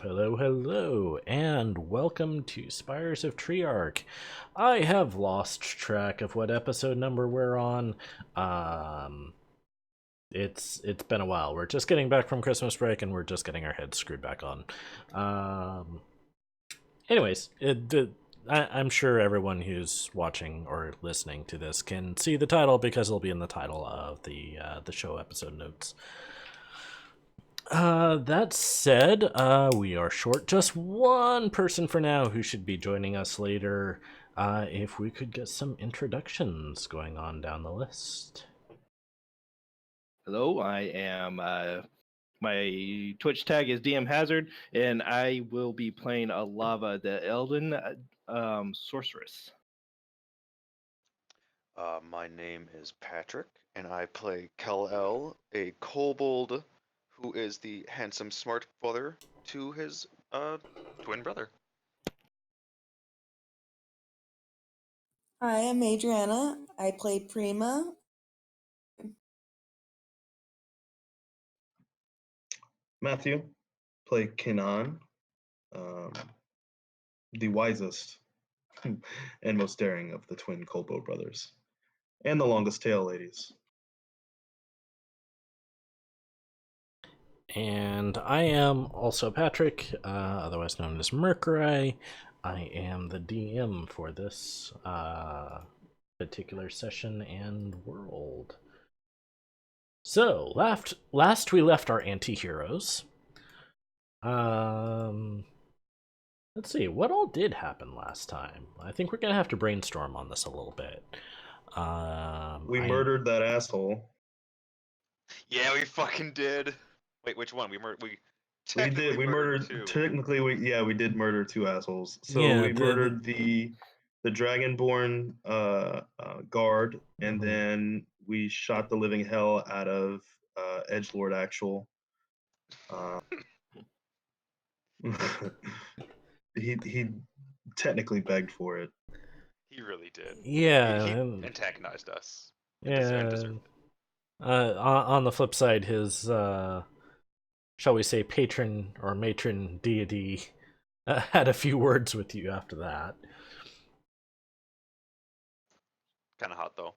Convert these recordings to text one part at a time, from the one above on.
Hello, and welcome to Spires of Triarch. I have lost track of what episode number we're on. It's been a while. We're just getting back from Christmas break, and we're just getting our heads screwed back on. Anyways, I'm sure everyone who's watching or listening to this can see the title because it'll be in the title of the show episode notes. That said, we are short just one person for now who should be joining us later. If we could get some introductions going on down the list. Hello, I am, my Twitch tag is DM Hazard, and I will be playing Alava, the Elden Sorceress. My name is Patrick, and I play Kal-El, a kobold who is the handsome, smart father to his twin brother. Hi, I'm Adriana. I play Prima. Matthew, play Kinan, the wisest and most daring of the twin Colbo brothers, and the longest tail ladies. And I am also Patrick, otherwise known as Mercury. I am the DM for this particular session and world. So, last we left our anti-heroes. Let's see, what all did happen last time? I think we're gonna have to brainstorm on this a little bit. We murdered that asshole. Yeah, we fucking did. Wait, which one? We murdered two. Technically, we did murder two assholes. So Yeah, we murdered the Dragonborn guard, and then we shot the living hell out of Edgelord Actual. He technically begged for it. He really did. Yeah, he antagonized us. Yeah. On the flip side, his shall we say patron or matron deity had a few words with you after that. Kind of hot though.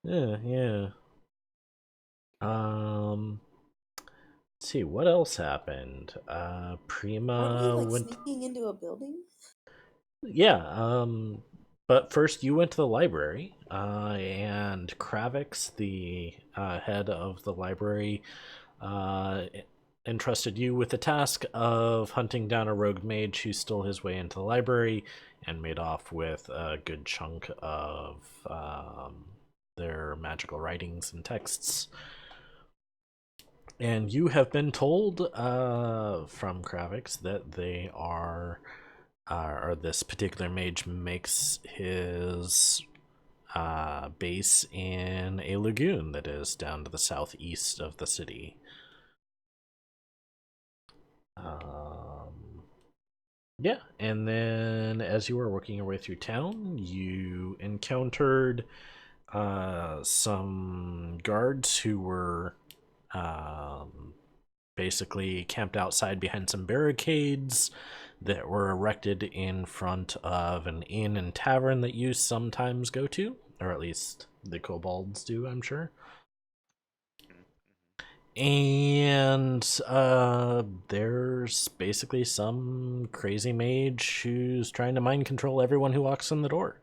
Yeah. Let's see what else happened. Prima Aren't we went. sneaking into a building? Yeah. But first, you went to the library, and Kravix, the head of the library, entrusted you with the task of hunting down a rogue mage who stole his way into the library and made off with a good chunk of their magical writings and texts. And you have been told from Kravix that they are, or this particular mage makes his base in a lagoon that is down to the southeast of the city. Yeah, and then as you were working your way through town, you encountered some guards who were basically camped outside behind some barricades that were erected in front of an inn and tavern that you sometimes go to, or at least the kobolds do, I'm sure. And there's basically some crazy mage who's trying to mind control everyone who walks in the door.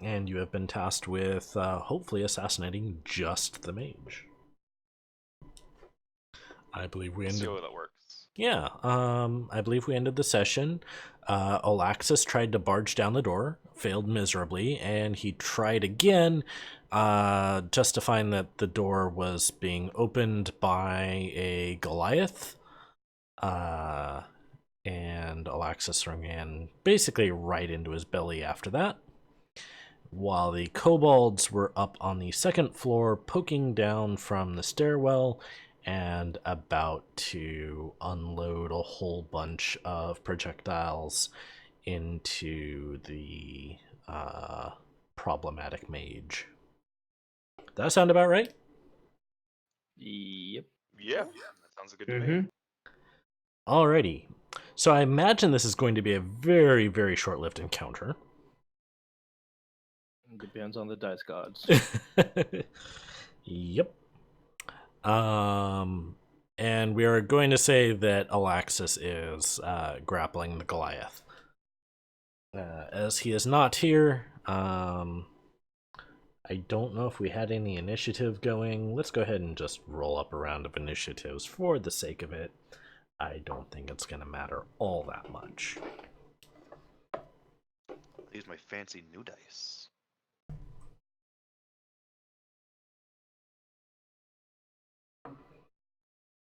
And you have been tasked with hopefully assassinating just the mage. I believe we ended. See how that works. Yeah, I believe we ended the session. Olaxis tried to barge down the door, failed miserably, and he tried again, just to find that the door was being opened by a Goliath. And Olaxis ran basically right into his belly after that. While the kobolds were up on the second floor, poking down from the stairwell and about to unload a whole bunch of projectiles into the problematic mage. That sound about right? Yep. Yeah, that sounds good to me. Alrighty. So I imagine this is going to be a very, very short-lived encounter. Depends on the dice gods. Yep. And we are going to say that Alaxis is grappling the Goliath. As he is not here, I don't know if we had any initiative going. Let's go ahead and just roll up a round of initiatives for the sake of it. I don't think it's going to matter all that much. Use my fancy new dice.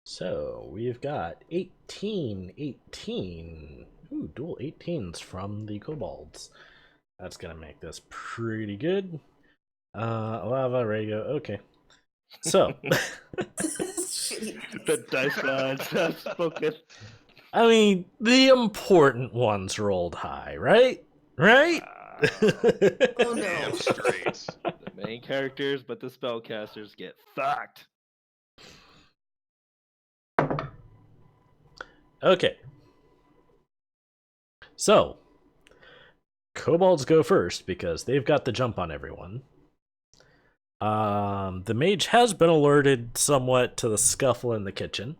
So we've got 18. Ooh, dual 18s from the kobolds. That's gonna make this pretty good. Lava, radio, okay. So Shitty. The dice gods have spoken. I mean, the important ones rolled high, right? Right? Oh Damn no. straight. The main characters, but the spellcasters get fucked. Okay. So, kobolds go first because they've got the jump on everyone. The mage has been alerted somewhat to the scuffle in the kitchen.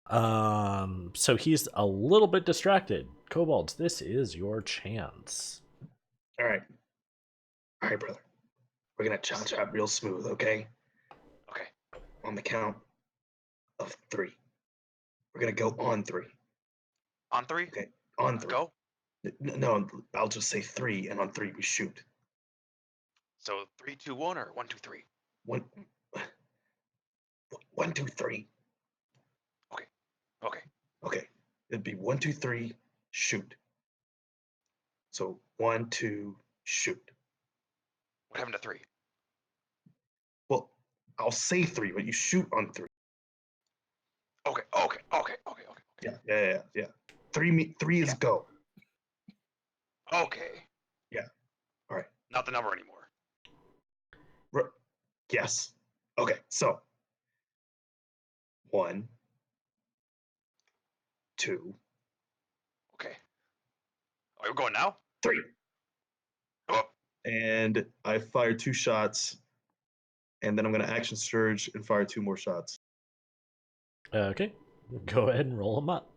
So he's a little bit distracted. Kobolds, this is your chance. All right, brother. We're gonna chop chop real smooth, okay? Okay. On the count of 3. We're gonna go on 3. On 3? Okay, on 3. Go. No, I'll just say 3, and on 3 we shoot. So 3, 2, 1, or 1, 2, 3? 1, 1, 2, 3. Okay. Okay, it'd be 1, 2, 3, shoot. So 1, 2, shoot. What happened to 3? Well, I'll say 3, but you shoot on 3. Okay. Yeah. 3 is Yeah. go. Okay. Yeah. All right. Not the number anymore. Yes. Okay, so 1, 2, Okay. Oh, we're going now? 3. Oh, And I fire 2 shots, and then I'm gonna action surge and fire 2 more shots. Okay, go ahead and roll them up.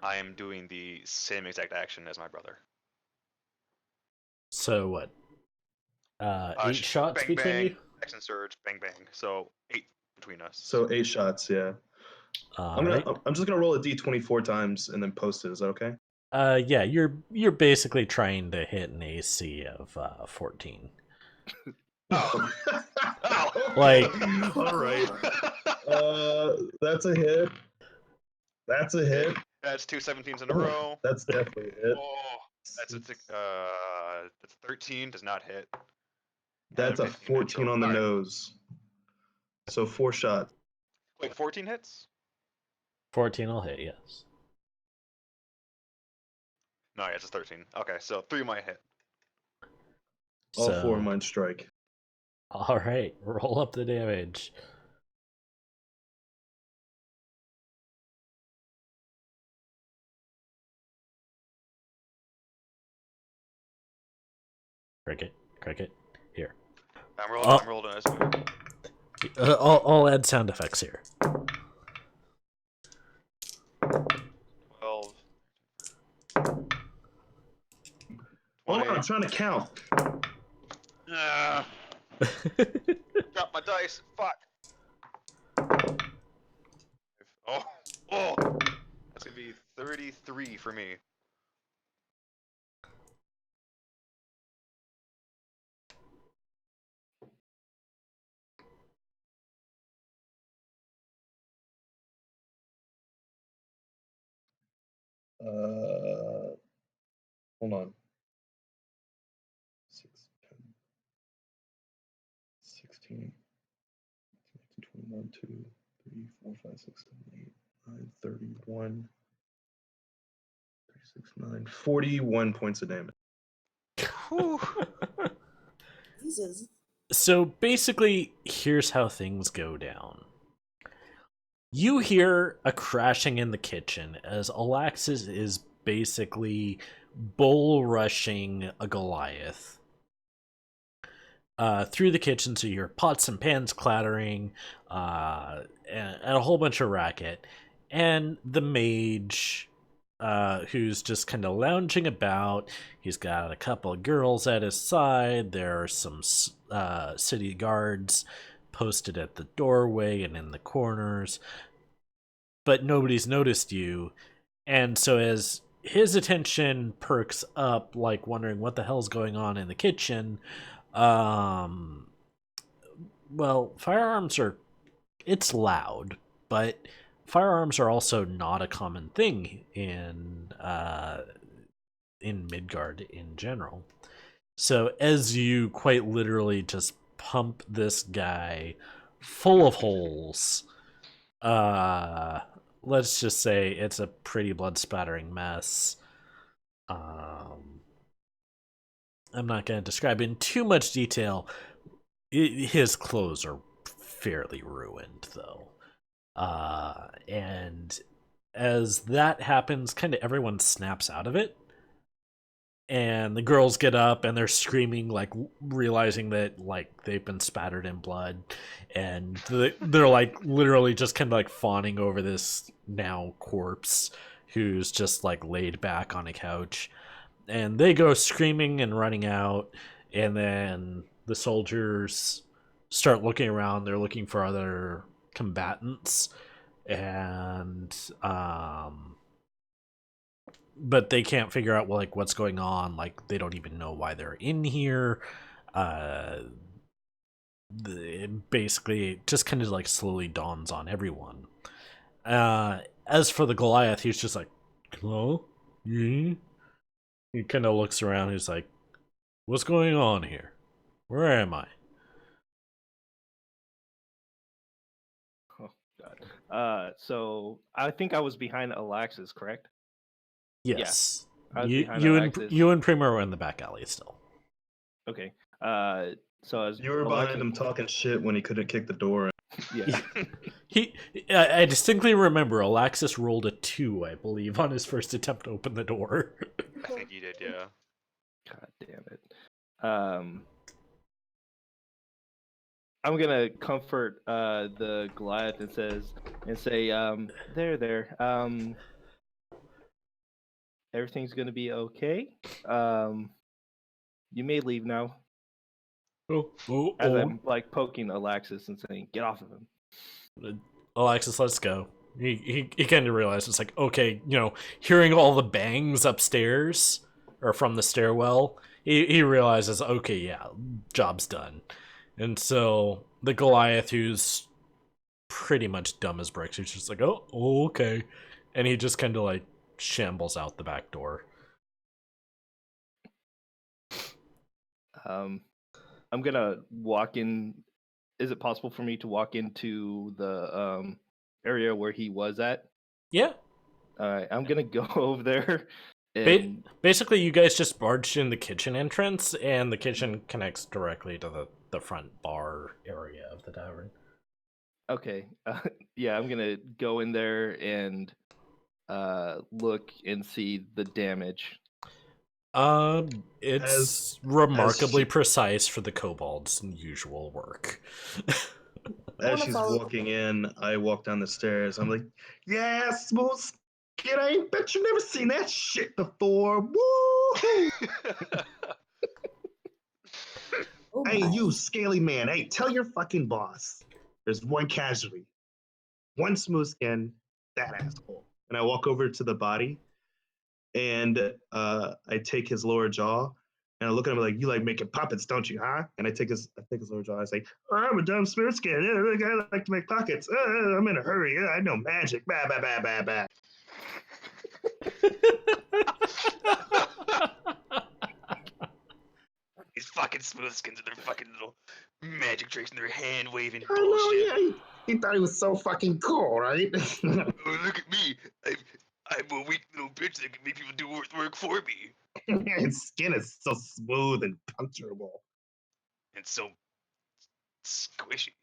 I am doing the same exact action as my brother. So what? 8 shots bang, between bang, you? action surge, bang, bang. So 8 between us. So 8 shots, yeah. All right. I'm just gonna roll a d20 4 times and then post it. Is that okay? Yeah, you're basically trying to hit an AC of 14. Oh. Like- all right. That's a hit. That's a hit. That's 2 17s in a row. That's definitely a hit. Oh, that's that's 13, does not hit. That's a 15 hits, 14 so on the 9. nose. So 4 shots. Wait, 14 hits? 14 will hit, yes. No, yeah, it's just 13. Okay, so 3 might hit. All So, 4 of mine strike. all right, roll up the damage. Cricket, here. I'm rolling. Oh. I'm rolling as well. I'll add sound effects here. 12. Hold 20. on, I'm trying to count. Ah, drop my dice. Fuck. Oh, that's gonna be 33 for me. Hold on. 6, 10, 16, 21, 2, 3, 4, 5, 6, 7, 8, 9, 31, 36, 9, 41 points of damage. Whew. Jesus. So basically, here's how things go down. You hear a crashing in the kitchen as Alaxis is basically bull rushing a Goliath through the kitchen. So you hear pots and pans clattering, and a whole bunch of racket. And the mage, who's just kind of lounging about. He's got a couple of girls at his side. There are some city guards posted at the doorway and in the corners, but nobody's noticed you. And so as his attention perks up, like wondering what the hell's going on in the kitchen, um, well, firearms are, it's loud, but firearms are also not a common thing in Midgard in general. So as you quite literally just pump this guy full of holes, let's just say it's a pretty blood spattering mess. I'm not going to describe in too much detail. His clothes are fairly ruined, though. And as that happens, kind of everyone snaps out of it. And the girls get up and they're screaming, like realizing that like they've been spattered in blood, and they're like literally just kind of like fawning over this now corpse who's just like laid back on a couch. And they go screaming and running out, and then the soldiers start looking around. They're looking for other combatants, and but they can't figure out like what's going on. Like they don't even know why they're in here. Basically it just kind of like slowly dawns on everyone. As for the Goliath, he's just like, hello? Yeah? He kind of looks around. He's like, what's going on here? Where am I? Oh God. So I think I was behind Alaxis, correct? Yes. I was You, behind you Alaxis. and you and Primo are in the back alley still. Okay. So as You were behind him talking shit when he couldn't kick the door in. Yeah. I distinctly remember Alaxis rolled a 2, I believe, on his first attempt to open the door. I think you did, yeah. God damn it. I'm gonna comfort the Goliath and say, there. Everything's gonna be okay. You may leave now. As I'm like poking Alaxis and saying, get off of him. Alexis, let's go. He kind of realized it's like, okay, hearing all the bangs upstairs or from the stairwell, he realizes, okay, yeah, job's done. And so the Goliath, who's pretty much dumb as bricks, he's just like, oh, okay. And he just kind of like shambles out the back door. I'm gonna walk in. Is it possible for me to walk into the area where he was at? Yeah. All right, I'm gonna go over there. And basically, you guys just barged in the kitchen entrance, and the kitchen connects directly to the front bar area of the tavern. Okay, yeah, I'm gonna go in there and look and see the damage. It's remarkably precise for the kobold's usual work. As she's walking in, I walk down the stairs. I'm like, yeah, smooth skin. I bet you never seen that shit before. Woo! Hey, you scaly man. Hey, tell your fucking boss. There's one casualty. One smooth skin, that asshole. And I walk over to the body, and I take his lower jaw, and I look at him like, you like making puppets, don't you, huh? And I take his lower jaw. I say, oh, I'm a dumb smooth skin. I like to make pockets. I'm in a hurry. I know magic. Bah, bah, bah, bah, bah. These fucking smooth skins with their fucking little magic tricks in their hand waving I bullshit. know, yeah. He thought he was so fucking cool, right? Oh, look at me. I'm a weak little bitch that can make people do work for me. His skin is so smooth and puncturable. And so squishy.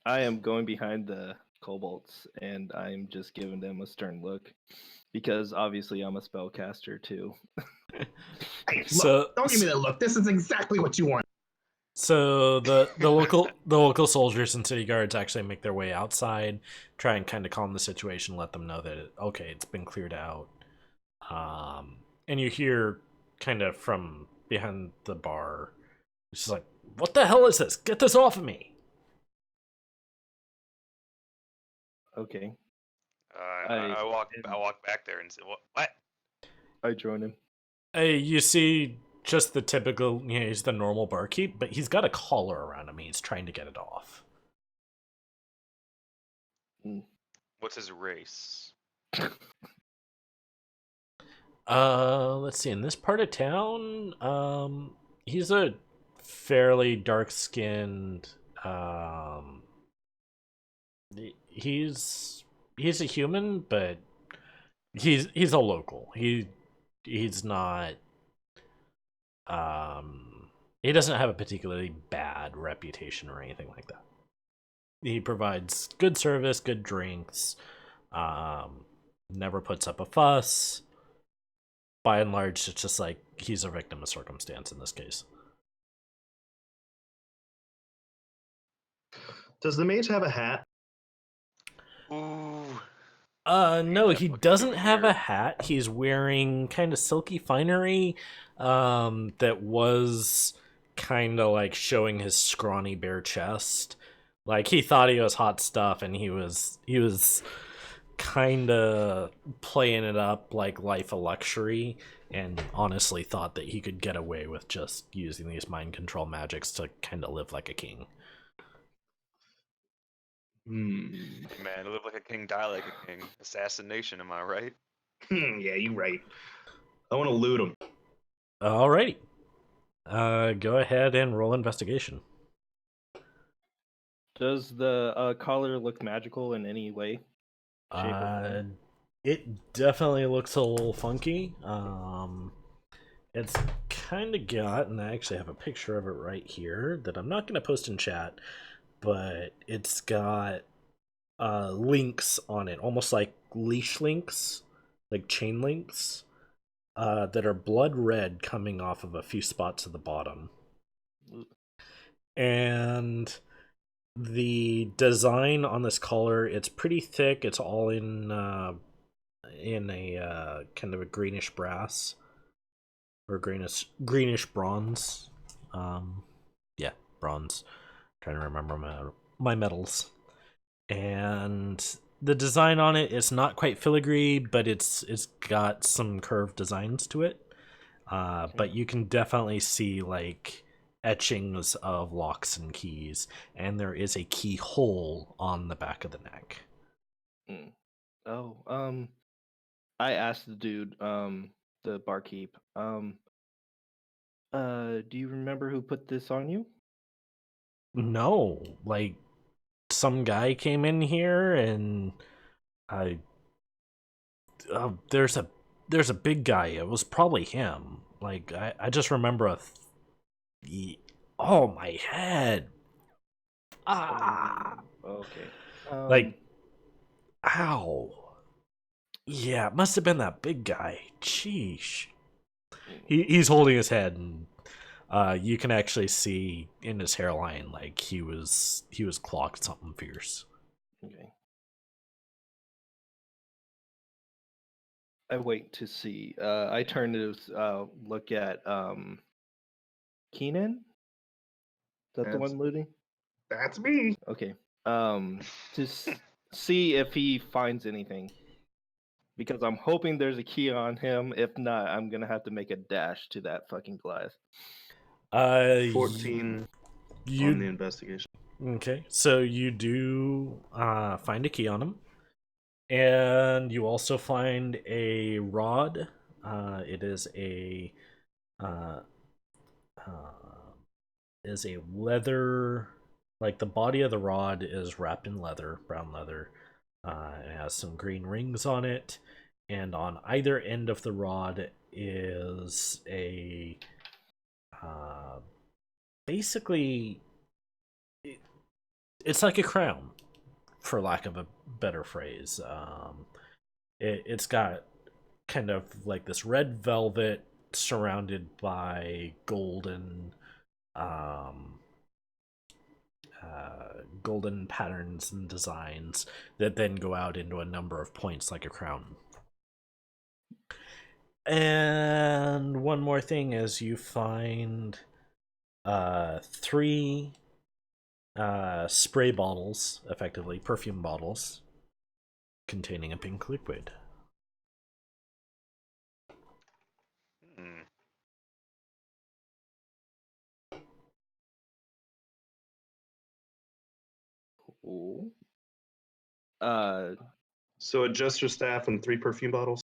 I am going behind the kobolds, and I'm just giving them a stern look because obviously I'm a spellcaster too. Hey, look, So- don't give me that look. This is exactly what you want. So the local soldiers and city guards actually make their way outside, try and kind of calm the situation, let them know that it's been cleared out. And you hear kind of from behind the bar, it's just like, "What the hell is this? Get this off of me!" Okay, I walk back there and say, "What?" I join him. Hey, you see just the typical, he's the normal barkeep, but he's got a collar around him. He's trying to get it off. What's his race? Let's see. In this part of town, he's a fairly dark-skinned. He's a human, but he's a local. He's not. He doesn't have a particularly bad reputation or anything like that. He provides good service, good drinks. Never puts up a fuss. By and large, it's just like he's a victim of circumstance in this case. Does the mage have a hat? Ooh. No, he Looking doesn't through have a here. hat. He's wearing kind of silky finery, that was kind of like showing his scrawny bare chest. Like he thought he was hot stuff, and he was kind of playing it up like life a luxury, and honestly thought that he could get away with just using these mind control magics to kind of live like a king. Man, live like a king, die like a king. Assassination, am I right? Yeah, you're right. I want to loot him. Alrighty. Go ahead and roll investigation. Does the collar look magical in any way? Shape or form? It definitely looks a little funky. It's kind of got, and I actually have a picture of it right here that I'm not going to post in chat, but it's got links on it, almost like leash links, like chain links, that are blood red coming off of a few spots at the bottom. And the design on this collar, it's pretty thick. It's all in a kind of a greenish brass or greenish bronze. Yeah, bronze. Trying to remember my metals. And the design on it is not quite filigree, but it's got some curved designs to it. But you can definitely see like etchings of locks and keys, and there is a keyhole on the back of the neck. Oh, I asked the dude, the barkeep, do you remember who put this on you? No, like some guy came in here and I there's a big guy. It was probably him. Like I just remember oh, my head. Ah, Okay. like ow. Yeah, it must have been that big guy. Sheesh. He's holding his head, and you can actually see in his hairline like he was clocked something fierce. Okay. I wait to see. I turn to look at Keenan. Is that the That's- one looting? That's me. Okay. To see if he finds anything, because I'm hoping there's a key on him. If not, I'm gonna have to make a dash to that fucking Goliath. 14 on the You investigation. okay? So you do find a key on him, and you also find a rod. It is uh, a leather. Like the body of the rod is wrapped in leather, brown leather. It has some green rings on it, and on either end of the rod is a basically it's like a crown for lack of a better phrase. It's got kind of like this red velvet surrounded by um, golden patterns and designs that then go out into a number of points like a crown. And one more thing is you find 3 spray bottles, effectively perfume bottles, containing a pink liquid. Hmm. Cool. So a jester staff and 3 perfume bottles.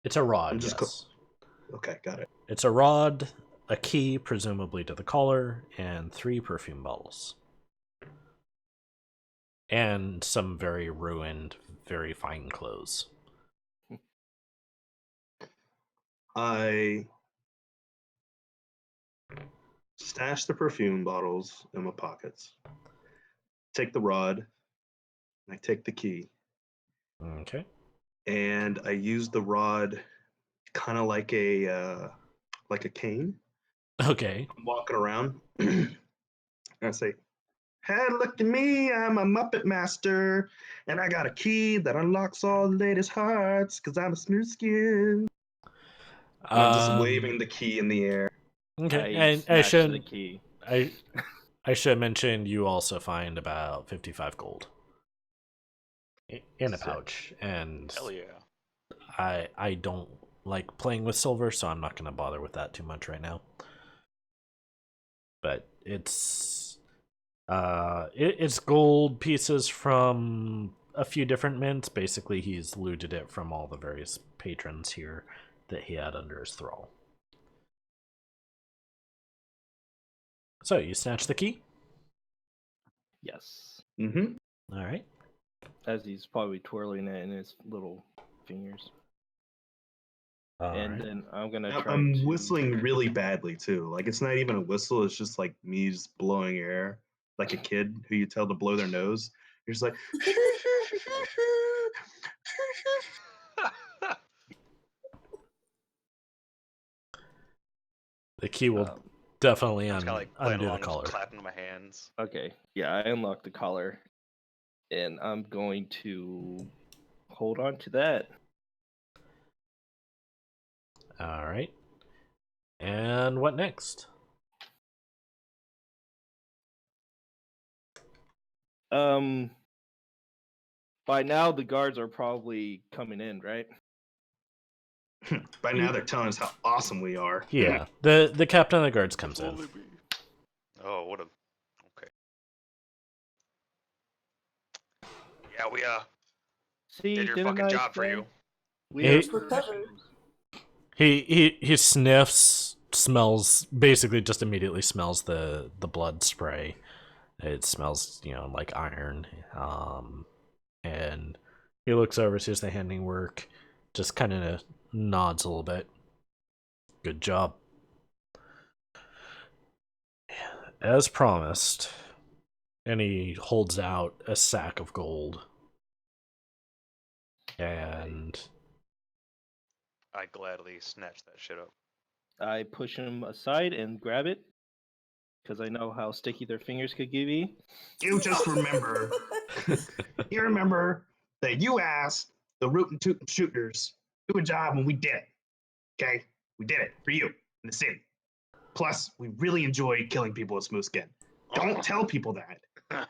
It's a rod, I'm just yes. Okay, got it. It's a rod, a key, presumably to the collar, and 3 perfume bottles. And some very ruined, very fine clothes. I stash the perfume bottles in my pockets. Take the rod. I take the key. Okay. And I use the rod kind of like a cane. Okay. I'm walking around. And I say, "Hey, look at me! I'm a Muppet Master, and I got a key that unlocks all the ladies' hearts because I'm a smooth skin." And I'm just waving the key in the air. Okay, I and snatched the key. I should mention you also find about 55 gold in a Sick. pouch, and Hell yeah. I don't like playing with silver, so I'm not going to bother with that too much right now. But it's it's gold pieces from a few different mints. Basically, he's looted it from all the various patrons here that he had under his thrall. So you snatch the key. Yes. Mm-hmm. All right. As he's probably twirling it in his little fingers. And then I'm gonna try I'm to whistling really badly too. Like it's not even a whistle. It's just like me just blowing air, like a kid who you tell to blow their nose. You're just like. The key will definitely I'm just kind of like playing undo the along, collar. just clapping my hands. Okay. Yeah, I unlocked the collar. And I'm going to hold on to that. All right. And what next? By now the guards are probably coming in, right? By now they're telling us how awesome we are. Yeah, the captain of the guards comes in. Slowly be. Oh, what a. Okay. Yeah, we See, did your didn't fucking I job for say? you. We Hey. are professionals. He sniffs, smells, basically just immediately smells the blood spray. It smells, like iron. And he looks over, sees the handiwork, just kind of nods a little bit. Good job. As promised. And he holds out a sack of gold. And I gladly snatch that shit up. I push him aside and grab it because I know how sticky their fingers could be. You just remember. You remember that you asked the rootin' tootin' shooters do a job and we did it. Okay? We did it for you in the city. Plus, we really enjoyed killing people with smooth skin. Don't tell people that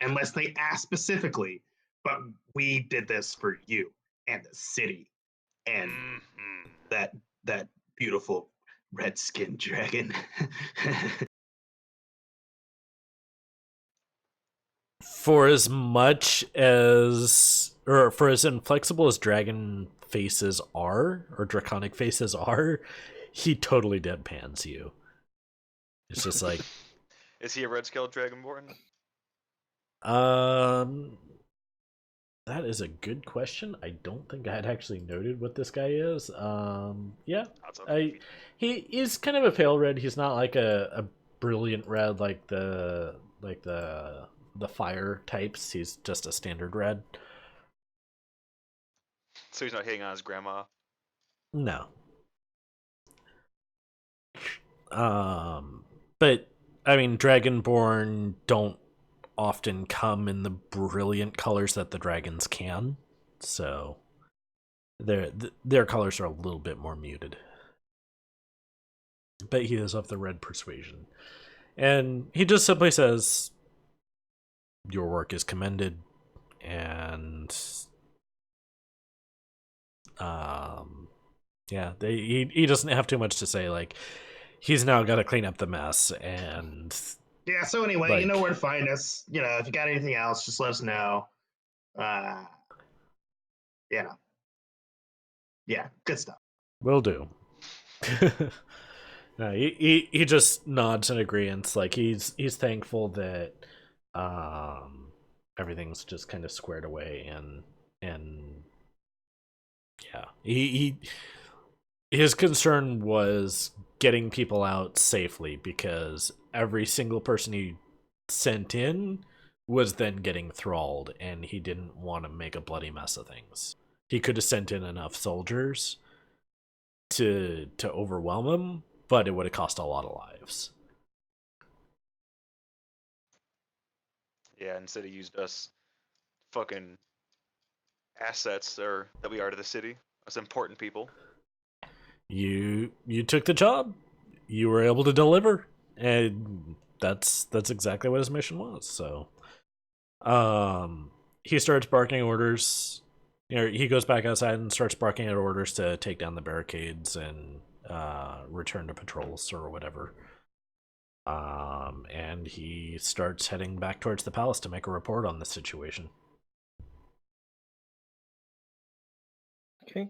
unless they ask specifically. But we did this for you and the city and that beautiful red skinned dragon. for as much as, or for as inflexible as dragon faces are, or draconic faces are, he totally deadpans you. It's just like, Is he a red scaled dragonborn? that is a good question. I don't think I had actually noted what this guy is. Yeah, he's kind of a pale red. He's not like a brilliant red like the the fire types. He's just a standard red. So he's not hitting on his grandma. No. But I mean, Dragonborn don't often come in the brilliant colors that the dragons can, so their colors are a little bit more muted. But he is of the red persuasion, and he just simply says, "Your work is commended," and yeah, he doesn't have too much to say. Like, he's now got to clean up the mess, and Yeah, so anyway, like, you know where to find us. You know, if you got anything else, just let us know. Yeah. Yeah, good stuff. will do. No, he just nods in agreement. Like, he's thankful that everything's just kind of squared away, and yeah, he his concern was getting people out safely, because every single person he sent in was then getting thralled, and he didn't want to make a bloody mess of things. He could have sent in enough soldiers to overwhelm him, but it would have cost a lot of lives. Yeah, instead he used us fucking assets or that we are to the city as important people. You took the job. You were able to deliver, and that's exactly what his mission was. So, he starts barking orders. You know, he goes back outside and starts barking at orders to take down the barricades and return to patrols or whatever. And he starts heading back towards the palace to make a report on the situation. Okay.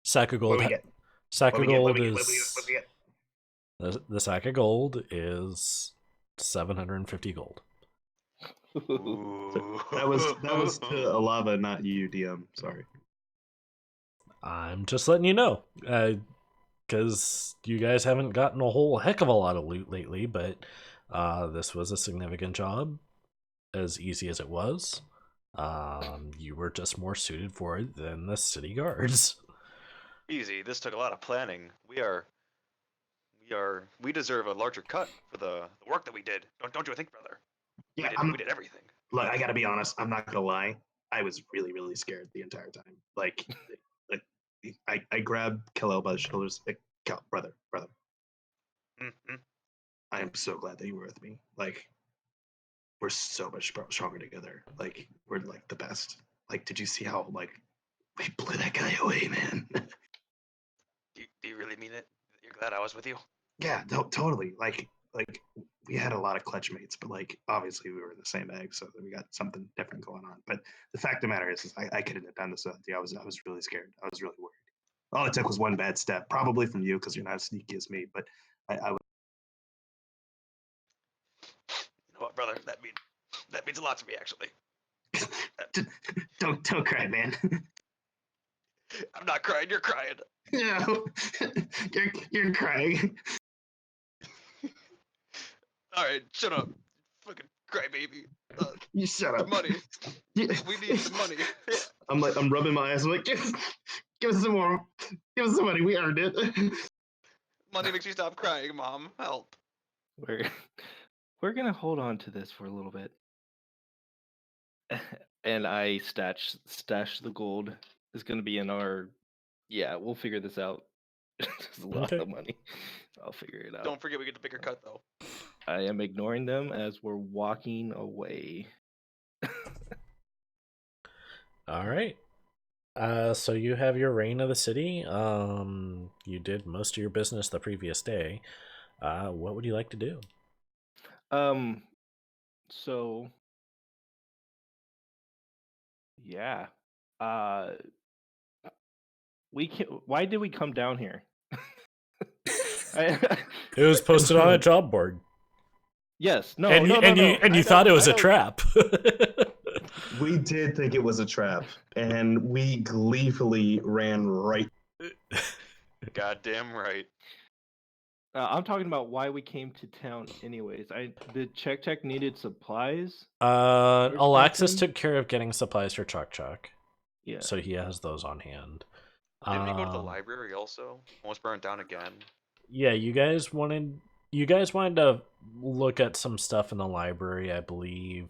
Sack of What gold. do we get? Sack What of we get? gold What is we get? the sack of gold is 750 gold. Ooh. That was to Alava, not you, DM. Sorry. I'm just letting you know, because you guys haven't gotten a whole heck of a lot of loot lately, but this was a significant job, as easy as it was. You were just more suited for it than the city guards. Easy. This took a lot of planning. We deserve a larger cut for the work that we did. Don't you think, brother? Yeah, We did everything. look, I gotta be honest. I'm not gonna lie. I was really, really scared the entire time. Like I grabbed Kal-El by the shoulders. Like, brother. Mm-hmm. I am so glad that you were with me. Like, we're so much stronger together. Like, we're like the best. Like, did you see how like we blew that guy away, man? Do you really mean it? You're glad I was with you? Yeah, totally. Like we had a lot of clutch mates, but like obviously we were in the same egg, so we got something different going on. But the fact of the matter is I couldn't have done this without you. I was really scared. I was really worried. All it took was one bad step, probably from you because you're not as sneaky as me. But I was. You know what, brother? That means a lot to me, actually. Don't cry, man. I'm not crying. You're crying. No, you're crying. All right, shut up, fucking crybaby. You shut The up. money. Yeah. We need the money. I'm rubbing my eyes. I'm like, give us some more. Give us some money. We earned it. Money makes you stop crying, Mom. Help. We're gonna hold on to this for a little bit. And I stash the gold. It's gonna be in our. Yeah, we'll figure this out. It's a lot Okay. of money. I'll figure it out. Don't forget we get the bigger cut, though. I am ignoring them as we're walking away. All right. So you have your reign of the city. You did most of your business the previous day. What would you like to do? So yeah. Why did we come down here? I- It was posted on a job board, yes, no, and no, you no, and no. you and I you thought know- it was I a know- trap. We did think it was a trap, and we gleefully ran right. Goddamn right. I'm talking about why we came to town, anyways. The Check needed supplies. Alexis something? took care of getting supplies for Chuck, Yeah. so he has those on hand. Didn't we go to the library also? Almost burned down again. Yeah, you guys wanted to look at some stuff in the library, I believe,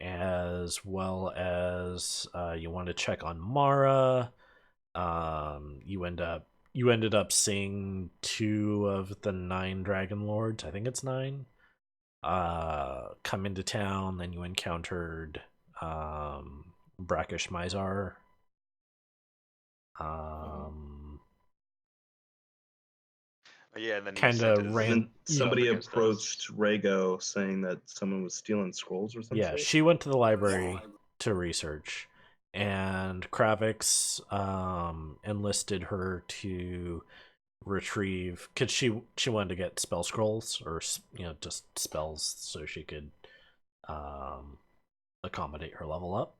as well as you want to check on Mara. You ended up seeing 2 of the 9 dragon lords. I think it's 9. Come into town. Then you encountered Brackish Mizar. Yeah, and then you Kind sent of his ran. And stuff somebody against us. approached Rhaego saying that someone was stealing scrolls or something. Yeah, she went to the library to research, and Kravix enlisted her to retrieve, because she wanted to get spell scrolls, or just spells, so she could accommodate her level up.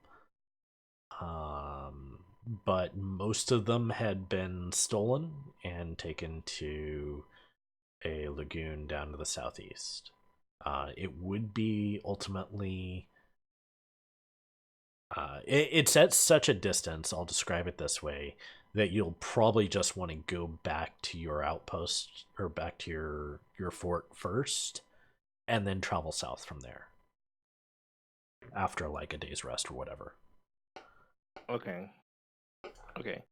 But most of them had been stolen and taken to a lagoon down to the southeast. It would be ultimately. It's at such a distance, I'll describe it this way, that you'll probably just want to go back to your outpost, or back to your fort first, and then travel south from there after like a day's rest or whatever. Okay. Okay.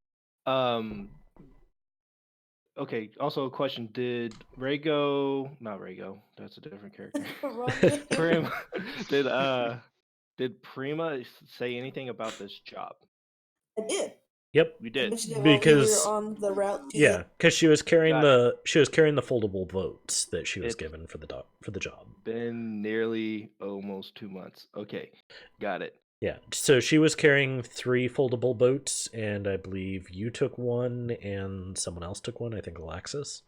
Also, a question: did Rhaego? Not Rhaego. That's a different character. Prima. Did Prima say anything about this job? I did. Yep. You I did. mentioned it while we Because were on the route to yeah, because she was carrying Got the foldable boats that she was It's- given for the job. Been nearly almost 2 months. Okay, got it. Yeah, so she was carrying 3 foldable boats, and I believe you took one, and someone else took one. I think Alexis.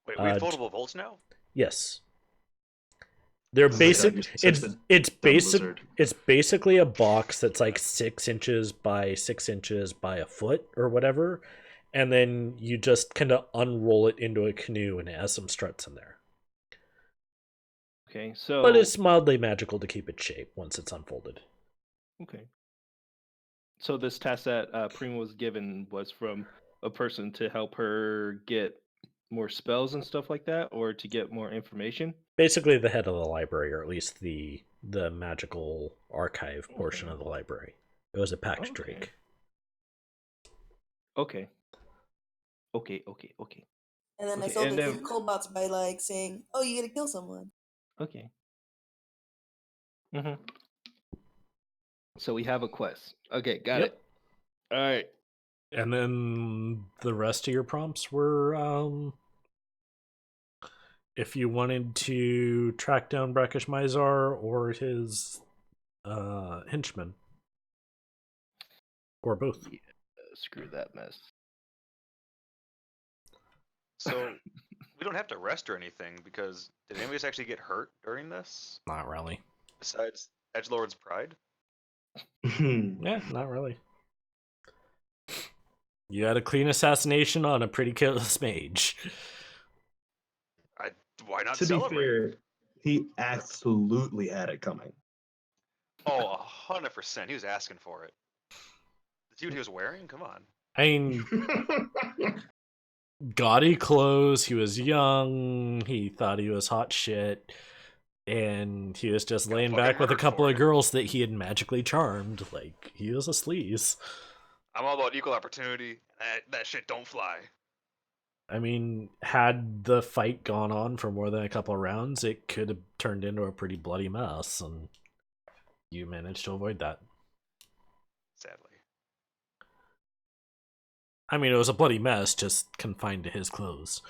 Wait, we have foldable bolts now? Yes. They're Oh my basic. God, you're such a It's dumb basic. lizard. It's basically a box that's like 6 inches by 6 inches by a foot or whatever, and then you just kind of unroll it into a canoe, and it has some struts in there. Okay, so But it's mildly magical to keep its shape once it's unfolded. okay. So this task that Prima was given was from a person to help her get more spells and stuff like that, or to get more information. Basically, the head of the library, or at least the magical archive portion Okay. of the library. It was a packed Okay. drake. Okay. And then I Okay, sold and it to then- the cobots by like saying, "Oh, you gotta kill someone." Okay. So we have a quest. Okay, got Yep. it. All right. And then the rest of your prompts were if you wanted to track down Brackish Mizar or his henchman. Or both. Yeah, screw that mess. So we don't have to rest or anything, because did any of us actually get hurt during this? Not really. Besides Edgelord's pride? Yeah, not really. You had a clean assassination on a pretty careless mage. Why not To be celebrate? fair, he absolutely had it coming. Oh, 100%. He was asking for it. The dude he was wearing? Come on. I mean, gaudy clothes, he was young, he thought he was hot shit, and he was just Got laying fucking back with a murdered couple for of it. girls that he had magically charmed. Like, he was a sleaze. I'm all about equal opportunity. That shit don't fly. I mean, had the fight gone on for more than a couple of rounds, it could have turned into a pretty bloody mess, and you managed to avoid that. Sadly. I mean, it was a bloody mess, just confined to his clothes.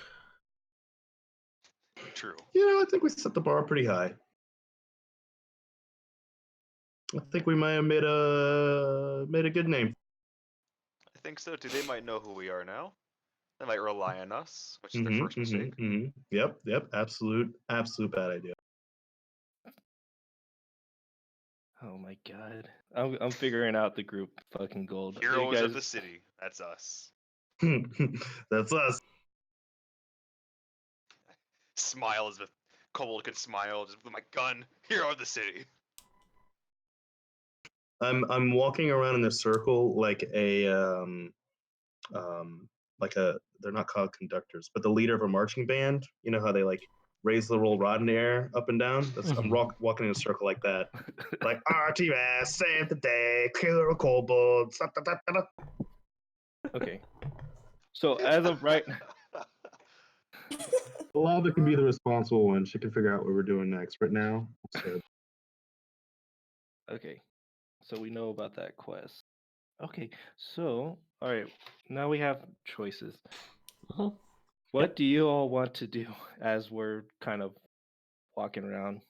True. I think we set the bar pretty high. I think we might have made a good name. I think so too. They might know who we are now. They might rely on us, which is their first mistake. Yep. Absolute bad idea. Oh my god. I'm figuring out the group fucking gold. You Heroes of guys- the city. That's us. That's us. smile as a kobold can smile, just with my gun. Here are the city. I'm walking around in a circle like a they're not called conductors, but the leader of a marching band. You know how they like raise the little rod in the air up and down? I'm walking in a circle like that. Like RTS, save the day, killer kobolds. Okay. So as of right, Lava can be the responsible one. She can figure out what we're doing next. Right now, so okay. So we know about that quest. Okay. So all right. Now we have choices. Mhm. What do you all want to do as we're kind of walking around?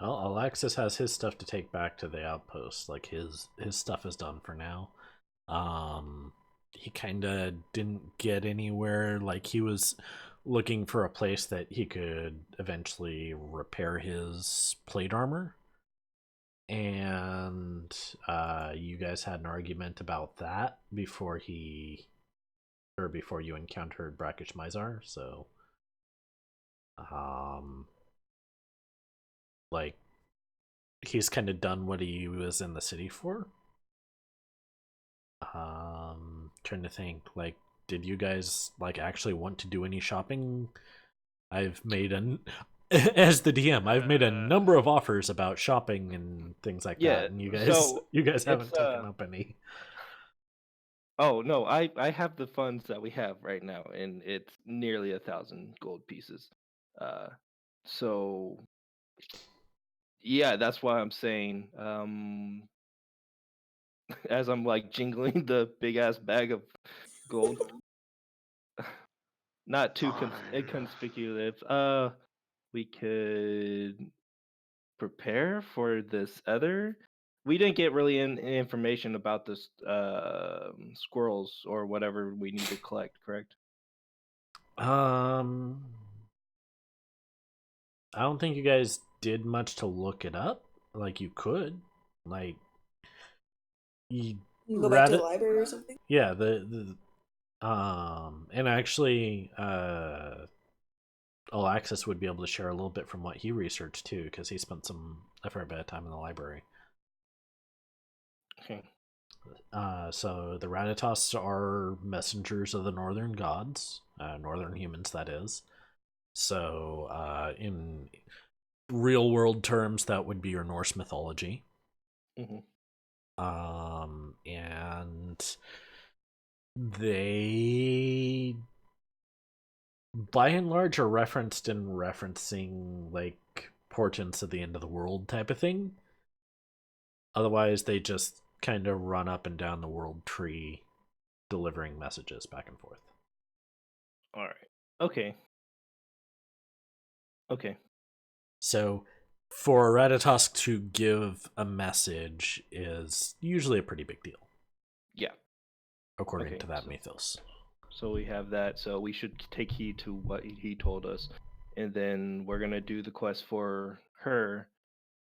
Well, Alexis has his stuff to take back to the outpost. Like his stuff is done for now. He kind of didn't get anywhere. Like he was looking for a place that he could eventually repair his plate armor. And you guys had an argument about that before before you encountered Brackish Mizar. So, like he's kind of done what he was in the city for. Trying to think, like, did you guys like actually want to do any shopping? I've made as the DM, I've made a number of offers about shopping and things like Yeah, that, and so you guys haven't it's taken up any. oh no, I have the funds that we have right now, and it's nearly 1,000 gold pieces. Uh, so yeah, that's why I'm saying. As I'm like jingling the big ass bag of gold, not too Fine. inconspicuous. We could prepare for this other. We didn't get really information about this squirrels or whatever we need to collect, correct? Um, I don't think you guys did much to look it up. Like you could, like you You can go back read to the it. library or something. Yeah, and actually, Alaxis would be able to share a little bit from what he researched too, because he spent a fair bit of time in the library. Okay. So the Ratatas are messengers of the northern gods, northern humans, that is. So, in real world terms, that would be your Norse mythology. Mm-hmm. And they, by and large, are referenced in referencing like portents of the end of the world type of thing. Otherwise, they just kind of run up and down the world tree, delivering messages back and forth. All right. Okay. Okay. So, for a Ratatosk to give a message is usually a pretty big deal, Yeah. according Okay, to that so- mythos. So we have that. So we should take heed to what he told us, and then we're gonna do the quest for her,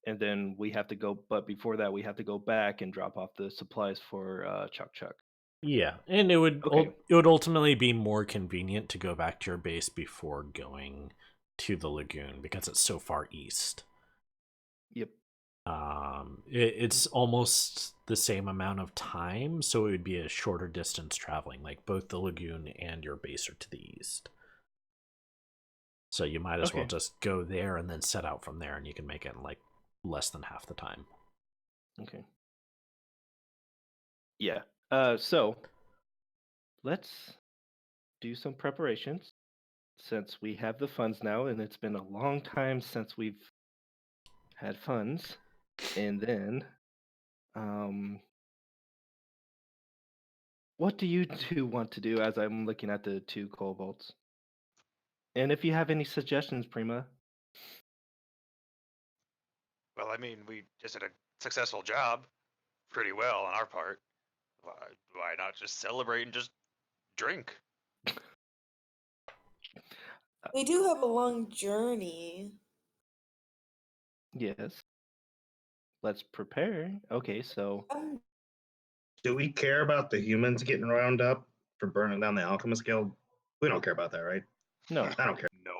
and then we have to go. But before that, we have to go back and drop off the supplies for Chuck Chuck. Yeah, and it would Okay. it would ultimately be more convenient to go back to your base before going to the lagoon because it's so far east. Yep. It's almost the same amount of time, so it would be a shorter distance traveling. Like both the lagoon and your base are to the east, so you might as well Okay. just go there and then set out from there, and you can make it in like less than half the time. Okay. Yeah. So let's do some preparations since we have the funds now, and it's been a long time since we've had funds. And then, what do you two want to do as I'm looking at the two kobolds? And if you have any suggestions, Prima. Well, I mean, we just did a successful job, pretty well on our part. Why not just celebrate and just drink? We do have a long journey. Yes. Let's prepare. Okay, so do we care about the humans getting round up for burning down the Alchemist Guild? We don't care about that, right? No. I don't care. No.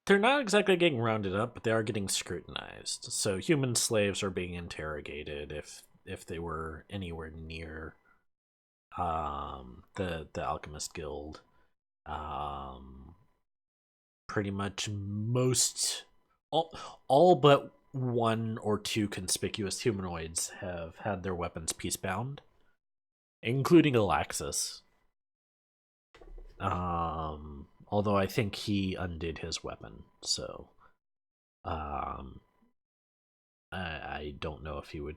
They're not exactly getting rounded up, but they are getting scrutinized. So human slaves are being interrogated if they were anywhere near the Alchemist Guild. Pretty much all but one or two conspicuous humanoids have had their weapons peacebound, including Alaxis. Although I think he undid his weapon, so I don't know if he would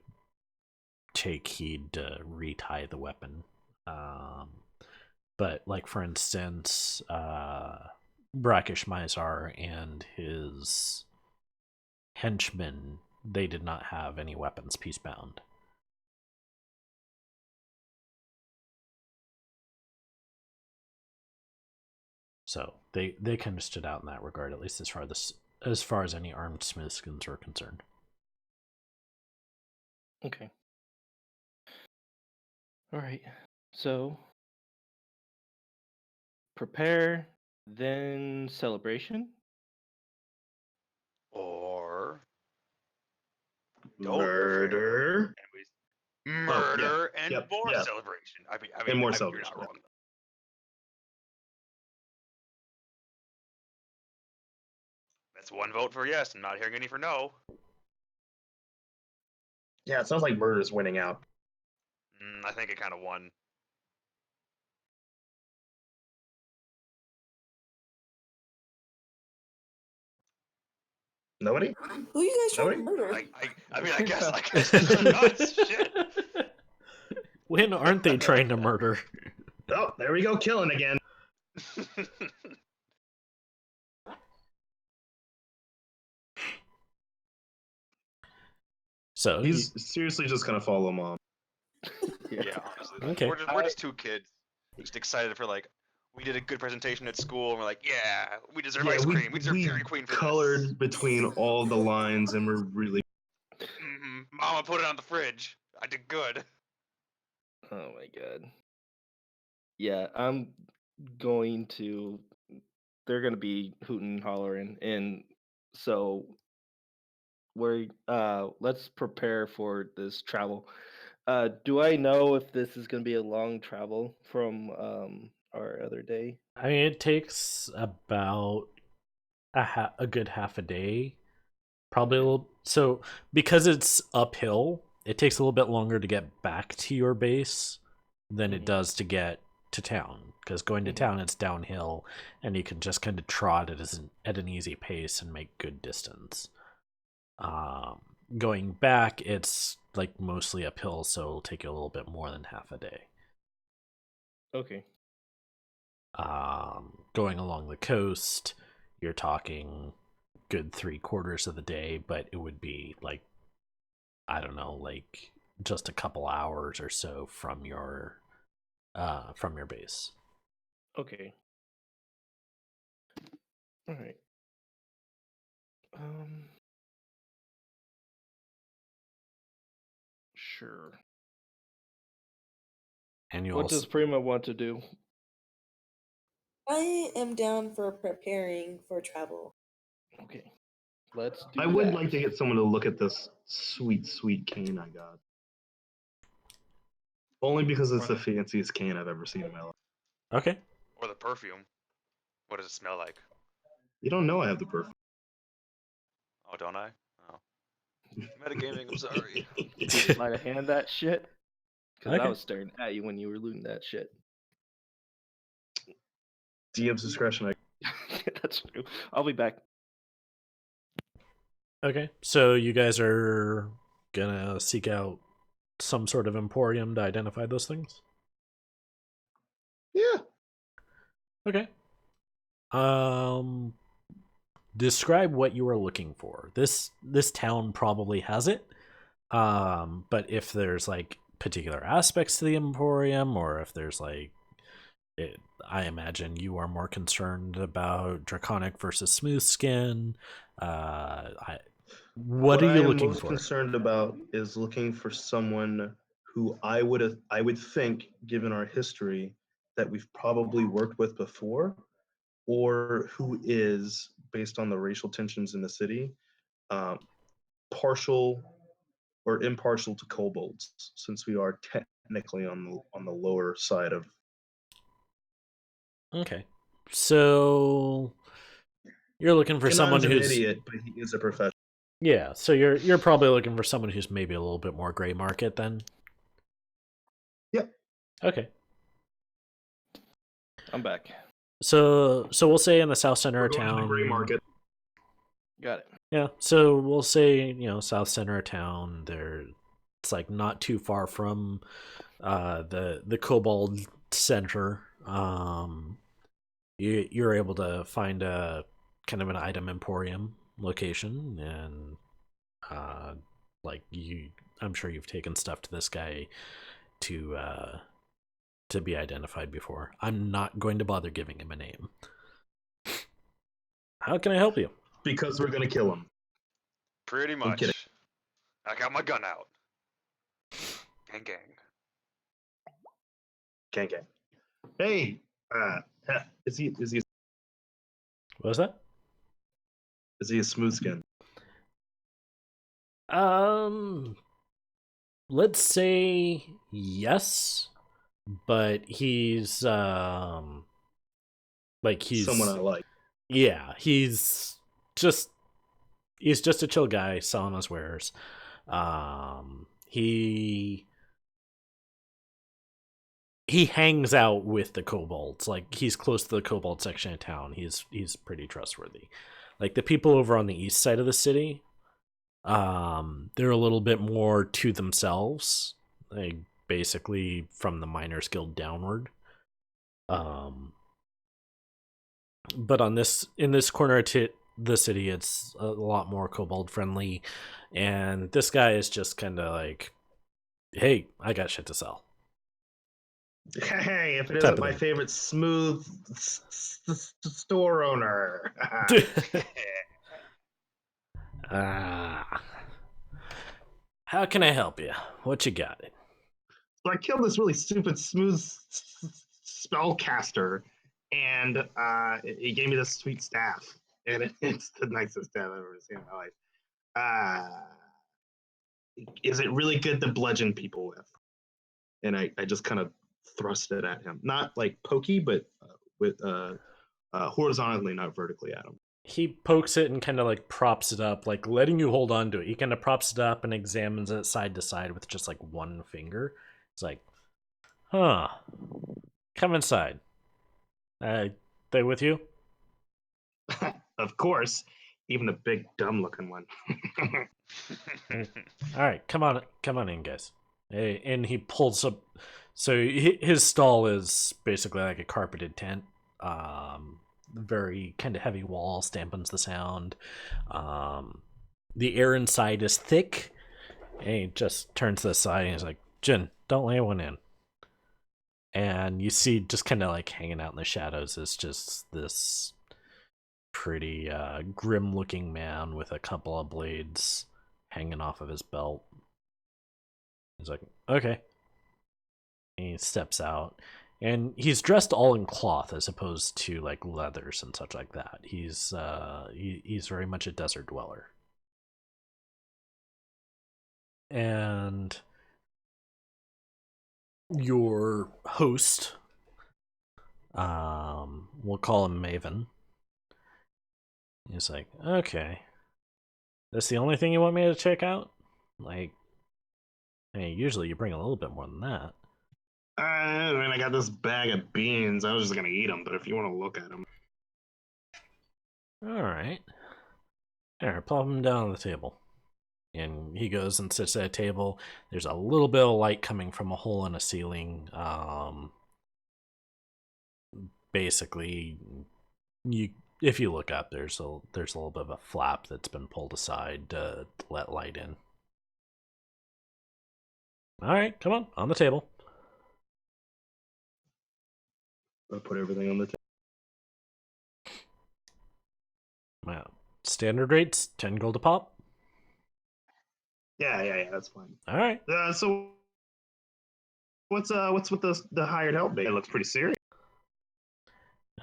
take heed to retie the weapon. But like for instance, Brackish Mizar and his henchmen, they did not have any weapons peacebound. So they kind of stood out in that regard, at least as far as any armed smithskins were concerned. Okay. All right. So prepare, then celebration. Or don't Murder. prepare. Anyways, murder and Yep, more yeah. celebration. I mean, And more you're celebration, not yeah. wrong. That's one vote for yes. I'm not hearing any for no. Yeah, it sounds like murder's winning out. I think it kind of won. Nobody? Who you guys trying to Nobody? murder? I mean, I guess these are nuts. Shit. When aren't they trying to murder? Oh, there we go, killing again. So He's seriously just gonna follow mom. Yeah, honestly. Okay. We're just two kids, just excited for like, we did a good presentation at school, and we're like, yeah, we deserve ice cream. We deserve Dairy Queen for colored this. between all the lines, and we're really. Mama put it on the fridge. I did good. Oh my god. Yeah, I'm going to. They're gonna be hooting and hollering, and so let's prepare for this travel. Do I know if this is gonna be a long travel from our other day? I mean, it takes about a good half a day, probably a little. So because it's uphill, it takes a little bit longer to get back to your base than it does to get to town. Because going to town, it's downhill, and you can just kind of trot at an easy pace and make good distance. Going back, it's like mostly uphill, so it'll take you a little bit more than half a day. Okay. Going along the coast, you're talking good 3/4 of the day, but it would be like, I don't know, like just a couple hours or so from your base. Okay. All right. Sure. And you What also does Prima want to do? I am down for preparing for travel. Okay. Let's do I would that. like to get someone to look at this sweet, sweet cane I got. Only because it's the fanciest cane I've ever seen in my life. okay. Or the perfume. What does it smell like? You don't know I have the perfume. Oh, don't I? Oh. Metagaming, I'm sorry. Might have hand that shit. Because I Okay. was staring at you when you were looting that shit. DM's discretion. That's true. I'll be back. Okay. So you guys are gonna seek out some sort of emporium to identify those things? Yeah. Okay. Describe what you are looking for. This town probably has it. But if there's like particular aspects to the emporium, or if there's like I imagine you are more concerned about draconic versus smooth skin. What are you looking most for? concerned about is looking for someone who I would think, given our history, that we've probably worked with before, or who is, based on the racial tensions in the city, partial or impartial to kobolds, since we are technically on the lower side of. Okay. So you're looking for someone Kanan's an who's idiot, but he is a professional. yeah. So you're probably looking for someone who's maybe a little bit more gray market then. Yep. Okay. I'm back. So we'll say in the south center We're of going to the town. gray market. Got it. Yeah. So we'll say south center of town. It's like not too far from the Kobold Center. You're able to find a kind of an item emporium location, and I'm sure you've taken stuff to this guy to be identified before. I'm not going to bother giving him a name. How can I help you? Because we're going to kill him. Pretty I'm kidding. much. I got my gun out. Gang gang. Gang. Hey, is he What was that? a smooth skin? Let's say yes, but he's he's Someone I like. yeah, he's just a chill guy selling his wares. He hangs out with the kobolds. Like, he's close to the kobold section of town. He's pretty trustworthy. Like, the people over on the east side of the city, they're a little bit more to themselves. Like, basically from the Miners Guild downward. But in this corner of the city, it's a lot more kobold friendly, and this guy is just kind of like, hey, I got shit to sell. Hey, if it Type isn't of my thing. favorite smooth store owner. How can I help you? What you got? So I killed this really stupid smooth spellcaster, and he gave me this sweet staff, and it's the nicest staff I've ever seen in my life. Is it really good to bludgeon people with? And I just kind of thrust it at him, not like pokey, but with horizontally, not vertically at him. He pokes it and kind of like props it up, like letting you hold on to it. He kind of props it up and examines it side to side with just like one finger. It's like, huh. Come inside. They with you? Of course, even a big dumb looking one. All right, come on in, guys. And he pulls up. So his stall is basically like a carpeted tent. Very kind of heavy walls dampens the sound. The air inside is thick. And he just turns to the side and he's like, Jin, don't lay one in. And you see just kind of like hanging out in the shadows is just this pretty grim looking man with a couple of blades hanging off of his belt. He's like, okay. And he steps out. And he's dressed all in cloth as opposed to like leathers and such like that. He's very much a desert dweller. And your host, we'll call him Maven. He's like, okay. That's the only thing you want me to check out? Like, hey, usually you bring a little bit more than that. I mean, I got this bag of beans. I was just gonna eat them, but if you want to look at them, All right. There, plop him down on the table. And he goes and sits at a table. There's a little bit of light coming from a hole in a ceiling. Basically, if you look up, there's a little bit of a flap that's been pulled aside to let light in. All right, come on the table. I'll put everything on the table. Well, standard rates, 10 gold a pop. Yeah, that's fine. All right. So what's with the hired help? It looks pretty serious.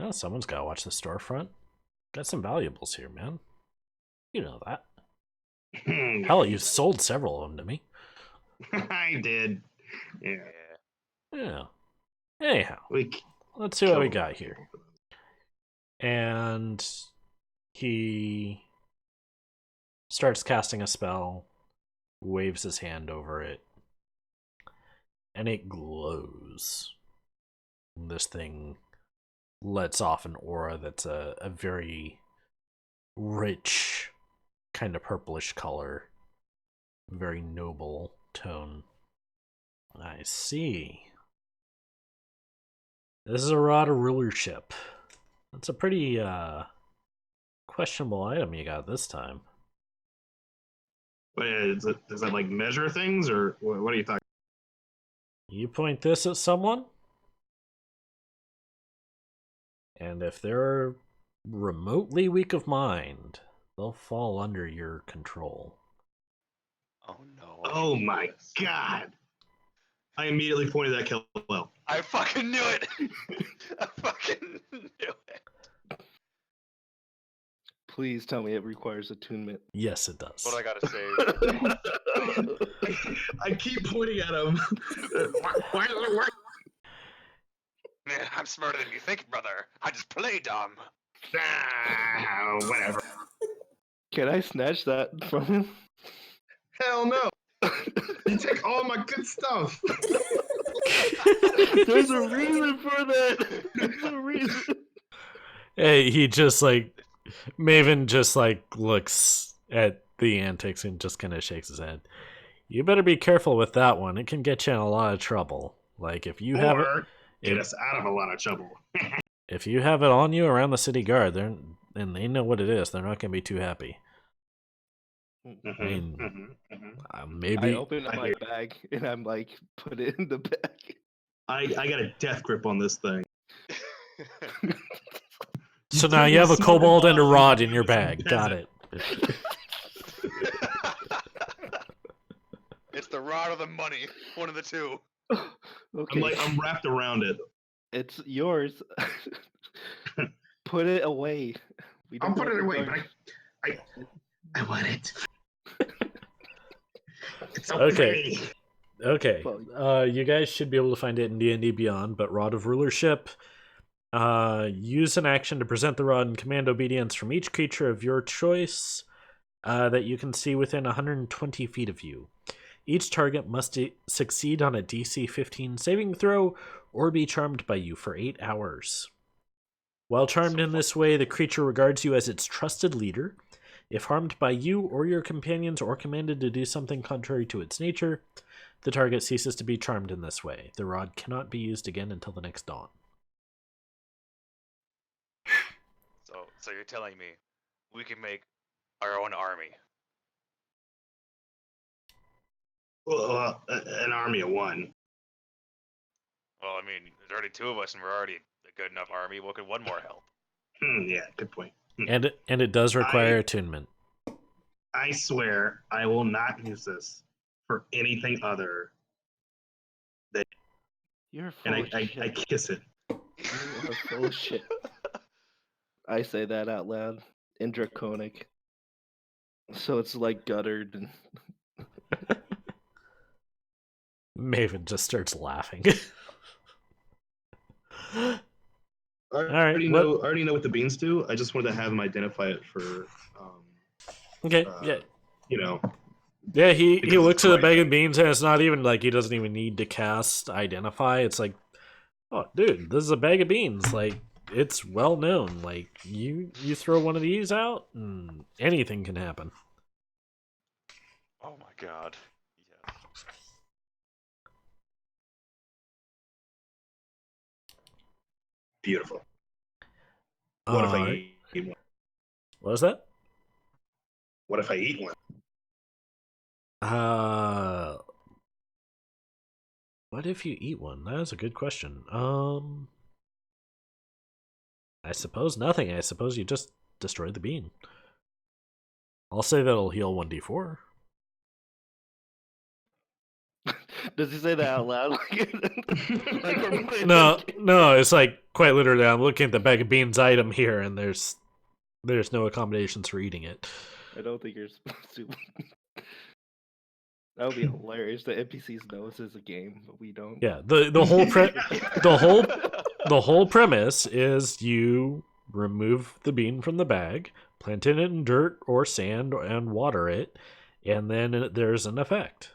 Oh, someone's got to watch the storefront. Got some valuables here, man. You know that. Hell, you sold several of them to me. I did. Yeah. Yeah. Anyhow, We let's see what we killed got here. And he starts casting a spell, waves his hand over it, and it glows. This thing lets off an aura that's a very rich, kind of purplish color, very noble tone. I see. This is a rod of rulership. That's a pretty questionable item you got this time. Does that like measure things, or what are you talking? You point this at someone, and if they're remotely weak of mind, they'll fall under your control. Oh no. Oh my god! I immediately pointed at Kellel. I fucking knew it! I fucking knew it! Please tell me it requires attunement. Yes, it does. What I gotta say. I keep pointing at him. Why does it work? Man, I'm smarter than you think, brother. I just play dumb. Whatever. Can I snatch that from him? Hell no. You take all my good stuff. There's a reason for that. There's a reason. Hey, he just like Maven just like looks at the antics and just kind of shakes his head. You better be careful with that one. It can get you in a lot of trouble. Like if you have it, get us out of a lot of trouble. if you have it on you around the city guard, and they know what it is, they're not going to be too happy. I mean, maybe I open up my bag and I'm like, put it in the bag. I got a death grip on this thing. So now you have a kobold and a rod in your bag. Got it. It's the rod or the money. One of the two. Okay. I'm wrapped around it. It's yours. Put it away. I'll put it away, but I want it. It's so Okay. pretty. Okay. You guys should be able to find it in D&D Beyond, but Rod of Rulership. Use an action to present the rod and command obedience from each creature of your choice that you can see within 120 feet of you. Each target must succeed on a DC 15 saving throw or be charmed by you for 8 hours. While charmed in this way, the creature regards you as its trusted leader. If harmed by you or your companions or commanded to do something contrary to its nature, the target ceases to be charmed in this way. The rod cannot be used again until the next dawn. So you're telling me we can make our own army? Well, an army of one. Well, I mean, there's already two of us, and we're already a good enough army. What could one more help? Yeah, good point. And it does require attunement. I swear I will not use this for anything other than. You're full And of I shit. kiss it. You are full of shit. I say that out loud in Draconic. So it's like guttered and Maven just starts laughing. I right, already know what the beans do. I just wanted to have them identify it for, Okay, yeah. you know. Yeah, he Because looks at the right. bag of beans and it's not even like he doesn't even need to cast Identify. It's like, oh, dude, this is a bag of beans. Like, it's well known. Like, you throw one of these out and anything can happen. Oh my god. Yeah. Beautiful. What if I Alright. eat one? What was that? What if I eat one? What if you eat one? That is a good question. I suppose nothing. I suppose you just destroy the bean. I'll say that'll heal 1d4. does he say that out loud? Like we're playing No, this game? no, it's like quite literally, I'm looking at the bag of beans item here, and there's no accommodations for eating it. I don't think you're supposed to. That would be hilarious. The NPCs know this is a game, but we don't. Yeah, the whole premise is you remove the bean from the bag, plant it in dirt or sand, and water it, and then there's an effect.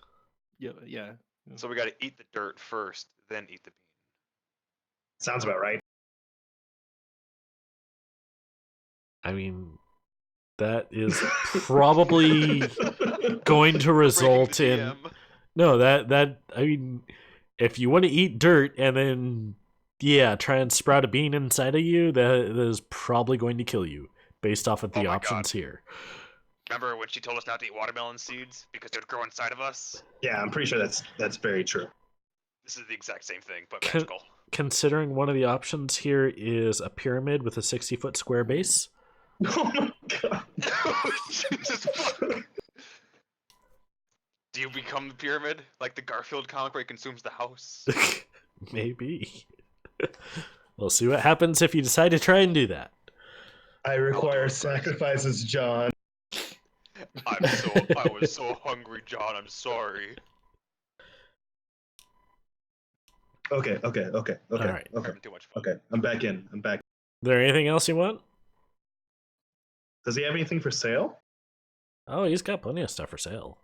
Yeah. So we got to eat the dirt first, then eat the bean. Sounds about right. I mean, that is probably going to result in DM. no that I mean, if you want to eat dirt and then try and sprout a bean inside of you, that is probably going to kill you based off of the Oh my options God. here. Remember when she told us not to eat watermelon seeds because they would grow inside of us? Yeah, I'm pretty sure that's very true. This is the exact same thing, but magical. Considering one of the options here is a pyramid with a 60-foot square base. Oh my god. Jesus fuck. Do you become the pyramid? Like the Garfield comic where he consumes the house? Maybe. We'll see what happens if you decide to try and do that. I require sacrifices, John. I was so hungry, John, I'm sorry. Okay. All right. I'm having too much fun. Okay, I'm back in. Is there anything else you want? Does he have anything for sale? Oh, he's got plenty of stuff for sale.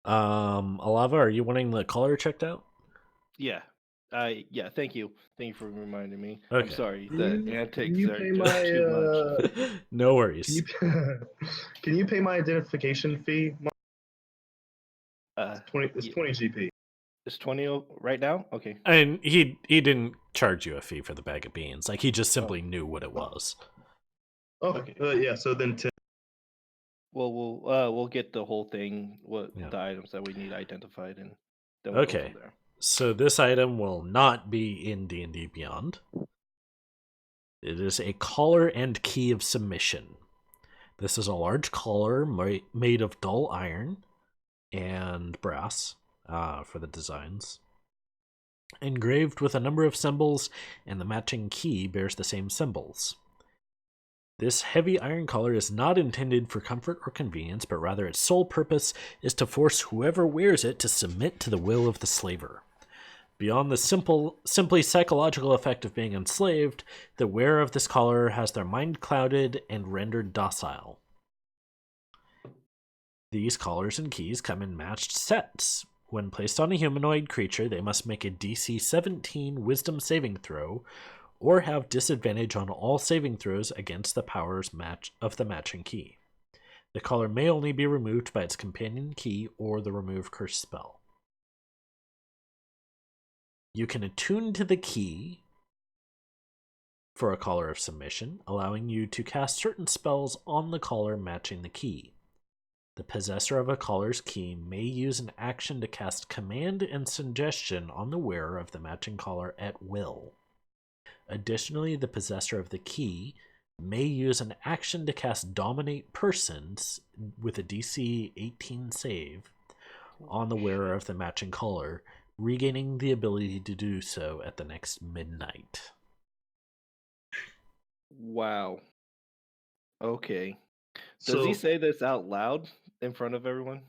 Alava, are you wanting the collar checked out? Yeah. Thank you. Thank you for reminding me. Okay. I'm sorry. Can The you antics pay are just my, too much. No worries. Can you pay my identification fee? Uh, 20. It's Yeah. 20 GP. It's 20 right now? Okay. And he didn't charge you a fee for the bag of beans. Like, he just simply knew what it was. Okay. Yeah. So then 10. Well, we'll get the whole thing, the items that we need identified, and then we'll go Okay. from there. So this item will not be in D&D Beyond. It is a collar and key of submission. This is a large collar made of dull iron and brass for the designs. Engraved with a number of symbols, and the matching key bears the same symbols. This heavy iron collar is not intended for comfort or convenience, but rather its sole purpose is to force whoever wears it to submit to the will of the slaver. Beyond the simply psychological effect of being enslaved, the wearer of this collar has their mind clouded and rendered docile. These collars and keys come in matched sets. When placed on a humanoid creature, they must make a DC 17 Wisdom saving throw, or have disadvantage on all saving throws against the powers of the matching key. The collar may only be removed by its companion key or the remove curse spell. You can attune to the key for a collar of submission, allowing you to cast certain spells on the collar matching the key. The possessor of a collar's key may use an action to cast command and suggestion on the wearer of the matching collar at will. Additionally, the possessor of the key may use an action to cast Dominate Persons with a DC 18 save on the wearer of the matching collar, regaining the ability to do so at the next midnight. Wow. Okay. Does he say this out loud in front of everyone?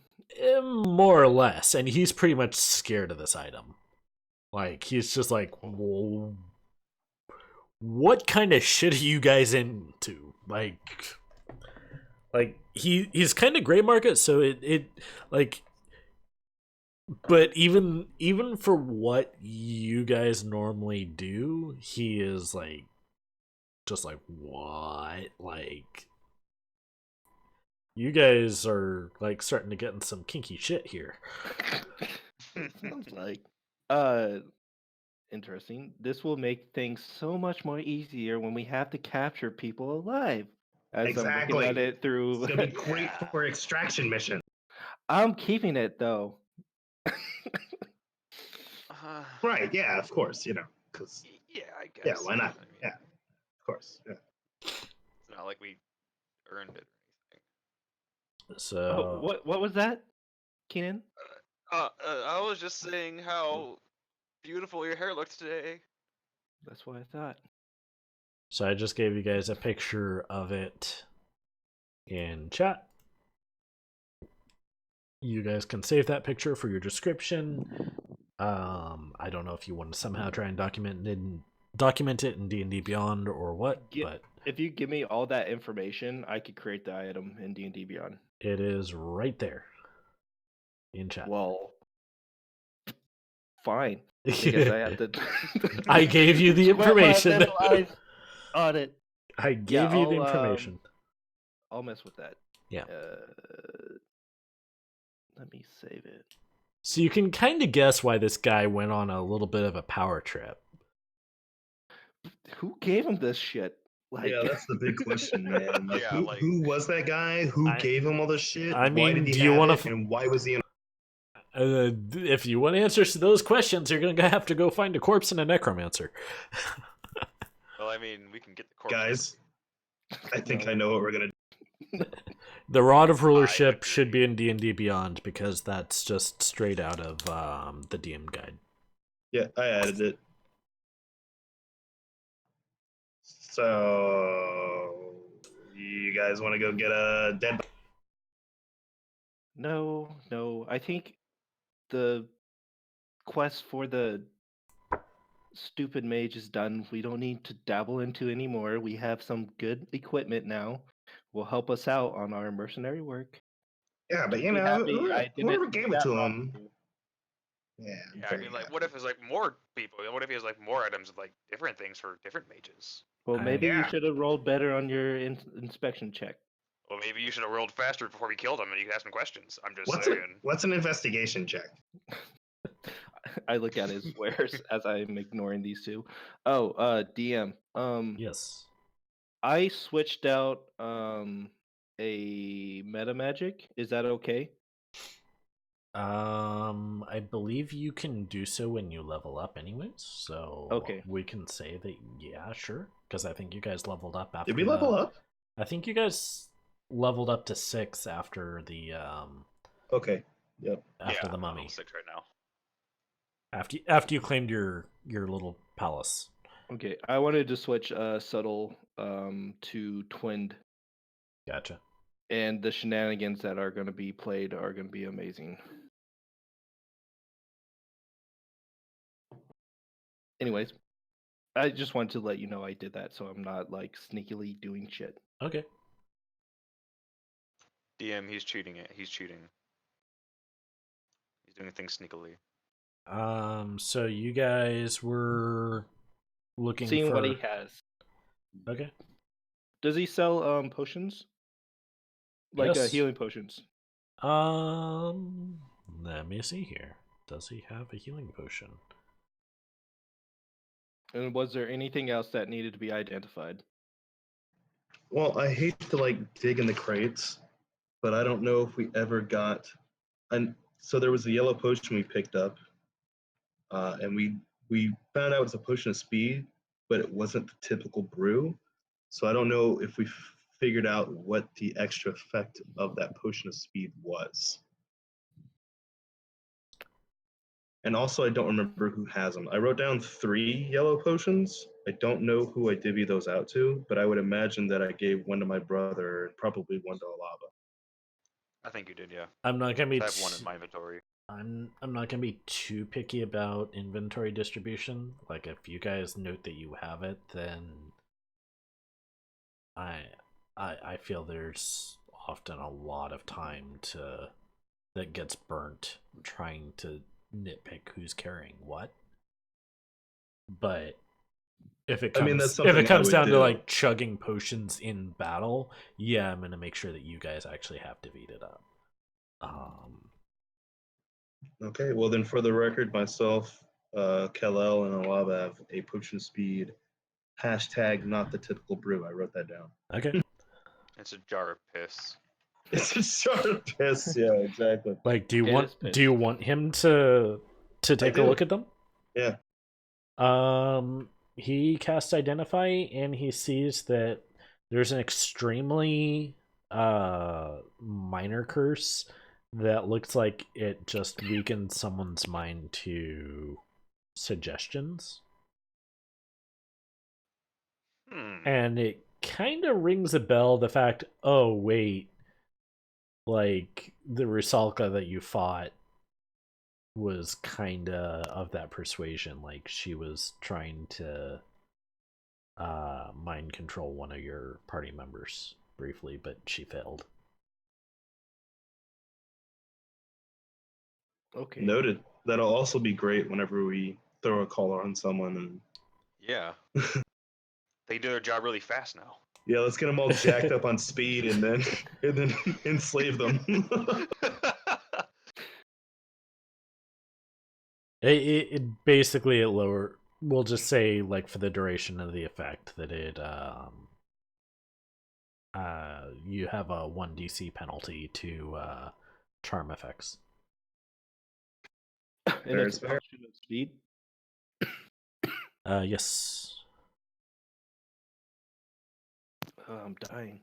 More or less, and he's pretty much scared of this item. Like, he's just like, whoa, what kind of shit are you guys into? Like he's kind of gray market, so it but even for what you guys normally do, he is like just like, what? Like, you guys are like starting to get in some kinky shit here. Sounds like interesting. This will make things so much more easier when we have to capture people alive. As Exactly. I'm looking at it through. It's gonna be great for extraction mission. I'm keeping it though. Right? Yeah, of course. Because Yeah, I guess. yeah, why not? I mean, Yeah, of course. Yeah. It's not like we earned it or anything. So what was that, Keenan? I was just saying how beautiful your hair looked today. That's what I thought. So I just gave you guys a picture of it in chat. You guys can save that picture for your description. I don't know if you want to somehow try and document it in D&D Beyond or what, but If you give me all that information, I could create the item in D&D Beyond. it is right there in chat. Well, fine. I guess I have to. I gave you the Sweat my information. little eyes on it. I gave you the information. I'll mess with that. Yeah. Let me save it. So you can kind of guess why this guy went on a little bit of a power trip. Who gave him this shit? Like, Yeah, that's the big question, man. Like, Yeah, who was that guy? Who gave him all this shit? I why mean, did he do you have want it? to? And why was he in? If you want answers to those questions, you're gonna have to go find a corpse and a necromancer. Well, I mean, we can get the corpse. Guys, I think I know what we're gonna do. The Rod of Rulership should be in D&D Beyond because that's just straight out of the DM guide. Yeah, I added it. So, you guys want to go get a dead? no. I think the quest for the stupid mage is done. We don't need to dabble into anymore. We have some good equipment now. Will help us out on our mercenary work. Yeah, but Keep you me know, happy. I didn't whoever do gave it that to wrong. him. Yeah, I'm Yeah, I very mean, like, happy. what if there's like more people? What if he has like more items of like different things for different mages? Well, maybe you Yeah. should have rolled better on your inspection check. Well, maybe you should have rolled faster before we killed him, and you could ask him questions. I'm just What's saying. what's an investigation check? I look at his wares as I'm ignoring these two. Oh, DM. Yes. I switched out a meta magic. Is that okay? I believe you can do so when you level up anyways, so Okay. we can say that, yeah, sure, because I think you guys leveled up after Did we level up? I think you guys leveled up to 6 after the Okay. Yep. after Yeah, the I'm mummy. level 6 right now. After you claimed your little palace. Okay. I wanted to switch subtle to twinned, Gotcha. and the shenanigans that are going to be played are going to be amazing. Anyways, I just wanted to let you know I did that, so I'm not like sneakily doing shit. Okay. DM, he's cheating it. He's cheating. He's doing things sneakily. So you guys were looking Seeing for what he has. Okay. Does he sell potions? Like Yes. healing potions? Let me see here. Does he have a healing potion? And was there anything else that needed to be identified? Well, I hate to like dig in the crates, but I don't know if we ever got. And so there was a yellow potion we picked up, and we found out it's a potion of speed, but it wasn't the typical brew. So I don't know if we figured out what the extra effect of that potion of speed was. And also, I don't remember who has them. I wrote down 3 yellow potions. I don't know who I divvied those out to, but I would imagine that I gave one to my brother and probably one to Alaba. I think you did, yeah. I'm not gonna be. I have one in my inventory. I'm not gonna be too picky about inventory distribution. Like, if you guys note that you have it, then I feel there's often a lot of time that gets burnt trying to nitpick who's carrying what. But if it comes that's if it something I comes would down to do. like chugging potions in battle, yeah, I'm gonna make sure that you guys actually have divvied it up. Okay, well then for the record, myself, Kal-El, and Alaba have a potion speed. Hashtag not the typical brew. I wrote that down. Okay. It's a jar of piss. It's a sharp piss. Yeah, exactly. Like, do It is you want him to take a do. look at them? Yeah. He casts Identify and he sees that there's an extremely minor curse that looks like it just weakens someone's mind to suggestions. And it kind of rings a bell, the fact, oh, wait, like, the Rusalka that you fought was kind of that persuasion. Like, she was trying to mind control one of your party members briefly, but she failed. Okay. Noted. That'll also be great whenever we throw a collar on someone. And Yeah. They do their job really fast now. yeah, let's get them all jacked up on speed and then enslave them. It basically it lower. We'll just say, like, for the duration of the effect, that it you have a 1 DC penalty to charm effects. And it's a function of speed. Yes. I'm dying.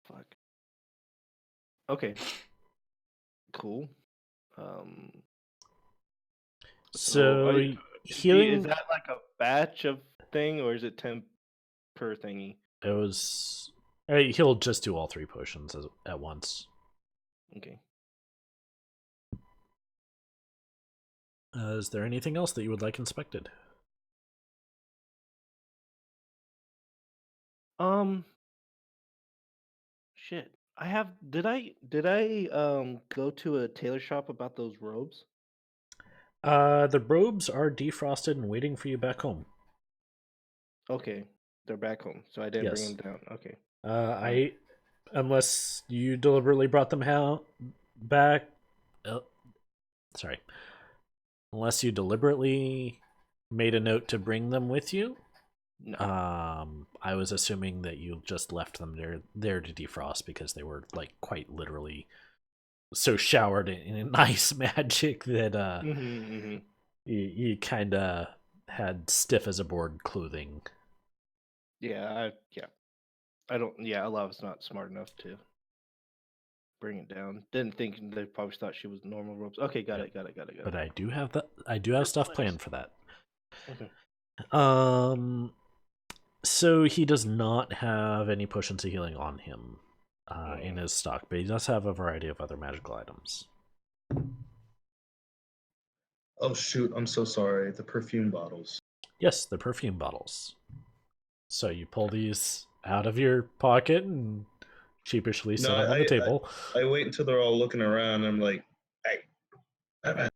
Fuck. Okay. Cool. So is healing. that like a batch of thing, or is it 10 per thingy? It was. He'll just do all 3 potions at once. Okay. Is there anything else that you would like inspected? Shit. Did I go to a tailor shop about those robes? The robes are defrosted and waiting for you back home. Okay. They're back home, so I didn't bring Yes. them down. Okay. Unless you deliberately brought them back. Sorry. Unless you deliberately made a note to bring them with you. No. I was assuming that you just left them there to defrost because they were, like, quite literally so showered in ice magic that you kind of had stiff as a board clothing. Yeah, I don't. Yeah, Alava's not smart enough to bring it down. Didn't think they probably thought she was normal robes. Okay, got it. But I do have stuff planned for that. Okay. So he does not have any potions of healing on him in his stock, but he does have a variety of other magical items. Oh shoot, I'm so sorry. The perfume bottles. Yes, the perfume bottles. So you pull these out of your pocket and sheepishly set them on the table. I wait until they're all looking around and I'm like, hey.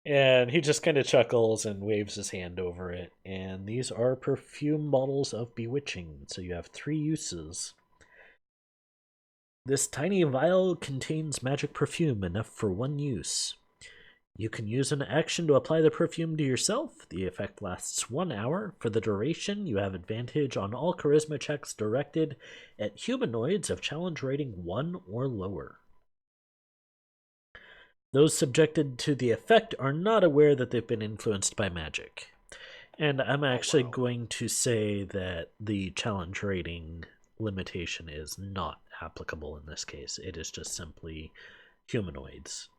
And he just kind of chuckles and waves his hand over it. And these are perfume bottles of bewitching. So you have 3 uses. This tiny vial contains magic perfume enough for 1 use. You can use an action to apply the perfume to yourself. The effect lasts 1 hour. For the duration, you have advantage on all charisma checks directed at humanoids of challenge rating 1 or lower. Those subjected to the effect are not aware that they've been influenced by magic. And I'm actually going to say that the challenge rating limitation is not applicable in this case. It is just simply humanoids.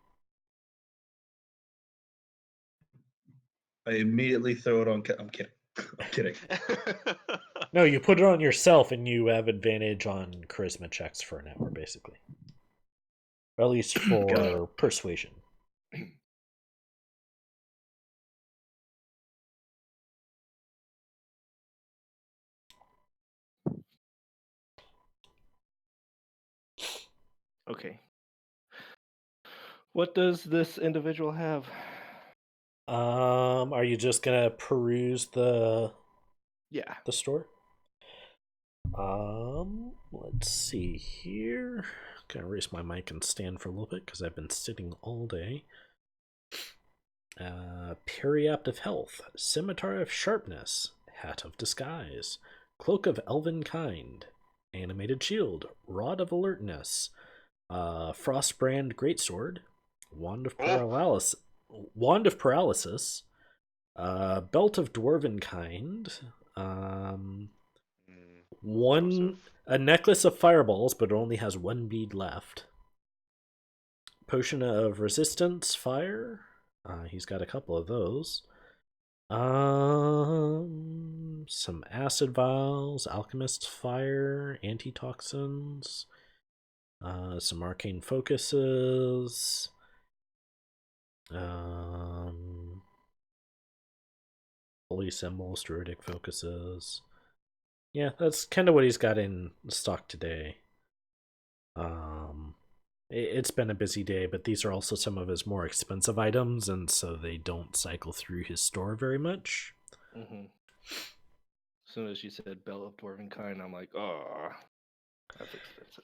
I immediately throw it on. I'm kidding. I'm kidding. No, you put it on yourself and you have advantage on charisma checks for an hour, basically. Or at least for persuasion. Okay. What does this individual have? Are you just gonna peruse the store? Let's see here. Gonna erase my mic and stand for a little bit because I've been sitting all day. Periapt of Health, Scimitar of Sharpness, Hat of Disguise, Cloak of Elven Kind, Animated Shield, Rod of Alertness, Frostbrand Greatsword, Wand of Paralysis, Belt of Dwarven Kind, a necklace of fireballs, but it only has 1 bead left. Potion of Resistance Fire. He's got a couple of those. Some acid vials, alchemist's fire, antitoxins, some arcane focuses, holy symbols, druidic focuses. Yeah, that's kind of what he's got in stock today. It's been a busy day, but these are also some of his more expensive items, and so they don't cycle through his store very much. Mm-hmm. As soon as you said Bell of Dwarven Kind, I'm like, oh, that's expensive.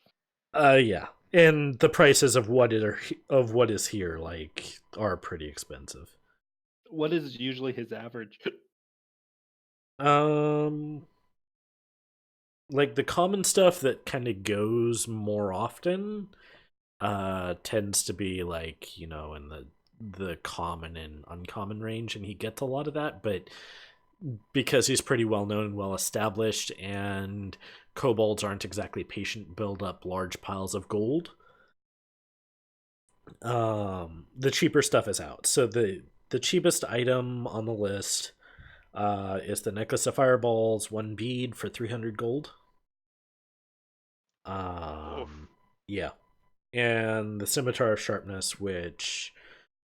Yeah, and the prices of what is here like are pretty expensive. What is usually his average? Like the common stuff that kind of goes more often, tends to be like in the common and uncommon range, and he gets a lot of that, but because he's pretty well known and well established, and kobolds aren't exactly patient build up large piles of gold, the cheaper stuff is out. So the cheapest item on the list is the necklace of fireballs, one bead for 300 gold. Yeah, and the scimitar of sharpness, which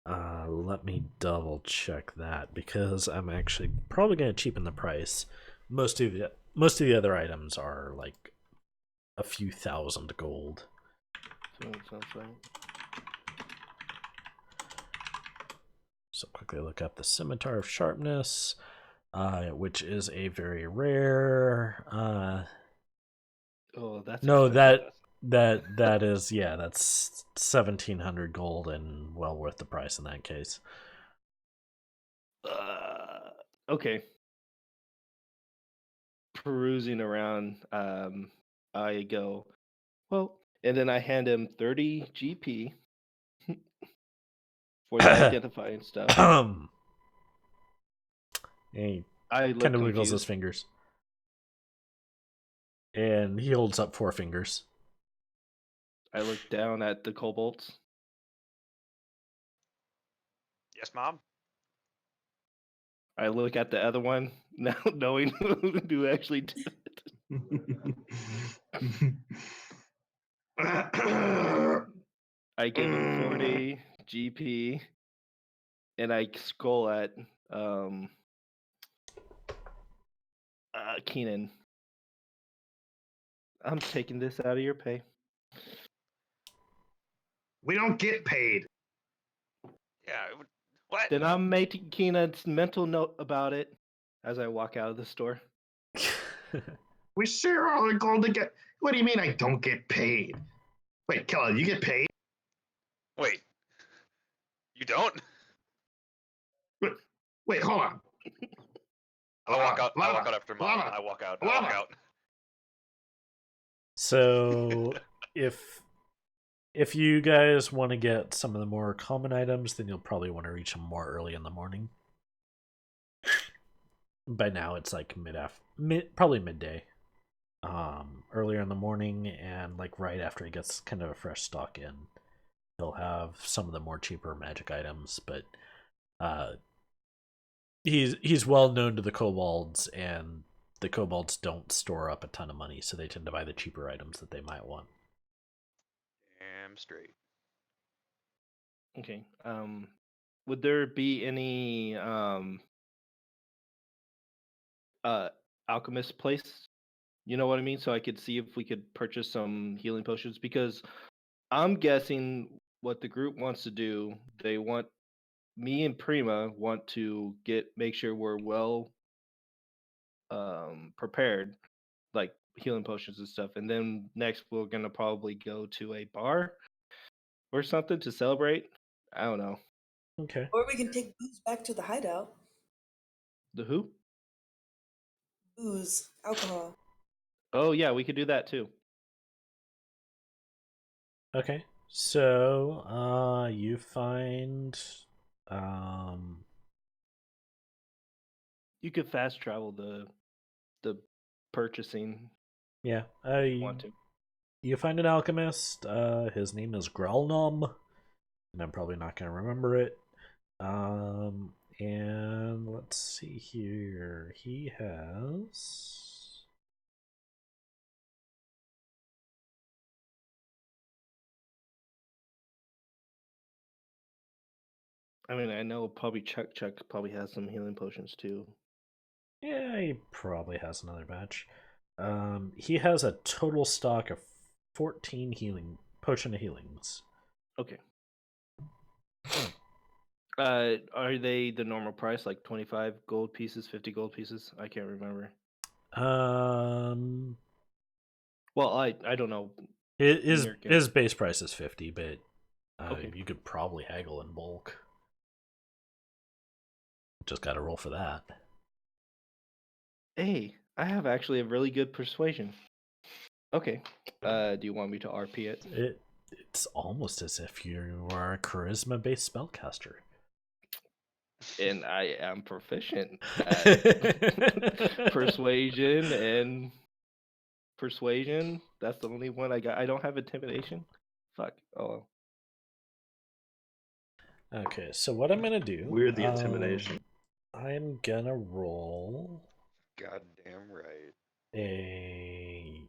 let me double check that because I'm actually probably going to cheapen the price. Most of the other items are like a few thousand gold. Sounds right. So quickly look up the scimitar of sharpness, which is a very rare. Oh, that's No, expensive. that is, yeah, that's 1,700 gold and well worth the price in that case. Okay. Perusing around, I go, well, and then I hand him 30 GP for the identifying stuff. He I look kind of wiggles his confused. fingers. And he holds up 4 fingers. I look down at the kobolds. Yes, Mom? I look at the other one, now knowing who actually did it. I give him 40 GP, and I skull at Keenan. I'm taking this out of your pay. We don't get paid. Yeah. What? Then I'm making Keenan's mental note about it as I walk out of the store. We share all the gold to get. What do you mean I don't get paid? Wait, Keller, you get paid? Wait. You don't? Wait, hold on. I walk out. I walk Lana, out after Mom. Lana, I walk out. I Lana. walk out. So if you guys want to get some of the more common items, then you'll probably want to reach them more early in the morning. By now it's like probably midday. Earlier in the morning, and like right after he gets kind of a fresh stock in, he'll have some of the more cheaper magic items, but he's well known to the kobolds, and the kobolds don't store up a ton of money, so they tend to buy the cheaper items that they might want. Damn straight. Okay. Would there be any alchemist place? You know what I mean? So I could see if we could purchase some healing potions, because I'm guessing what the group wants to do, they want me and Prima want to make sure we're well prepared, like healing potions and stuff. And then next we're gonna probably go to a bar or something to celebrate. I don't know. Okay. Or we can take booze back to the hideout. The who? Booze, alcohol. Oh yeah, we could do that too. Okay. So you find You could fast travel the purchasing yeah, if you want to. you find an alchemist. His name is Grelnom, and I'm probably not going to remember it. And let's see here. He has. I mean, I know probably Chuck probably has some healing potions too. Yeah, he probably has another batch. He has a total stock of 14 potion of healings. Okay. Are they the normal price, like 25 gold pieces, 50 gold pieces? I can't remember. Um, Well, I don't know. his American. his base price is 50, but Okay. you could probably haggle in bulk. Just got to roll for that. Hey, I have actually a really good persuasion. Okay. Do you want me to RP it? It's almost as if you are a charisma-based spellcaster. And I am proficient at persuasion and persuasion. That's the only one I got. I don't have intimidation. Fuck. Oh. Okay, so what I'm gonna do? We're the intimidation. I'm gonna roll Goddamn right. a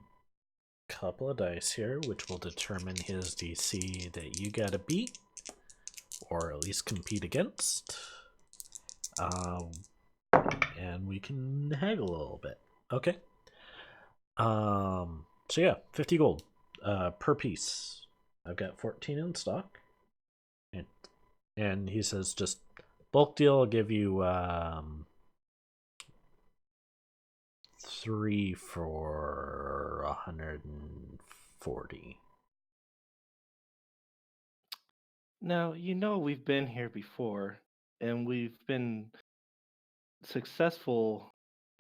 couple of dice here, which will determine his DC that you gotta beat, or at least compete against. And we can haggle a little bit. Okay. So yeah, 50 gold per piece. I've got 14 in stock. And he says just bulk deal, I'll give you 3 for 140. Now, we've been here before and we've been successful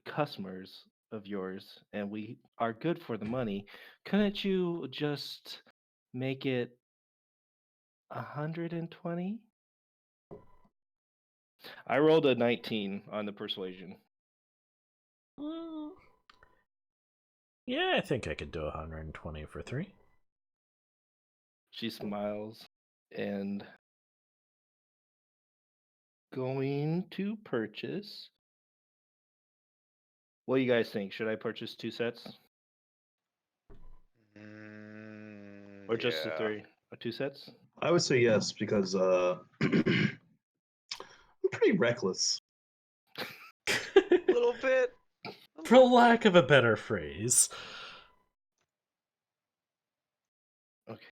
customers of yours and we are good for the money. Couldn't you just make it 120? I rolled a 19 on the persuasion. Yeah, I think I could do 120 for 3. She smiles and going to purchase. What do you guys think? Should I purchase 2 sets or just the Yeah. 3? Or 2 sets? I would say yes because I'm pretty reckless. A little bit. For lack of a better phrase. Okay.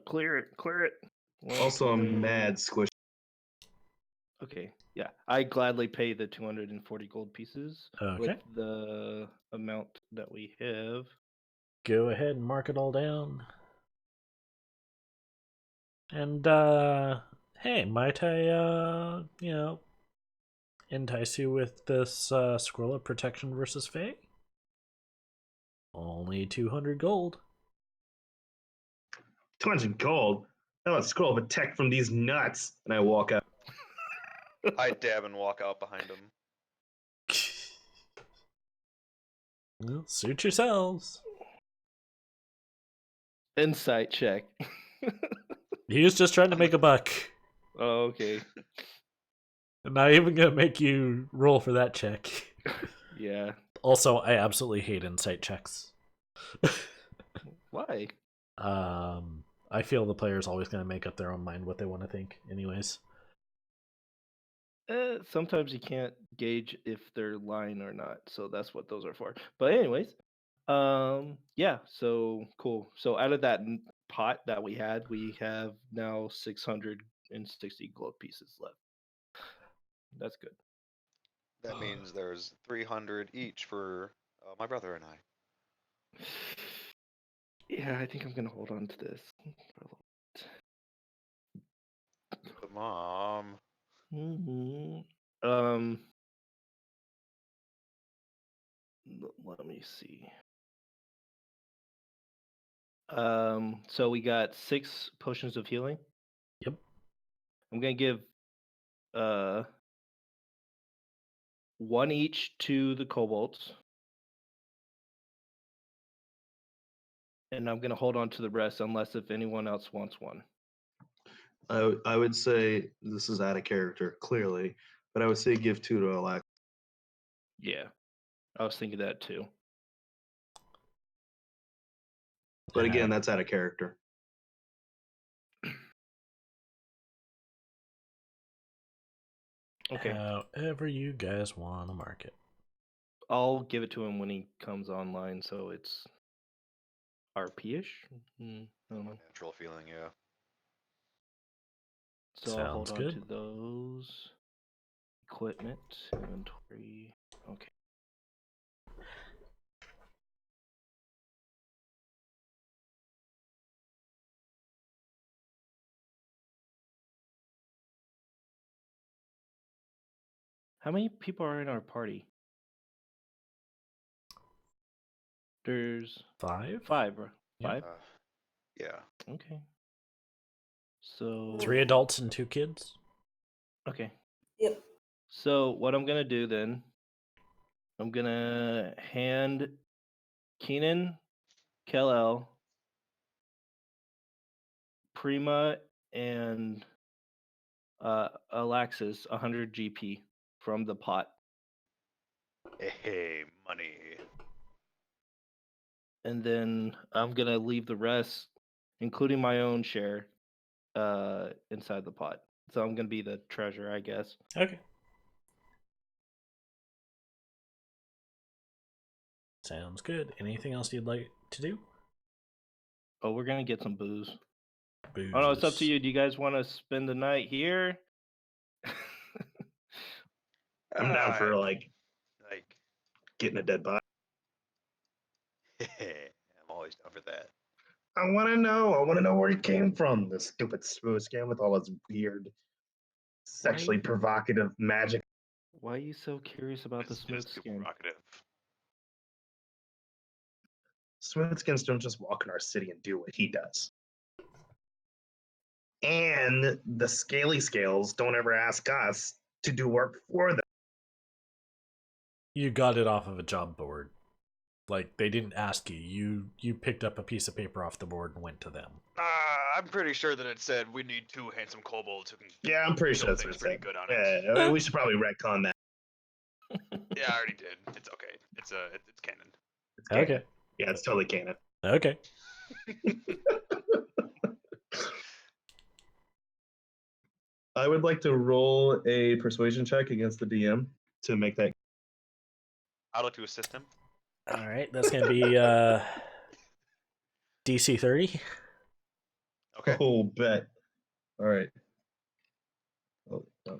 Clear it. Also, I'm mad squishy. Okay. Yeah. I gladly pay the 240 gold pieces with Okay. the amount that we have. Go ahead and mark it all down. And hey, might I entice you with this scroll of protection versus Fae? Only 200 gold. 200 gold. Now let's scroll of attack from these nuts. And I walk out. I dab and walk out behind him. Well, suit yourselves. Insight check. He was just trying to make a buck. Oh, okay. I'm not even gonna make you roll for that check. Yeah. Also, I absolutely hate insight checks. Why? I feel the player's always gonna make up their own mind what they want to think, anyways. Sometimes you can't gauge if they're lying or not, so that's what those are for. But anyways, yeah. So cool. So out of that pot that we had, we have now 660 gold pieces left. That's good. That means there's 300 each for my brother and I. Yeah, I think I'm gonna hold on to this. But Mom. Mm-hmm. Let me see. So we got 6 potions of healing. Yep. I'm gonna give 1 each to the kobolds. And I'm gonna hold on to the rest unless if anyone else wants one. I would say this is out of character, clearly, but I would say give 2 to Alex. Yeah, I was thinking that too. But again, that's out of character. Okay, However you guys want to mark it. I'll give it to him when he comes online, so it's RP-ish. I don't know. Natural feeling, yeah. So I'll hold Sounds on good. to those. Equipment, inventory. Okay. How many people are in our party? There's 5? 5, bro. Yep. 5? Yeah. Okay. So 3 adults and 2 kids. okay. Yep. So what I'm gonna do then, I'm gonna hand Keenan, Kel-El, Prima, and Alexis 100 GP from the pot, Hey, money. and then I'm gonna leave the rest, including my own share, inside the pot. So I'm gonna be the treasurer, I guess. Okay. Sounds good. Anything else you'd like to do? Oh, we're gonna get some booze. Booze. Oh no, it's up to you. Do you guys want to spend the night here? I'm down for like, getting a dead body. I'm always down for that. I want to know. I want to know where he came from. This stupid smooth skin with all his weird, sexually provocative magic. Why are you so curious about the It's smooth too skin? provocative. Smooth skins don't just walk in our city and do what he does. And the scaly scales don't ever ask us to do work for them. You got it off of a job board. Like, they didn't ask you. You picked up a piece of paper off the board and went to them. I'm pretty sure that it said we need 2 handsome kobolds who can. Yeah, I'm pretty sure kill that's what things it pretty said. good on it. Yeah, we should probably retcon that. Yeah, I already did. It's okay. It's canon. It's canon. Okay. Yeah, it's totally canon. Okay. I would like to roll a persuasion check against the DM to make that. I'd like to assist him. All right. That's going to be DC 30. Okay. Oh, bet. All right. Oh, no.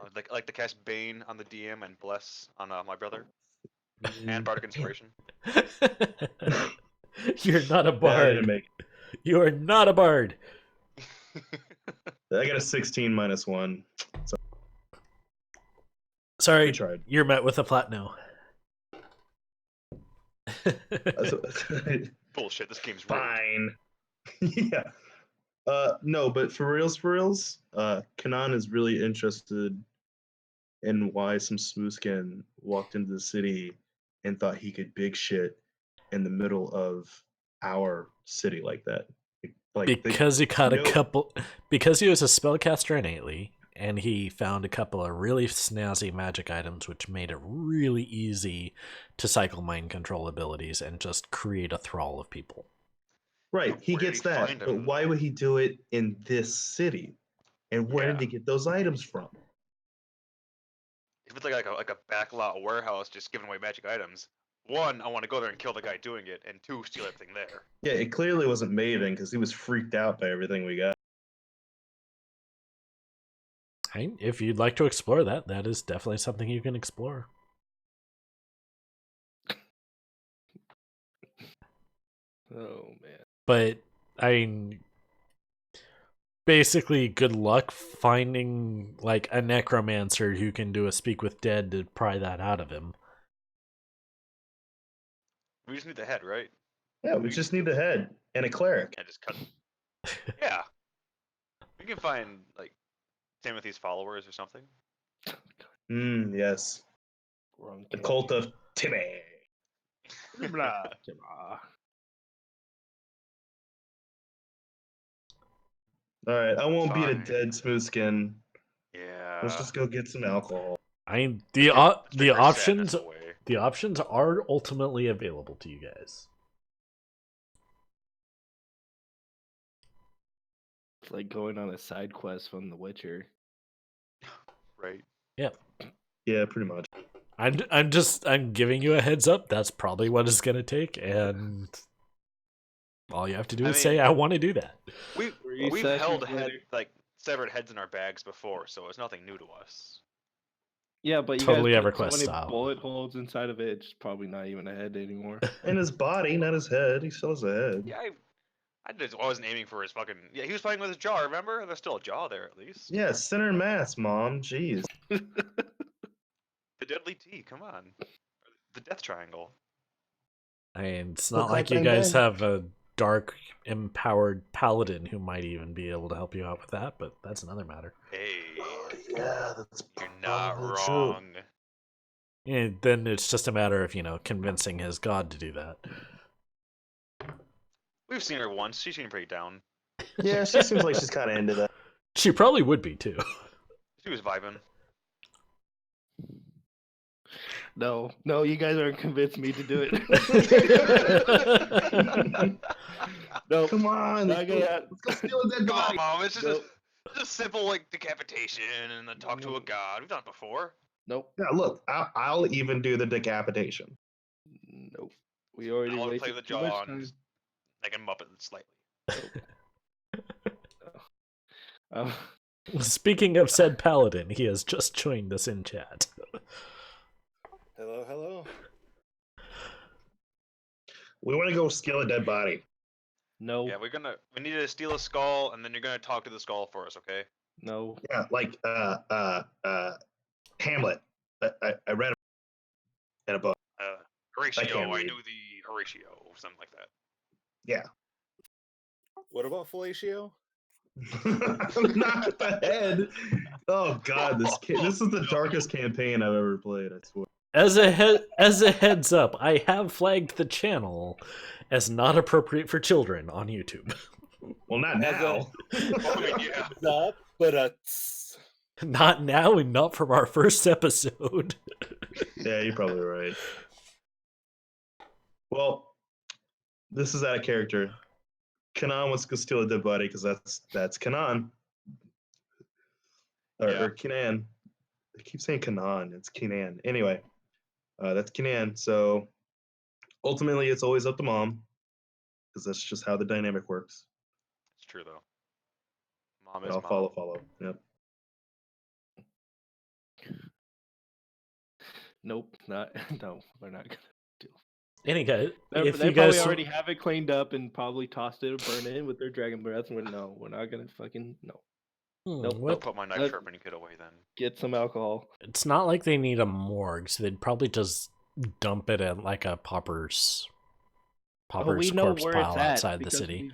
I'd like to cast Bane on the DM and Bless on my brother. And Bardic Inspiration. You're not a Yeah, I bard. didn't make You are not a bard. I got a 16 minus 1. Sorry, We tried. you're met with a flat no. Bullshit, this game's rigged. Fine. Yeah. No, but for reals, Kanan is really interested in why some smoothskin walked into the city and thought he could big shit in the middle of our city like that. Because he caught a couple. Because he was a spellcaster innately, and he found a couple of really snazzy magic items, which made it really easy to cycle mind control abilities and just create a thrall of people. Right, he Where did gets he that, find but them? why would he do it in this city? And where did he get those items from? If it's like a backlot warehouse just giving away magic items, 1, I want to go there and kill the guy doing it, and 2, steal everything there. Yeah, it clearly wasn't Maven because he was freaked out by everything we got. If you'd like to explore that, that is definitely something you can explore. Oh man. But I mean, basically, good luck finding like a necromancer who can do a speak with dead to pry that out of him. We just need the head, right? Yeah, we just need the head and a cleric. Can't just cut. Yeah. We can find like Timothy's followers or something. Yes. Wrong The camp. cult of Timmy. Blah, blah. All right, I won't beat a Fine. dead smooth skin. Yeah. Let's just go get some alcohol. I mean, Let's the drink our sadness options away. the options are ultimately available to you guys. It's like going on a side quest from The Witcher. Right. Yeah. Yeah, pretty much. I'm giving you a heads up. That's probably what it's gonna take, and all you have to do is say I want to do that. We've 3 held sessions later. severed heads in our bags before, so it's nothing new to us. Yeah, but you Totally guys put EverQuest so many style. bullet holes inside of it, it's probably not even a head anymore. And his body, not his head. He still has a head. Yeah, I just wasn't aiming for his fucking. Yeah, he was playing with his jaw. Remember? There's still a jaw there at least. Yeah, center mass, mom. Jeez. The deadly T. Come on. The death triangle. I mean, it's Look not like you bang, guys bang. have a dark, empowered paladin who might even be able to help you out with that, but that's another matter. Hey, Yeah, that's you're not probably true. wrong. Yeah, then it's just a matter of, convincing his god to do that. We've seen her once. She seemed pretty down. Yeah, she seems like she's kind of into that. She probably would be, too. She was vibing. No, you guys aren't convinced me to do it. No, Come on, not gonna happen. let's go steal a dead Come on, body. mom. It's just Nope. a simple like decapitation and then talk to a god. We've done it before. Nope. Yeah, look, I'll even do the decapitation. Nope. We already I'll play wasted the too much jaw time. and like a muppet slightly. Oh, Speaking of said paladin, he has just joined us in chat. Hello. We want to go steal a dead body. no, Yeah, we need to steal a skull and then you're gonna talk to the skull for us, okay? no. Yeah, like Hamlet. I read in a book. Horatio. can't I read. knew the Horatio or something like that. Yeah. What about fellatio? Not the head. Oh god, this is the darkest campaign I've ever played, I swear. As a heads up, I have flagged the channel as not appropriate for children on YouTube. Well, not now. I mean, yeah. Not, but Not now and not from our first episode. Yeah, you're probably right. Well, this is out of character. Kanan wants to go steal a dead body because that's Kanan. Or Kinan. I keep saying Kanan. It's Kinan. Anyway, that's Kinan. So ultimately, it's always up to mom because that's just how the dynamic works. It's true though. Mom But is I'll mom. follow. Yep. Nope, not. No, we're not gonna. Anyway, They if you probably guys already have it cleaned up and probably tossed it or burned it in with their dragon breath. We're not gonna fucking no. Nope. I'll what? put my knife Let- sharpening kit away then. Get some alcohol. It's not like they need a morgue, so they'd probably just dump it at like a pauper's We know corpse where pile it's at outside the because city.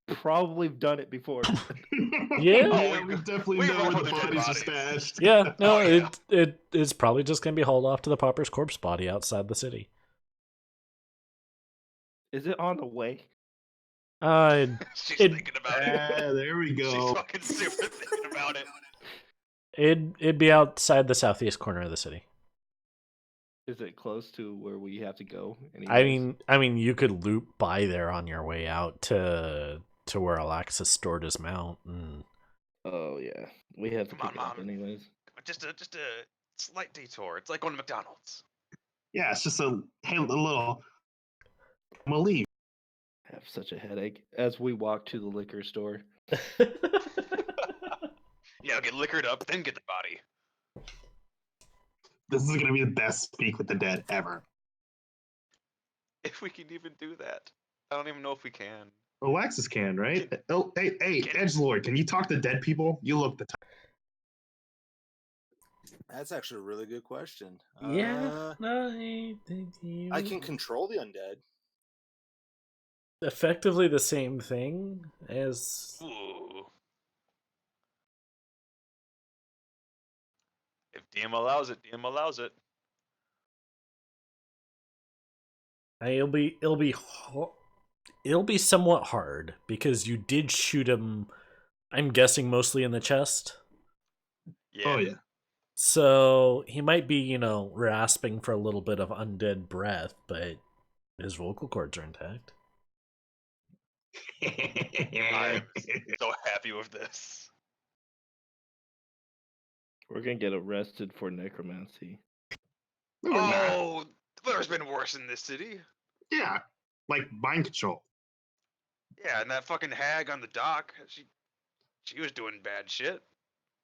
we've probably done it before. Yeah. We definitely we know where roll the with the dead bodies are bodies. stashed. Yeah, no, Oh, yeah. it's probably just gonna be hauled off to the pauper's corpse body outside the city. Is it on the way? She's It- thinking about it. Ah, there we She's go. fucking super thinking about it. it'd be outside the southeast corner of the city. Is it close to where we have to go? I anyways? mean, you could loop by there on your way out to where Alaxis stored his mount. And Oh yeah, we have to Come on, pick it up Mom. anyways. Just a slight detour. It's like going to McDonald's. Yeah, it's just a little. I'm gonna leave. I have such a headache as we walk to the liquor store. Yeah, get liquored up, then get the body. This is gonna be the best speak with the dead ever. If we can even do that. I don't even know if we can. Alexis can, right? Oh, hey, Edgelord, can you talk to dead people? You look the type. That's actually a really good question. no, I can control the undead. effectively the same thing as Ooh. If DM allows it, DM allows it. it'll be somewhat hard because you did shoot him I'm guessing mostly in the chest. Yeah. Oh yeah. So he might be, rasping for a little bit of undead breath, but his vocal cords are intact. I'm so happy with this. We're gonna get arrested for necromancy. No, we're not. Oh, there's been worse in this city. Yeah, like mind control. Yeah, and that fucking hag on the dock, she was doing bad shit.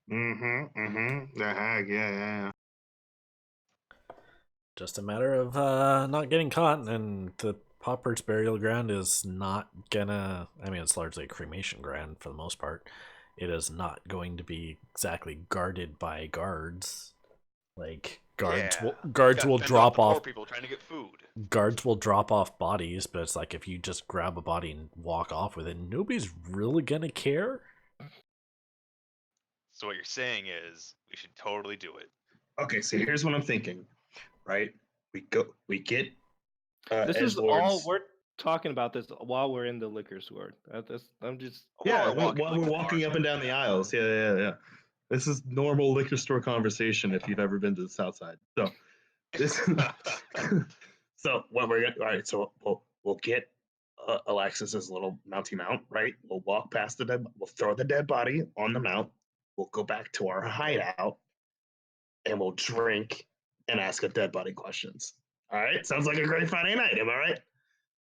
The hag, yeah. Just a matter of not getting caught, and the Pauper's burial ground is not gonna. I mean, it's largely a cremation ground for the most part. It is not going to be exactly guarded by guards. Like guards, Yeah, guards gotta will fend drop the poor off. people trying to get food. Guards will drop off bodies, but it's like if you just grab a body and walk off with it, nobody's really gonna care. So what you're saying is we should totally do it. Okay, so here's what I'm thinking, right? We get This is Edgelord's- all we're talking about. This while we're in the liquor store. I'm just. Yeah, While while like, we're the walking bars up and down the aisles. Yeah. This is normal liquor store conversation if you've ever been to the South Side. So this, so what we're gonna, all right. So we'll get Alexis's little mounty mount, right? We'll walk past the dead. We'll throw the dead body on the mount. We'll go back to our hideout, and we'll drink and ask a dead body questions. All right, sounds like a great Friday night. Am I right?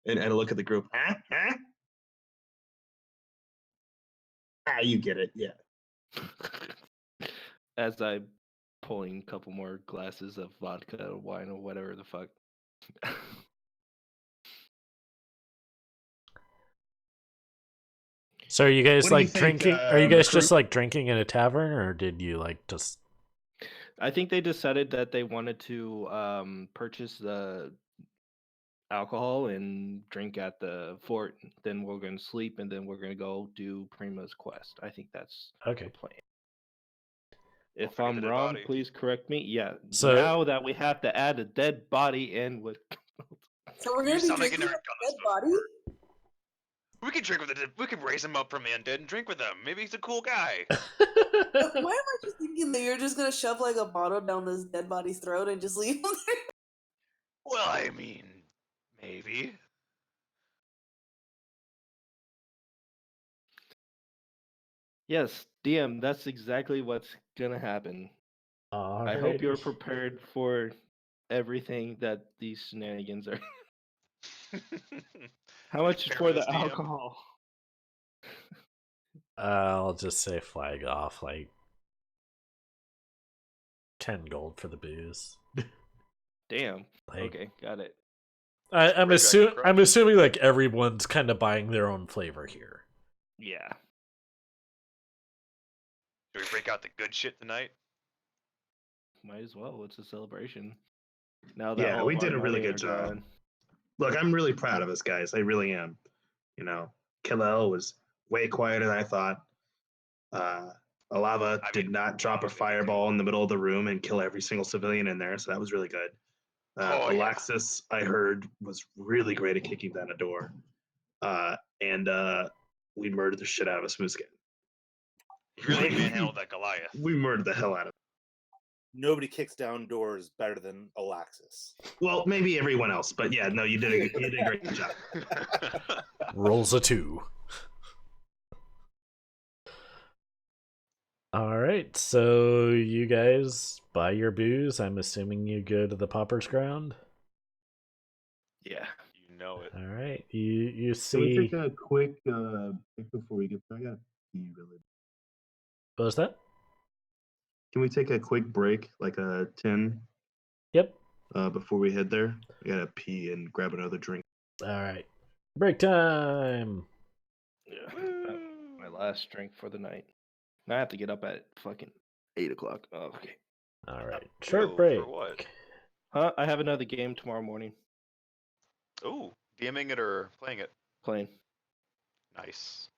And I look at the group. Huh? You get it. Yeah. As I'm pulling a couple more glasses of vodka or wine or whatever the fuck. So are you guys What do you like think, drinking? Are you guys recruit? just like drinking in a tavern, or did you like just? I think they decided that they wanted to purchase the alcohol and drink at the fort. Then we're going to sleep, and then we're going to go do Prima's quest. I think that's Okay. the plan. Don't If forget I'm the dead wrong, body. please correct me. Yeah. So- now that we have to add a dead body in with. So we're You gonna be sound like a drinking nerd a on this dead body? We could drink with the dead. We could raise him up from the undead and drink with him. Maybe he's a cool guy. Why am I just thinking that you're just gonna shove like a bottle down this dead body's throat and just leave him there? Well, I mean, maybe. Yes, DM, that's exactly what's going to happen. I hope you're prepared for everything that these shenanigans are. How much Prepare for this the DM. alcohol? I'll just say flag off like 10 gold for the booze. Damn. Like, Okay, got it. I'm Red Dragon Crush. I'm assuming like everyone's kind of buying their own flavor here. Yeah. Should we break out the good shit tonight? Might as well. It's a celebration. Now that Yeah, all we of did our a really money good are job. gone. Look, I'm really proud of us, guys. I really am. You know, Killel was way quieter than I thought. Alava I did mean, not drop a honestly, fireball in the middle of the room and kill every single civilian in there, so that was really good. Oh, yeah. Alexis, I heard, was really great at kicking down a door. And we murdered the shit out of a smooth skin. Really manhandled that Goliath. We murdered the hell out of it. Nobody kicks down doors better than Alaxis. Well, maybe everyone else, but yeah, no, you did a great job. Rolls a 2. All right, so you guys buy your booze. I'm assuming you go to the Pauper's Ground. Yeah. You know it. All right, you Can we see. take a quick break before we get there? I gotta pee really. What was that? Can we take a quick break, like a 10, Yep. before we head there? I gotta pee and grab another drink. All right, break time. Yeah. My last drink for the night. I have to get up at fucking 8 o'clock. Oh, okay. All right, Ew, short break. for what? Huh? I have another game tomorrow morning. Ooh, DMing it or playing it? Playing. Nice.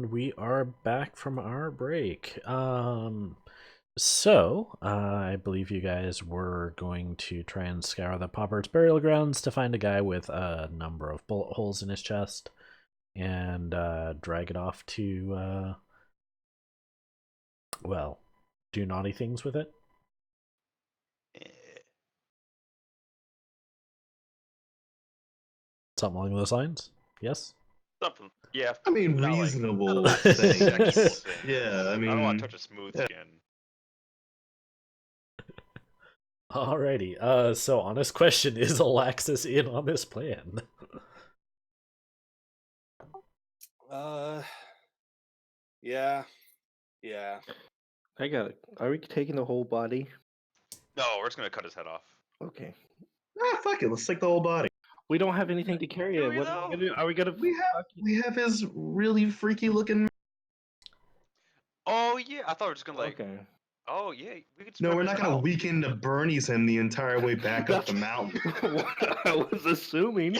And we are back from our break. So, I believe you guys were going to try and scour the Pauper's burial grounds to find a guy with a number of bullet holes in his chest and drag it off to, well, do naughty things with it. Something along those lines? Yes? Something. Yeah. I mean, not like- reasonable not like things. sexual things. Yeah, I I don't want mean, to touch a smooth skin. Alrighty, so honest question, is Alaxis in on this plan? Yeah. I got it. Are we taking the whole body? No, we're just gonna cut his head off. Okay. fuck it. Let's take the whole body. We don't have anything to carry Do it. we, What though? are we gonna? We have his really freaky looking. Oh yeah, I thought we were just gonna like. Okay. Oh yeah, we could. Just No, rip we're his not gonna mouth. weaken the Bernie's him the entire way back up the mountain. What I was assuming.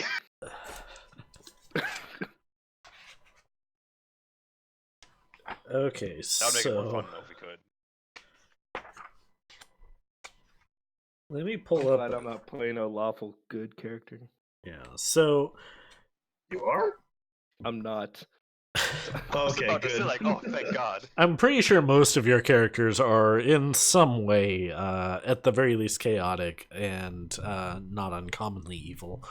Okay, That would make it more so fun though if we could. let me I'm pull glad up. I'm not playing a lawful good character. Yeah, so You are? I'm not. I was Okay, about to say good. like, oh thank God. I'm pretty sure most of your characters are in some way, at the very least, chaotic and not uncommonly evil.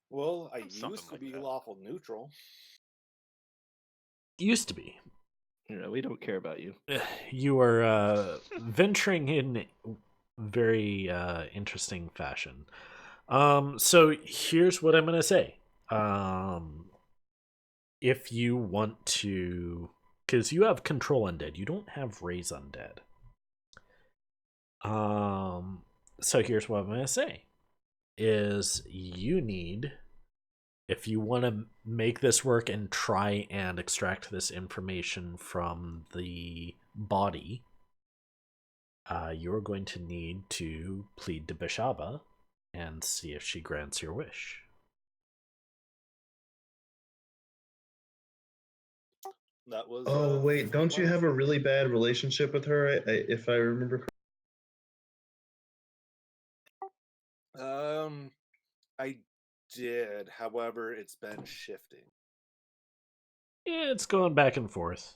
Well, I Something used to like be that. lawful neutral. Used to be. We don't care about you. You are venturing in very interesting fashion. So here's what I'm gonna say. If you want to, because you have control undead, you don't have raise undead. So here's what I'm gonna say: is you need, if you want to make this work and try and extract this information from the body, you're going to need to plead to Bishaba and see if she grants your wish. That was. Oh wait, don't you have a one- really bad relationship with her? If I remember correctly. I did. However, it's been shifting. Yeah, it's going back and forth.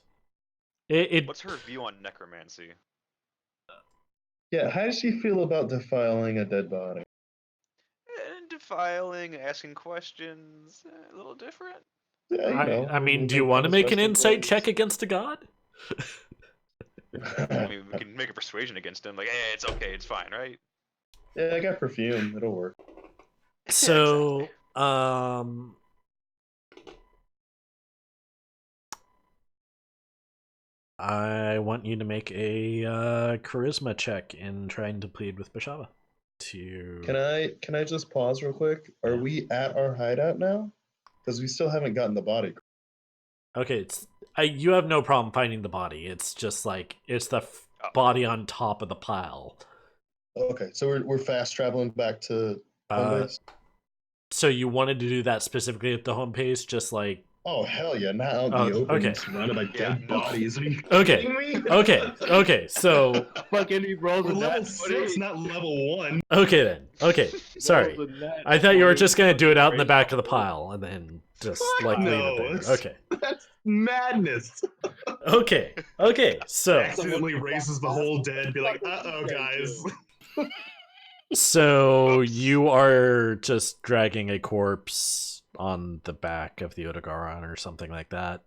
It What's her view on necromancy? Yeah, how does she feel about defiling a dead body? And defiling, asking questions, a little different. Yeah, you know, I mean, we'll do you want to those make an resting insight places. check against a god? I mean, we can make a persuasion against him, like, hey, it's okay, it's fine, right? Yeah, I got perfume. It'll work. So, I want you to make a charisma check in trying to plead with Bishaba. Can I just pause real quick? Are Yeah. we at our hideout now? Because we still haven't gotten the body. Okay, you have no problem finding the body. It's just like it's the Oh. body on top of the pile. Okay, so we're fast traveling back to home base. So you wanted to do that specifically at the home base, just like Oh hell yeah! Not out in the open, okay. surrounded by Yeah, dead no. bodies. Are you Okay, kidding me? okay. So Fucking he rolls We're a level nat 6, 20. not level 1. okay then. Okay, sorry. Rolls a nat I thought you were 20, just gonna do it out in the raise back of the all. pile and then just Fuck like leave no, it there. it's- Okay, That's madness. okay. So Accidentally raises the whole dead. Be like, uh-oh, guys. so you are just dragging a corpse on the back of the Odogaron or something like that,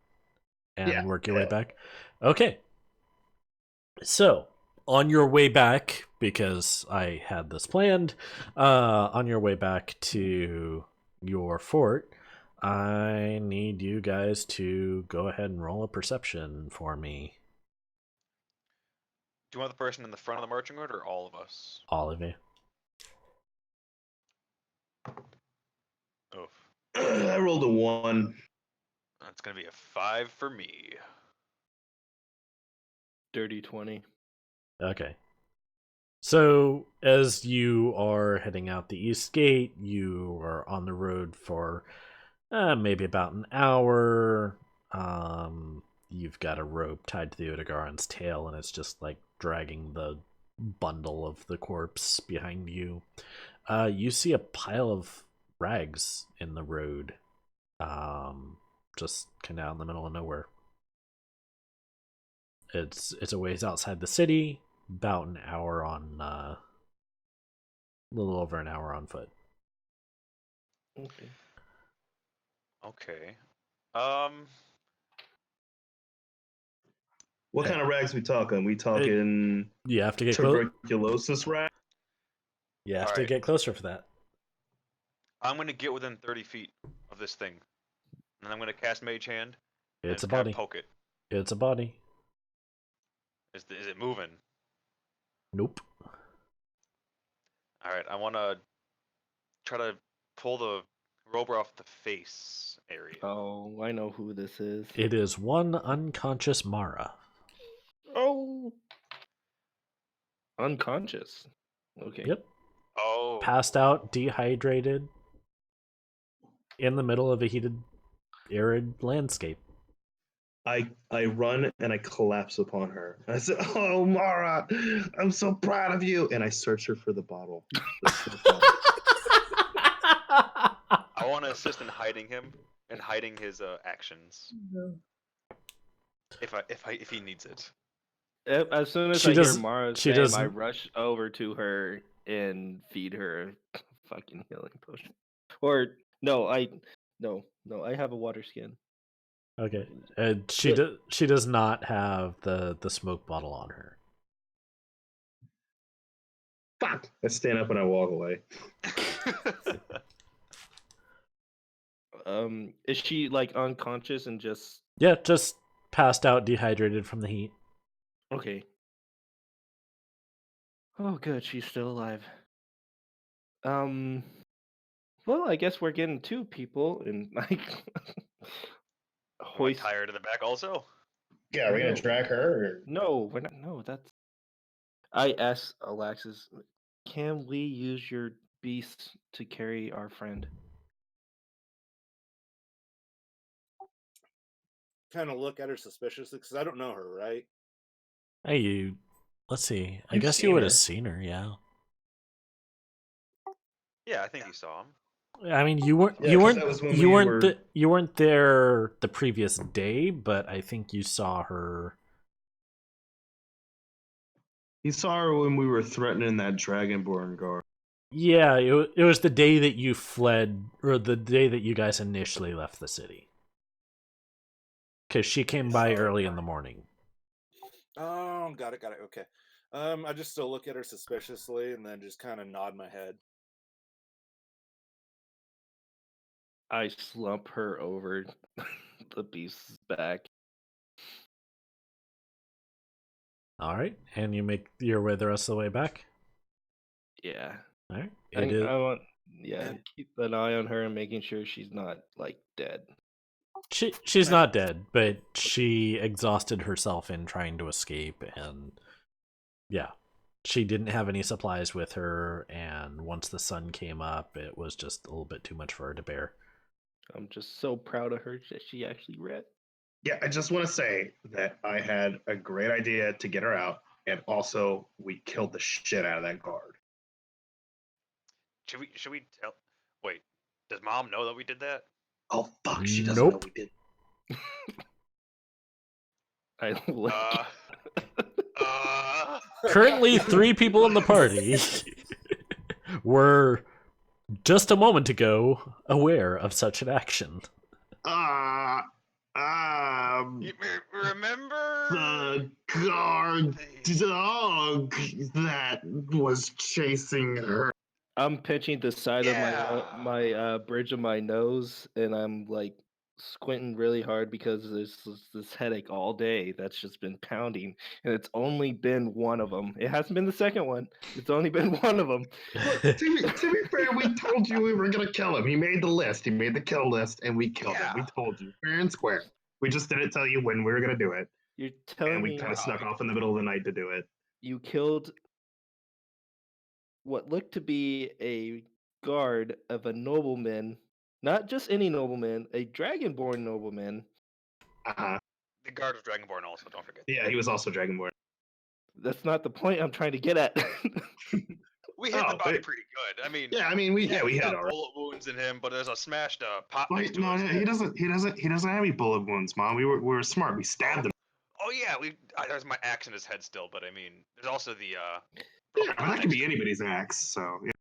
and Yeah, work your way back. Okay. So on your way back, because I had this planned, on your way back to your fort, I need you guys to go ahead and roll a perception for me. Do you want the person in the front of the marching order or all of us? All of you. Oof. I rolled a 1. That's gonna be a 5 for me. Dirty 20. Okay. So, as you are heading out the east gate, you are on the road for Maybe about an hour. You've got a rope tied to the Odegaron's tail, and it's just like dragging the bundle of the corpse behind you. You see a pile of rags in the road, just kind of out in the middle of nowhere. It's a ways outside the city, about an hour on, a little over an hour on foot. Okay. Okay. Um. What Hey. kind of rags we talking? We talking You have to get close. tuberculosis rag? You have to Alright. get closer for that. I'm gonna get within 30 feet of this thing, and I'm gonna cast Mage Hand It's a and kind of body. poke it. It's a body. Is it moving? Nope. All right. I want to try to pull the rope off the face area. Oh, I know who this is. It is one unconscious Mara. Oh, unconscious. Okay. Yep. Oh. Passed out, dehydrated, in the middle of a heated, arid landscape. I run and I collapse upon her. I said, "Oh, Mara, I'm so proud of you!" And I search her for the bottle. I want to assist in hiding him and hiding his actions. If he needs it. As soon as She I hear does- Mara's she name, I doesn't- rush over to her and feed her a fucking healing potion. Or no, I have a water skin. Okay. But- She does not have the smoke bottle on her. Fuck! I stand up and I walk away. Is she like unconscious and just Yeah, just passed out, dehydrated from the heat. okay? Oh, good, she's still alive. Well, I guess we're getting two people, and like Want to tie her to the back also? Yeah, we're gonna No. drag her. Or... No, we're not. No, that's. I asked Alexis, can we use your beast to carry our friend? Kind of look at her suspiciously because I don't know her, right? Hey, you. Let's see. I You've guess you seen would have her. seen her, yeah. Yeah, I think you saw him. I mean, you weren't Yeah, you 'cause weren't that was when you we weren't were- you weren't there the previous day, but I think you saw her. You saw her when we were threatening that Dragonborn guard. Yeah, it was the day that you fled, or the day that you guys initially left the city. Because she came by early in the morning. Oh, got it. Okay. I just still look at her suspiciously and then just kind of nod my head. I slump her over the beast's back. All right, and you make your way the rest of the way back. Yeah. All right, I want keep an eye on her and making sure she's not like dead. She's not dead, but she exhausted herself in trying to escape, and yeah, she didn't have any supplies with her, and once the sun came up, it was just a little bit too much for her to bear. I'm just so proud of her that she actually read. Yeah, I just want to say that I had a great idea to get her out, and also we killed the shit out of that guard. Should we tell? Wait, does Mom know that we did that? Oh fuck, she doesn't know Nope. we did. I like. Currently, 3 people in the party were just a moment ago aware of such an action. Remember The guard dog that was chasing her. I'm pinching the side Yeah. of my bridge of my nose, and I'm like squinting really hard because there's this headache all day that's just been pounding, and it's only been one of them. It hasn't been the second one. It's only been one of them. To be fair, we told you we were gonna kill him. He made the list. He made the kill list, and we killed him. We Yeah. told you fair and square. We just didn't tell you when we were gonna do it, You're telling and we me kind of snuck off in the middle of the night to do it. you killed what looked to be a guard of a nobleman Not just any nobleman, a dragonborn nobleman. Uh-huh. The guard was Dragonborn also, don't forget. Yeah, he was also Dragonborn. That's not the point I'm trying to get at. We hit the Oh, body it- pretty good. I mean, Yeah, I mean, we he's hit got it all right. bullet wounds in him, but there's a smashed pot Well, next to no, his he head. doesn't have any bullet wounds, Mom. We were smart. We stabbed him. Oh yeah, there's my axe in his head still, but I mean, there's also the Yeah, broken well, arm that could be next to him. anybody's axe. So yeah.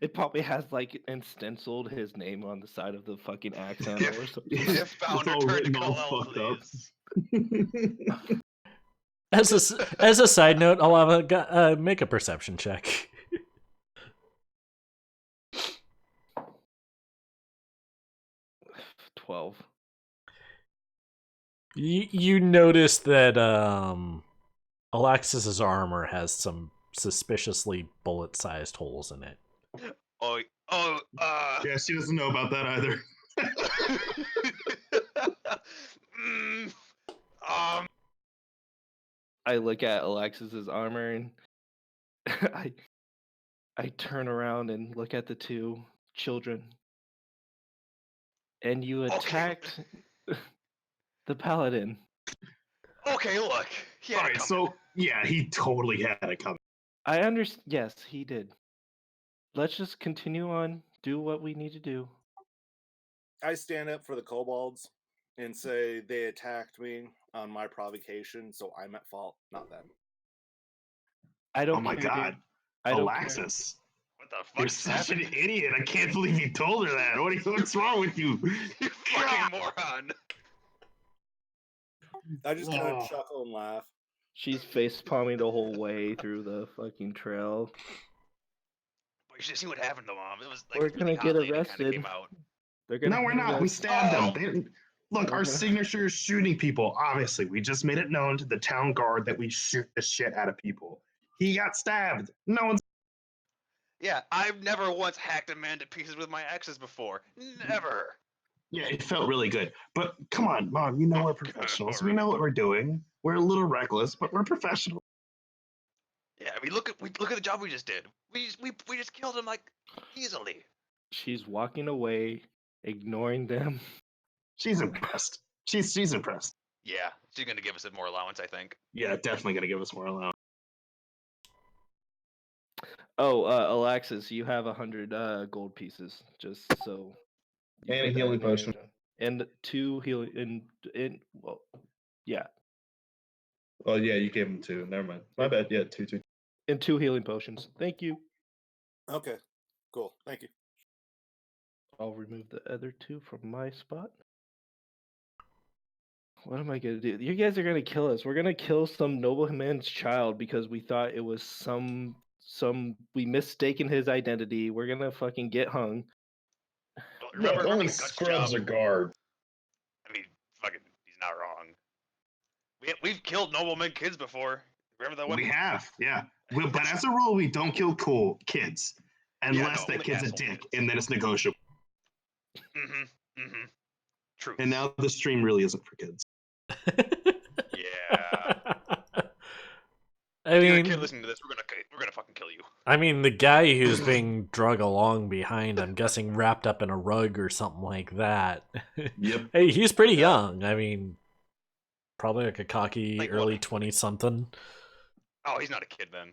It probably has like stenciled his name on the side of the fucking axe handle or something. If founder all turned to written all Kal-El, fucked up. please. As a side note, I'll have a make a perception check. 12. You notice that Alexis's armor has some suspiciously bullet-sized holes in it. Yeah, she doesn't know about that either. Mm, I look at Alexis's armor and I turn around and look at the two children. And you attacked the paladin. okay, look. All right, so yeah, he totally had it coming. I understand. Yes, he did. Let's just continue on. Do what we need to do. I stand up for the kobolds and say they attacked me on my provocation, so I'm at fault, not them. I don't Oh my care, god, dude. I don't care. Alexis, What the fuck you're is such an happening? idiot. I can't believe you told her that. What's wrong with you? You fucking moron. I just kind Oh. of chuckle and laugh. She's face palming the whole way through the fucking trail. But you should see what happened to Mom. It was like We're really gonna hot get lady kinda arrested. came out. They're gonna No, we're hang not. We us. stabbed Oh. them. Look, We're our gonna- signature is shooting people. Obviously, we just made it known to the town guard that we shoot the shit out of people. He got stabbed. No one's. Yeah, I've never once hacked a man to pieces with my axes before. Never. Yeah, it felt really good. But come on, Mom, you know we're professionals. We know what we're doing. We're a little reckless, but we're professional. Yeah, I mean, look at the job we just did. We just killed him like easily. She's walking away, ignoring them. She's impressed. She's impressed. Yeah, she's gonna give us more allowance, I think. Yeah, definitely gonna give us more allowance. Oh, Alexis, you have 100 gold pieces, just so. you And a put that healing in your potion. inventory. And 2 healing in well, yeah, Oh yeah, you gave him 2. Never mind. My bad. Yeah, 2. and 2 healing potions. Thank you. Okay, cool. Thank you. I'll remove the other 2 from my spot. What am I gonna do? You guys are gonna kill us. We're gonna kill some nobleman's child because we thought it was some we mistaken his identity. We're gonna fucking get hung. Remember only the guts scrubs job? are guards. I mean, fucking, he's not wrong. We've killed noblemen kids before. Remember that one? We have, yeah. But as a rule, we don't kill cool kids unless no, that only kid's a asshole dick, kids. and then it's negotiable. True. And now the stream really isn't for kids. Yeah. I If you're a mean, kid listening to this, we're gonna fucking kill you. I mean, the guy who's being drug along behind, I'm guessing wrapped up in a rug or something like that. Yep. Hey, he's pretty young. I mean, probably like a cocky Like early what? 20-something. Oh, he's not a kid then.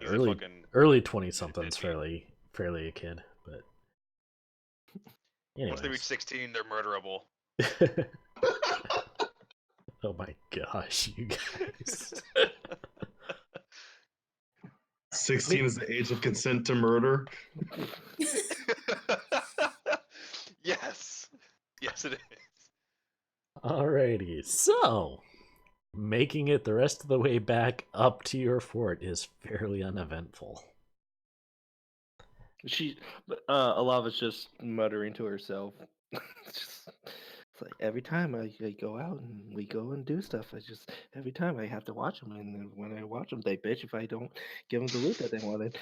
He's a Early fucking- 20-something's fairly a kid, but Once they reach anyways. 16, they're murderable. Oh my gosh, you guys. 16 is the age of consent to murder. Yes. Yes, it is. Alrighty, so making it the rest of the way back up to your fort is fairly uneventful. Alava's just muttering to herself. It's like every time I go out and we go and do stuff, every time I have to watch them, and then when I watch them, they bitch if I don't give them the loot that they wanted.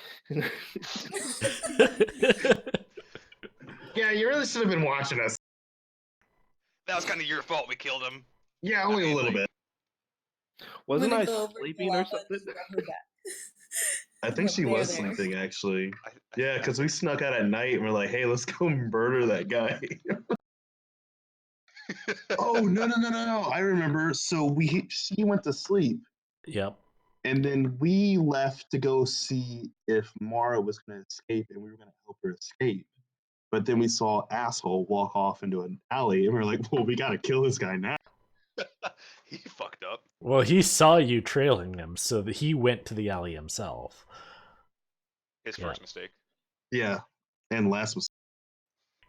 Yeah, you really should have been watching us. That was kind of your fault we killed him. Yeah, only a little bit. Wasn't I'm I gonna go over to sleeping or Lava and something? just rub her back. I think Yep, she they're was there. sleeping actually. I Yeah, think because we snuck out at night and we're like, hey, let's go murder that guy. Oh no! I remember. So she went to sleep, Yep. and then we left to go see if Mara was going to escape, and we were going to help her escape. But then we saw asshole walk off into an alley, and we are like, well, we got to kill this guy now. he fucked up. Well, he saw you trailing him, so that he went to the alley himself. His Yeah. first mistake. Yeah, and last was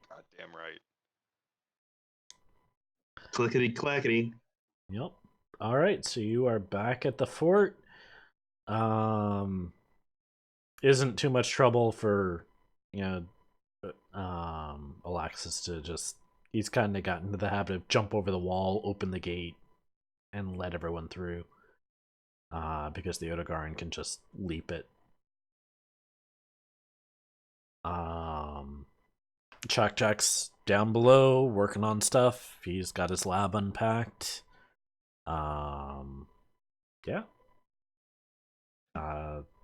God damn right. clickety clackety. Yep. All right, so you are back at the fort. Isn't too much trouble for, you know, Alexis to just, he's kind of gotten into the habit of jump over the wall, open the gate, and let everyone through. Because the Odogaran can just leap it. Jack's down below working on stuff. He's got his lab unpacked. Yeah.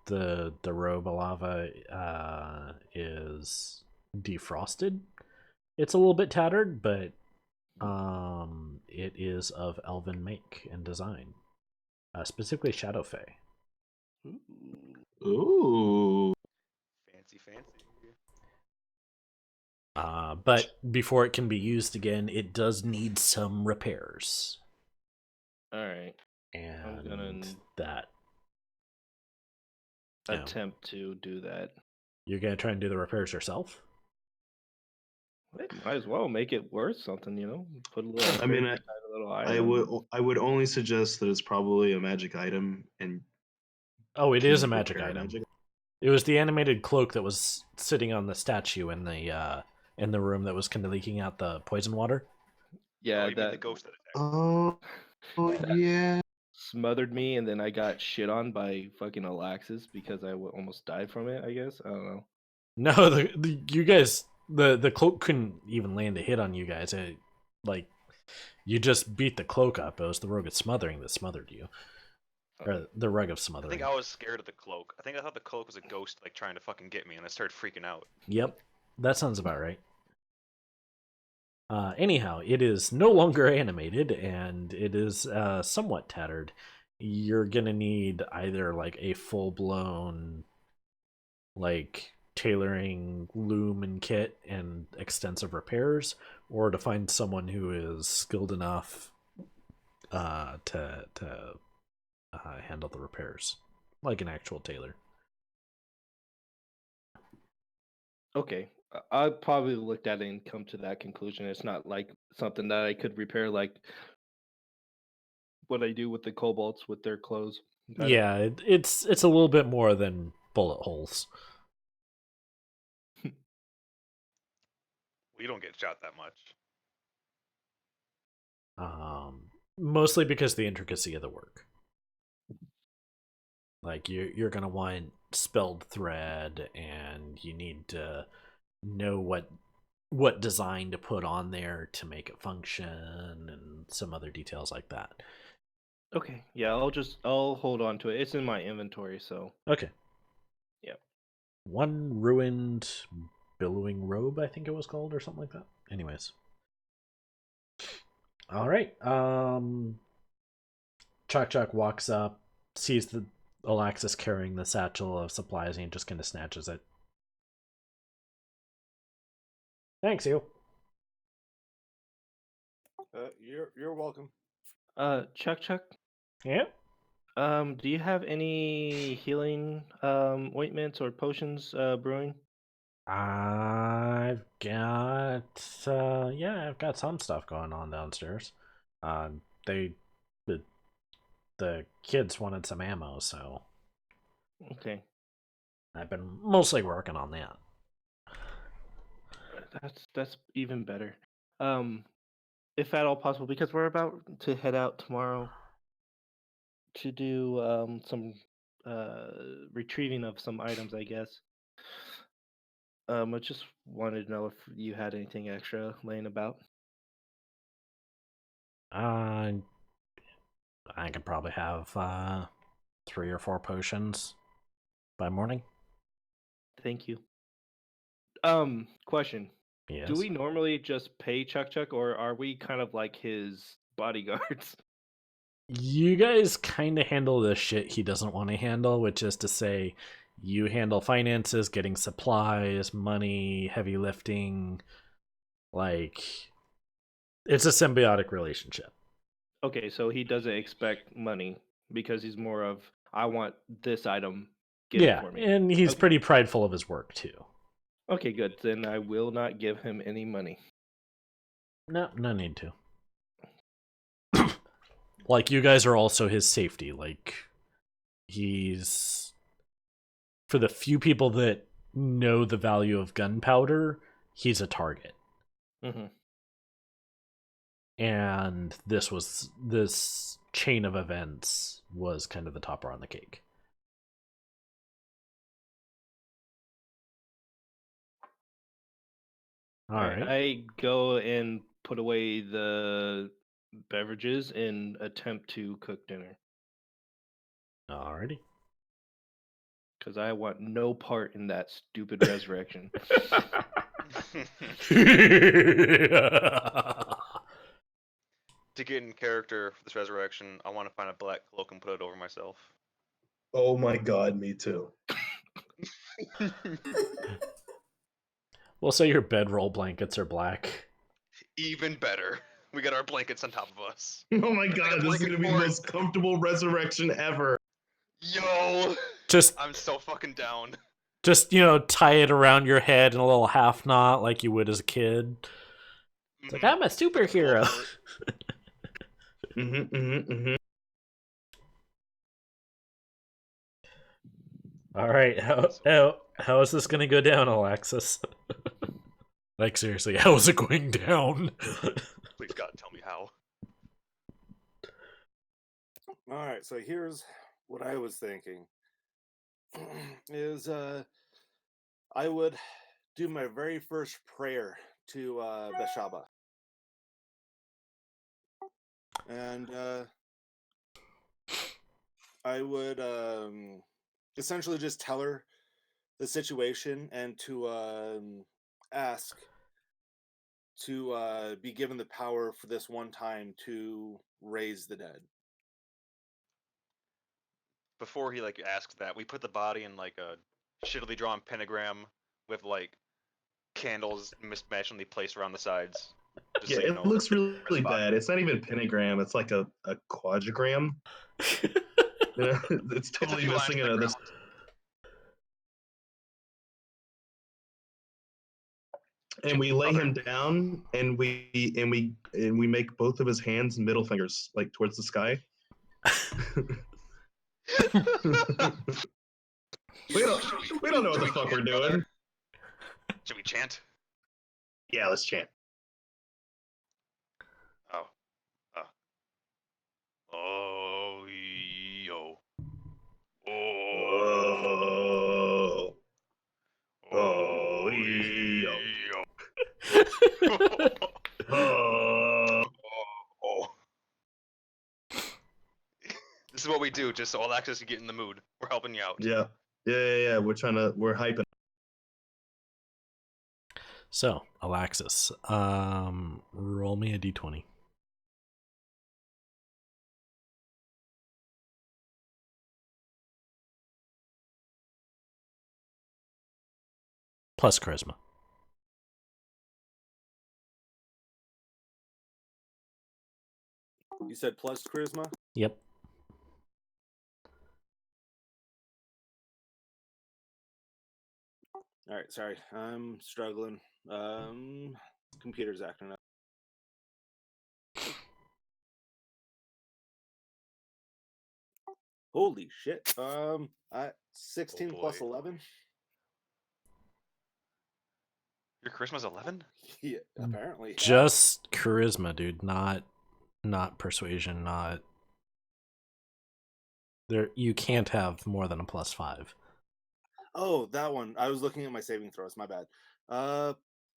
The robe of lava is defrosted. It's a little bit tattered, but it is of elven make and design, specifically Shadowfey. Ooh. Fancy. But before it can be used again, it does need some repairs, All right. and gonna that attempt to do that. You're gonna try and do the repairs yourself. Might as well make it worth something, you know. Put a little. I mean, a little item. I would only suggest that it's probably a magic item, and Oh, it can is a you magic repair item. It was the animated cloak that was sitting on the statue in the room that was kind of leaking out the poison water. Yeah, you mean the that ghost that attacked. Oh, yeah. smothered me, and then I got shit on by fucking Alaxis because I almost died from it. I guess I don't know. No, you guys, the cloak couldn't even land a hit on you guys. Like, you just beat the cloak up. It was the rogue of smothering that smothered you, or the rug of I smothering. think I was scared of the cloak. I think I thought the cloak was a ghost, like trying to fucking get me, and I started freaking out. Yep, that sounds about right. Anyhow, it is no longer animated, and it is somewhat tattered. You're gonna need either like a full-blown, like, tailoring loom and kit and extensive repairs, or to find someone who is skilled enough to handle the repairs, like an actual tailor. Okay, I probably looked at it and come to that conclusion. It's not like something that I could repair, like what I do with the kobolds with their clothes. Yeah, it's a little bit more than bullet holes. We don't get shot that much. Mostly because of the intricacy of the work. Like, you're gonna want spelled thread, and you need to know what design to put on there to make it function, and some other details like that. Okay, yeah, I'll hold on to it. It's in my inventory, so Okay. Yep. One ruined billowing robe, I think it was called, or something like that. Anyways. All right. Chuck walks up, sees the Alaxis carrying the satchel of supplies, and he just kind of snatches it. Thanks, you. You're welcome. Chuck. Yep. Do you have any healing ointments or potions brewing? I've got I've got some stuff going on downstairs. They the kids wanted some ammo, so Okay, I've been mostly working on that. that's even better. If at all possible, because we're about to head out tomorrow to do some retrieving of some items, I guess. I just wanted to know if you had anything extra laying about. Uh, I could probably have 3 or 4 potions. by morning. Thank you. Question. Yes. Do we normally just pay Chuck Chuck, or are we kind of like his bodyguards? You guys kind of handle the shit he doesn't want to handle, which is to say, you handle finances, getting supplies, money, heavy lifting. Like, it's a symbiotic relationship. Okay, so he doesn't expect money because he's more of, I want this item, get it for me. And he's Okay. pretty prideful of his work too. Okay, good. Then I will not give him any money. No need to. Like, you guys are also his safety. Like, he's, for the few people that know the value of gunpowder, he's a target. Mm-hmm. And this chain of events was kind of the topper on the cake. All right. I go and put away the beverages and attempt to cook dinner Alrighty. because I want no part in that stupid resurrection. To get in character for this resurrection, I want to find a black cloak and put it over myself. Oh my god, me too. We'll say your bedroll blankets are black. Even better. We got our blankets on top of us. Oh my Make a god, this is blanket gonna be the fort. most comfortable resurrection ever. Yo! Just I'm so fucking down. tie it around your head in a little half knot like you would as a kid. It's like, I'm a superhero. All right, how is this gonna go down, Alexis? Like, seriously, how is it going down? Please God, tell me how. All right, so here's what I was thinking. Is I would do my very first prayer to Beshaba. And I would essentially just tell her the situation and to ask to be given the power for this one time to raise the dead. Before he asks that, we put the body in a shittily drawn pentagram with candles mismatchingly placed around the sides. Just Yeah, so you it know, looks really body. bad. It's not even pentagram. It's like a quadrigram. It's totally few missing lines to the this. And we lay him down, and we make both of his hands middle fingers towards the sky. we don't know what the fuck we're doing. Should we chant? Yeah, let's chant. Oh. Oh, yo. Oh. Oh, yo. Oh. This is what we do, just so Alexis can get in the mood. We're helping you out. Yeah. We're hyping. So, Alexis, roll me a d20. Plus charisma. You said plus charisma? Yep. All right, sorry. I'm struggling. Computer's acting up. Holy shit. 16 plus 11? Your charisma's 11? Yeah, apparently. Just charisma, dude, not persuasion, not there. You can't have more than a +5. Oh, that one. I was looking at my saving throws. My bad.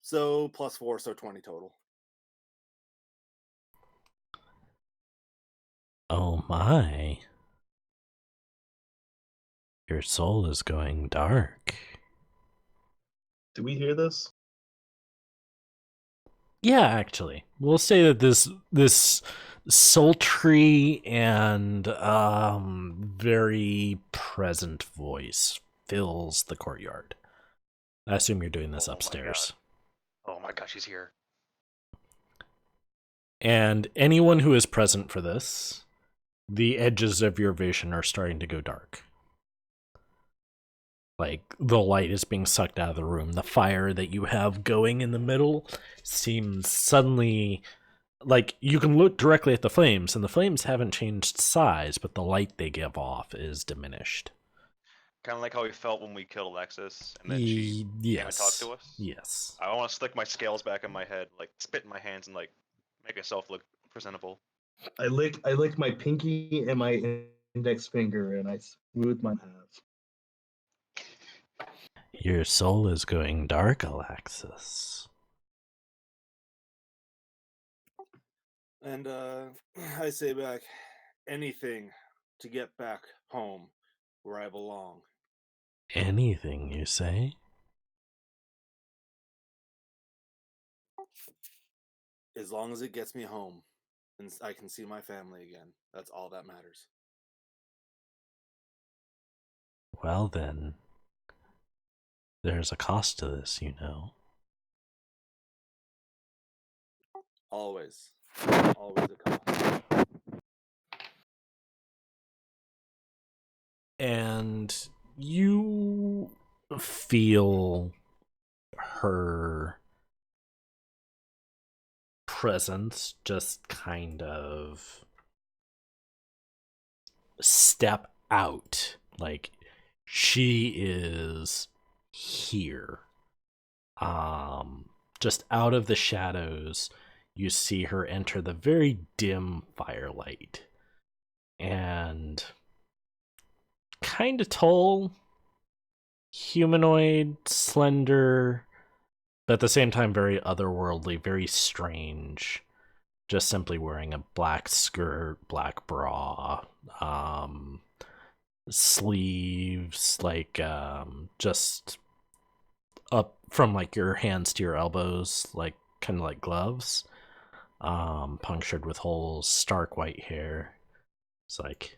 So +4, so 20 total. Oh my. Your soul is going dark. Do we hear this? Yeah, actually, we'll say that this sultry and very present voice fills the courtyard. I assume you're doing this Oh my upstairs. Oh my gosh, he's here. And anyone who is present for this, the edges of your vision are starting to go dark. Like, the light is being sucked out of the room. The fire that you have going in the middle seems suddenly... Like, you can look directly at the flames, and the flames haven't changed size, but the light they give off is diminished. Kind of like how we felt when we killed Alexis, and then she came and talked Yes. to us. Yes. I want to stick my scales back in my head, like spit in my hands, and like make myself look presentable. I lick my pinky and my index finger, and I smooth my halves. Your soul is going dark, Alexis. And I say back, anything to get back home where I belong. Anything, you say? As long as it gets me home and I can see my family again. That's all that matters. Well then, there's a cost to this, you know. Always. Always a cost. And you feel her presence just kind of step out. Like, she is here. Just out of the shadows, you see her enter the very dim firelight. And kind of tall, humanoid, slender, but at the same time very otherworldly, very strange. Just simply wearing a black skirt, black bra, sleeves, like just up from like your hands to your elbows, like kind of like gloves, punctured with holes, stark white hair. It's like,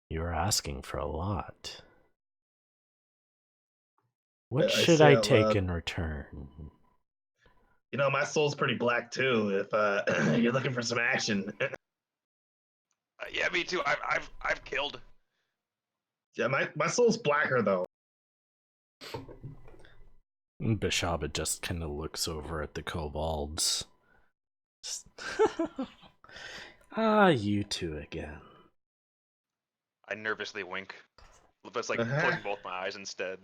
you're asking for a lot. What I should say I out take loud, in return? You know, my soul's pretty black too. If you're looking for some action, Yeah, me too. I've killed. yeah, my soul's blacker though. Bishaba just kind of looks over at the kobolds. Ah, you two again. I nervously wink, but like Uh-huh. closing both my eyes instead.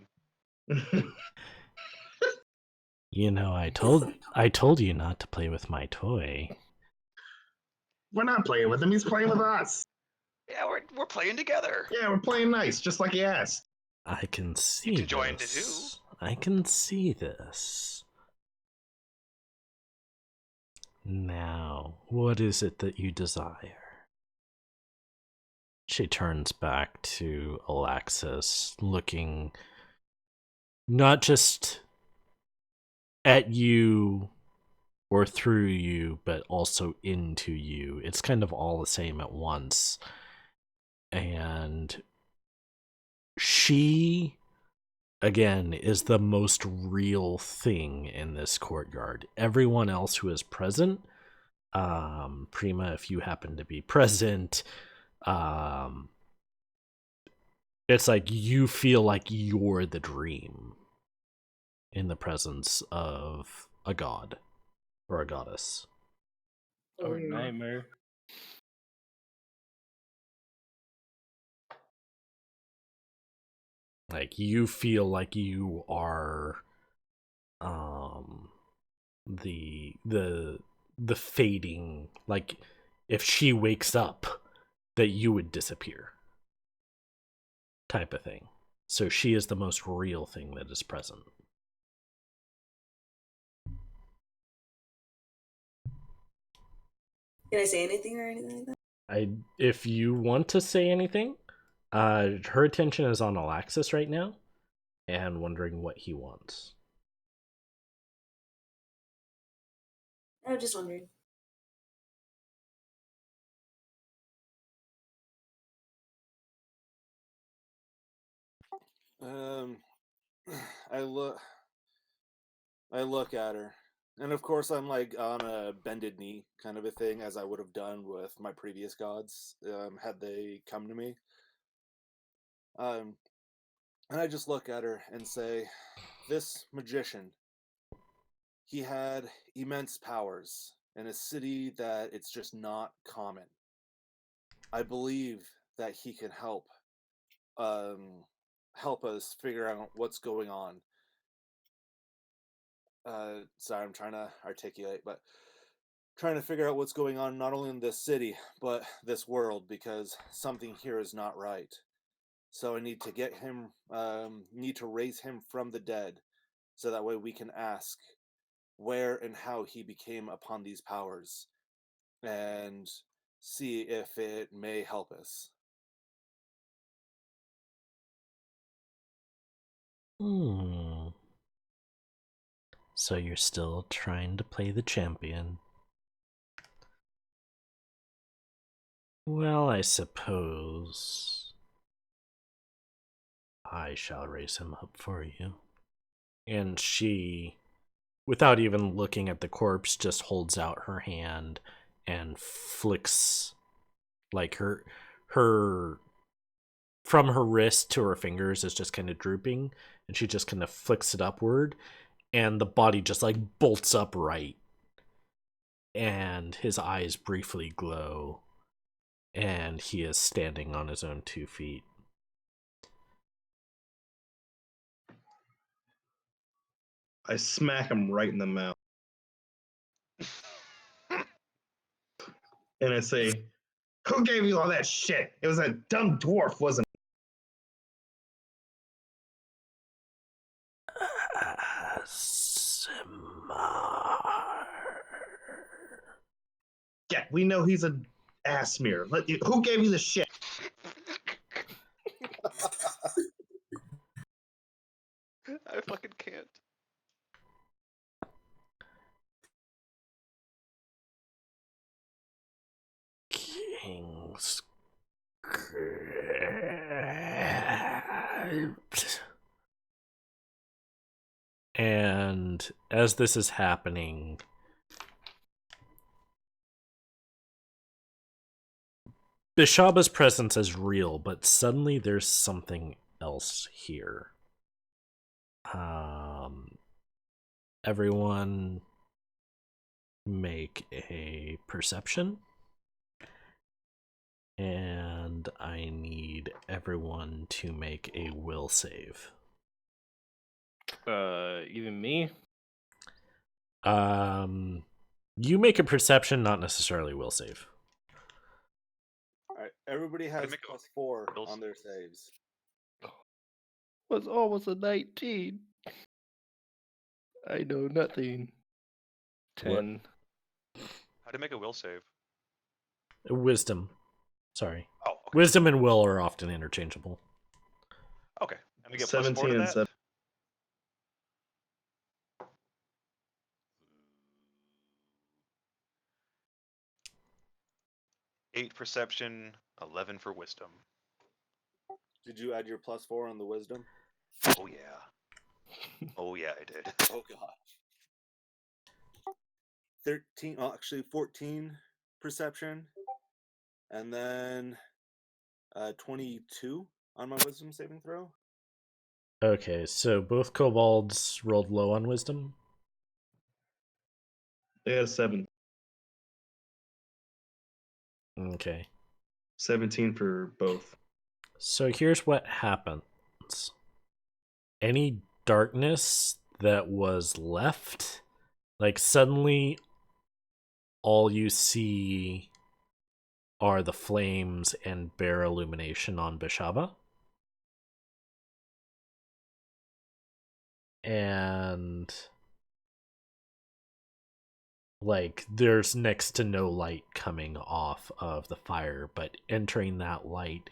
You know, I told you not to play with my toy. We're not playing with him. He's playing with us. Yeah, we're playing together. Yeah, we're playing nice, just like he asked. I can see You can join it too. this. I can see this. Now, what is it that you desire? She turns back to Alexis, looking not just at you or through you, but also into you. It's kind of all the same at once. And she, again, is the most real thing in this courtyard. Everyone else who is present, Prima, if you happen to be present, it's like you feel like you're the dream in the presence of a god or a goddess. Or nightmare. Like, you feel like you are the fading, like if she wakes up that you would disappear type of thing. So she is the most real thing that is present. Can I say anything or anything like that? If you want to say anything, Her attention is on Alaxis right now, and wondering what he wants. I was just wondering. Um, I look at her, and of course I'm like on a bended knee kind of a thing, as I would have done with my previous gods, had they come to me. And I just look at her and say, "This magician, he had immense powers in a city that it's just not common. I believe that he can um, help us figure out what's going on." Sorry, I'm trying to articulate, but trying to figure out what's going on not only in this city but this world, because something here is not right. So I need to get him, need to raise him from the dead, so that way we can ask where and how he became upon these powers, and see if it may help us. So you're still trying to play the champion. Well, I suppose I shall raise him up for you. And she, without even looking at the corpse, just holds out her hand and flicks, like her from her wrist to her fingers is just kind of drooping, and she just kind of flicks it upward, and the body just like bolts upright, and his eyes briefly glow, and he is standing on his own 2 feet. I smack him right in the mouth. And I say, "Who gave you all that shit? It was a dumb dwarf, wasn't it?" Yeah, we know he's an ass smear. Who gave you the shit? I fucking can't. King's And as this is happening, Bishaba's presence is real, but suddenly there's something else here. Everyone make a perception. And I need everyone to make a will save. Even me? You make a perception, not necessarily will save. All right, everybody has make a +4 will on their saves. Was almost a 19. I know nothing. 10. How to make a will save? Wisdom. Sorry. Oh, okay. Wisdom and will are often interchangeable. Okay. And we get +4 17 to and that? 7. 8 perception, 11 for wisdom. Did you add your +4 on the wisdom? Oh yeah. Oh yeah, I did. Oh god. 13, actually 14 perception, and then 22 on my wisdom saving throw. Okay, so both kobolds rolled low on wisdom. They had 7. Okay. 17 for both. So here's what happens. Any darkness that was left, like suddenly all you see are the flames and bare illumination on Bishaba. And like there's next to no light coming off of the fire, but entering that light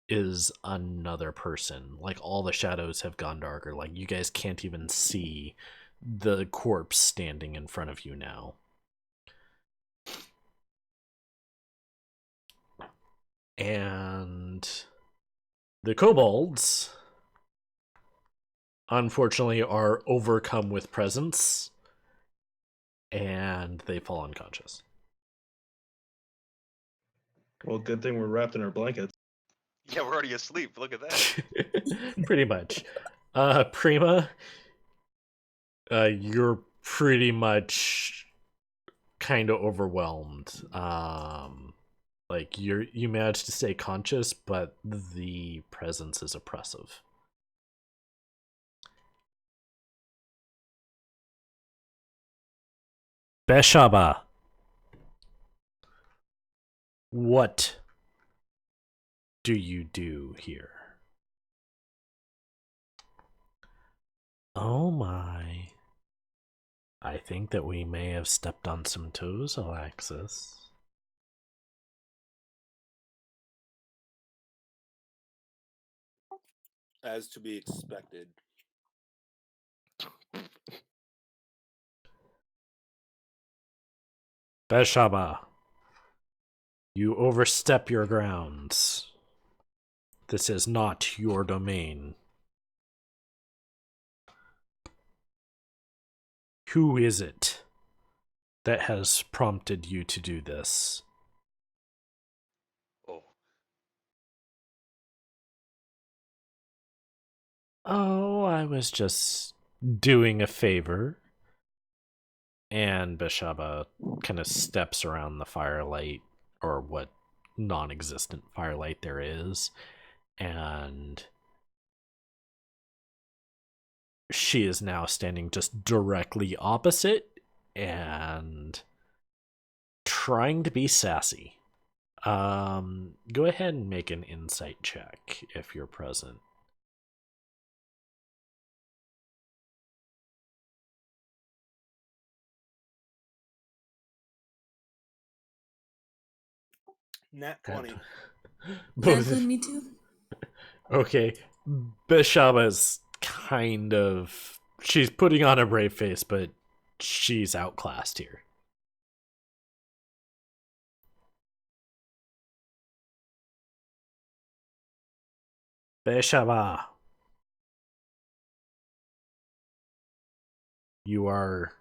is another person. Like, all the shadows have gone darker. Like, you guys can't even see the corpse standing in front of you now. And the kobolds, unfortunately, are overcome with presence, and they fall unconscious. Well, good thing we're wrapped in our blankets. Yeah, we're already asleep. Look at that. Pretty much. Prima, you're pretty much kind of overwhelmed. Like, you managed to stay conscious, but the presence is oppressive. Beshaba, what do you do here? Oh my. I think that we may have stepped on some toes, Alexis. As to be expected. Beshaba, you overstep your grounds. This is not your domain. Who is it that has prompted you to do this? Oh, Oh, I was just doing a favor. And Beshaba kind of steps around the firelight, or what non-existent firelight there is, and she is now standing just directly opposite and trying to be sassy. Go ahead and make an insight check if you're present. Nat 20. Both. include me too? Okay, Bishaba's kind of, she's putting on a brave face, but she's outclassed here. Beshaba, you are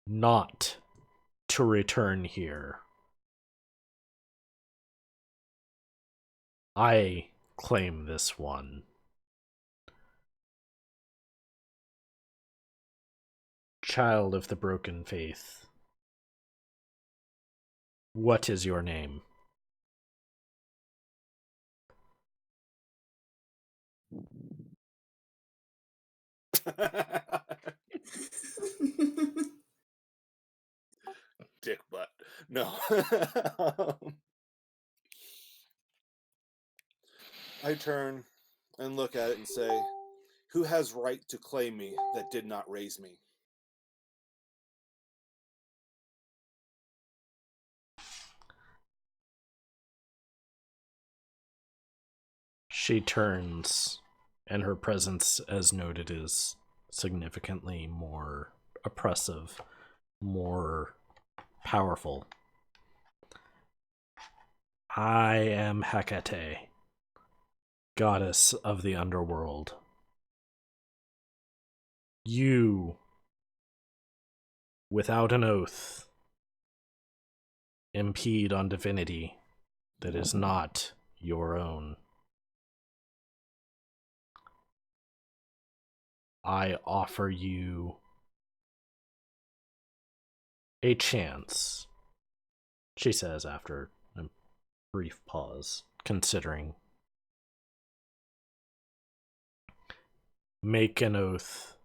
not to return here. I claim this one. Child of the broken faith, what is your name? Dick butt. No. I turn and look at it and say, who has right to claim me that did not raise me? She turns, and her presence, as noted, is significantly more oppressive, more powerful. I am Hecate, goddess of the underworld. You, without an oath, impede on divinity that is not your own. I offer you a chance, she says after a brief pause, considering. Make an oath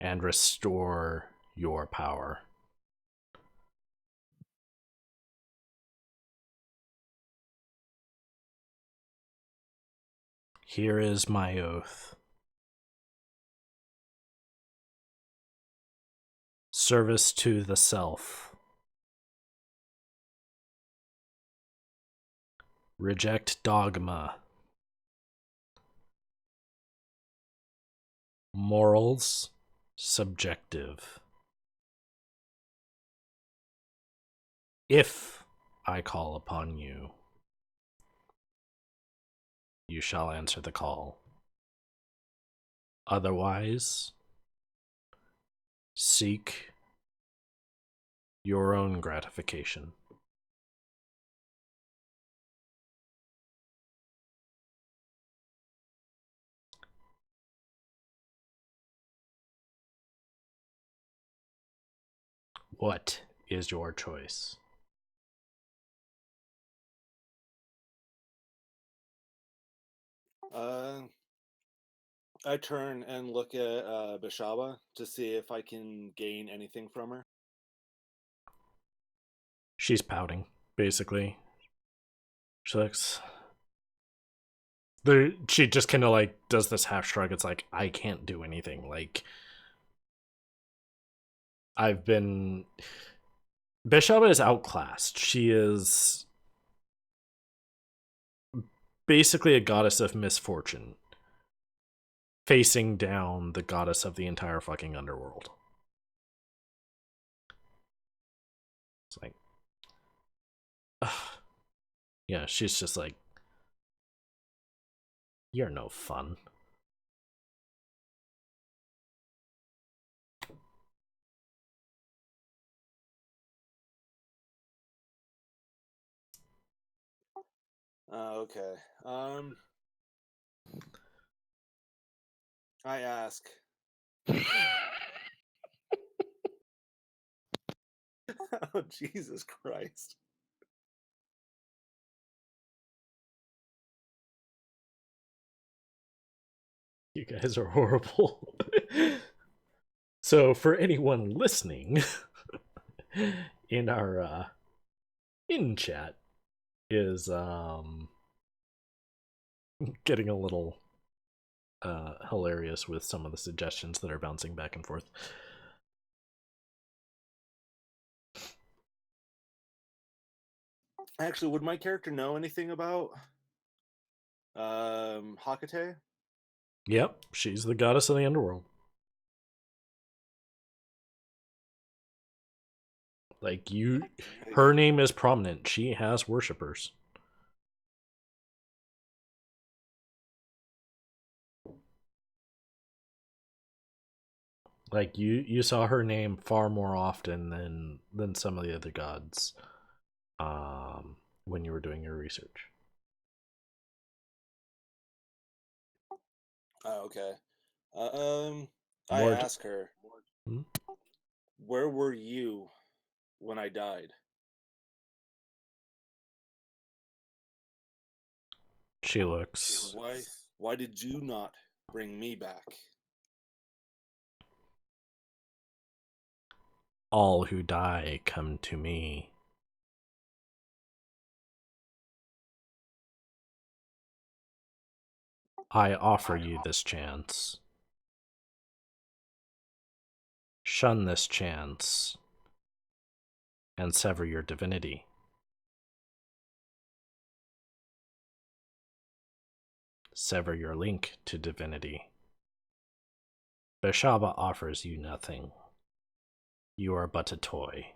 and restore your power. Here is my oath. Service to the self. Reject dogma. Morals subjective. If I call upon you, you shall answer the call. Otherwise, seek your own gratification. What is your choice? I turn and look at Bashaba to see if I can gain anything from her. She's pouting, basically. She looks. She just kind of like does this half shrug. It's like, I can't do anything. Like, I've been. Beshaba is outclassed. She is basically a goddess of misfortune, facing down the goddess of the entire fucking underworld. It's like, ugh. Yeah, she's just like, you're no fun. Okay. I ask. Oh, Jesus Christ. You guys are horrible. So, for anyone listening, in our in chat is getting a little hilarious with some of the suggestions that are bouncing back and forth. Actually, would my character know anything about Hakate? Yep, she's the goddess of the underworld. Like, her name is prominent. She has worshippers. Like, you saw her name far more often than some of the other gods when you were doing your research. Oh, okay. I More ask her, Hmm? where were you when I died? She looks. Why did you not bring me back? All who die come to me. I offer you this chance. Shun this chance and sever your divinity. Sever your link to divinity. Beshaba offers you nothing. You are but a toy.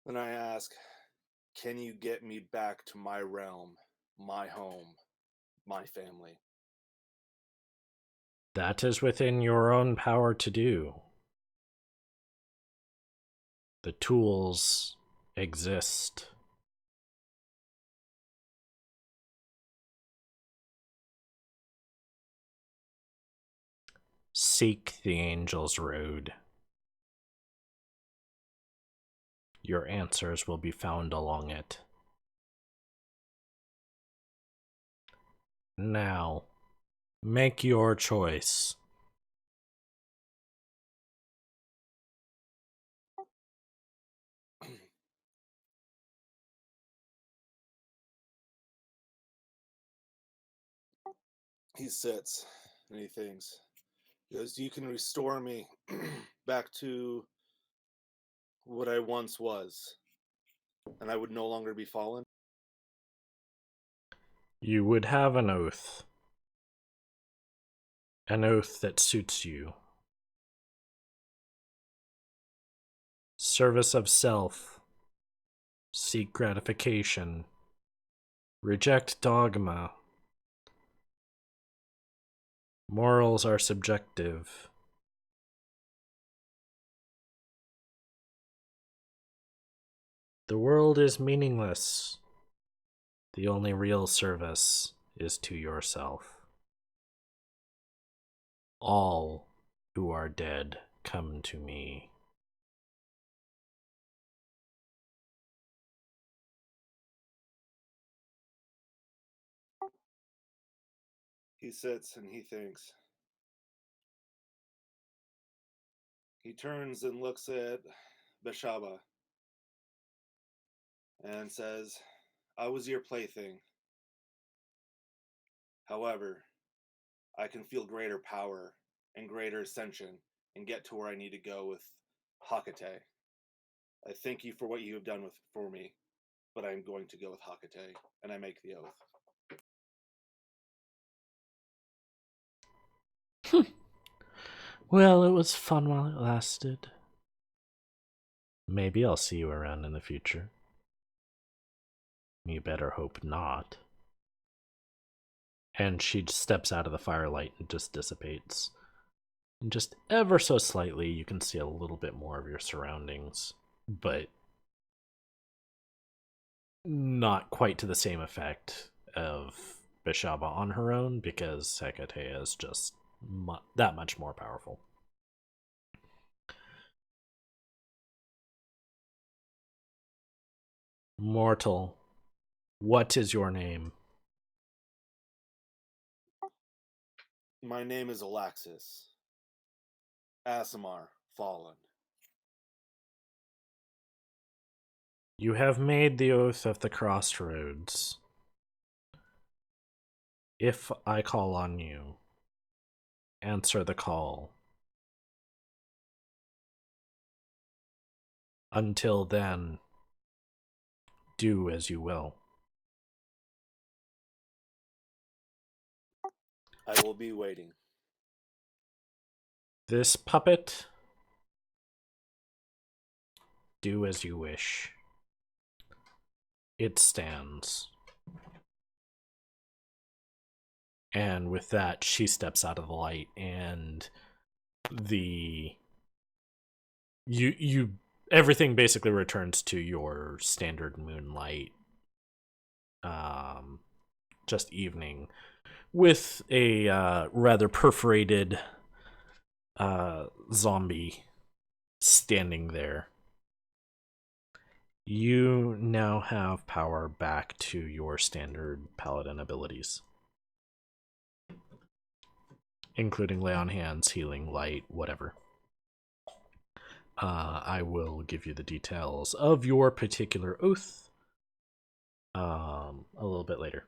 Then I ask, can you get me back to my realm, my home, my family? That is within your own power to do. The tools exist. Seek the angel's road. Your answers will be found along it. Now, make your choice. He sits and he thinks, he goes, you can restore me back to what I once was, and I would no longer be fallen. You would have an oath. An oath that suits you. Service of self. Seek gratification. Reject dogma. Morals are subjective. The world is meaningless. The only real service is to yourself. All who are dead come to me. He sits and he thinks. He turns and looks at Beshaba and says, I was your plaything. However, I can feel greater power and greater ascension and get to where I need to go with Hakate. I thank you for what you have done for me, but I'm going to go with Hakate, and I make the oath. Well, it was fun while it lasted. Maybe I'll see you around in the future. You better hope not. And she steps out of the firelight and just dissipates. And just ever so slightly, you can see a little bit more of your surroundings, but not quite to the same effect of Beshaba on her own, because Hecate is just that much more powerful. Mortal, what is your name? My name is Alaxis. Asimar, fallen. You have made the oath of the crossroads. If I call on you, answer the call. Until then, do as you will. I will be waiting. This puppet, do as you wish. It stands. And with that, she steps out of the light, and you everything basically returns to your standard moonlight, just evening, with a rather perforated zombie standing there. You now have power back to your standard paladin abilities, including lay on hands, healing, light, whatever. I will give you the details of your particular oath a little bit later.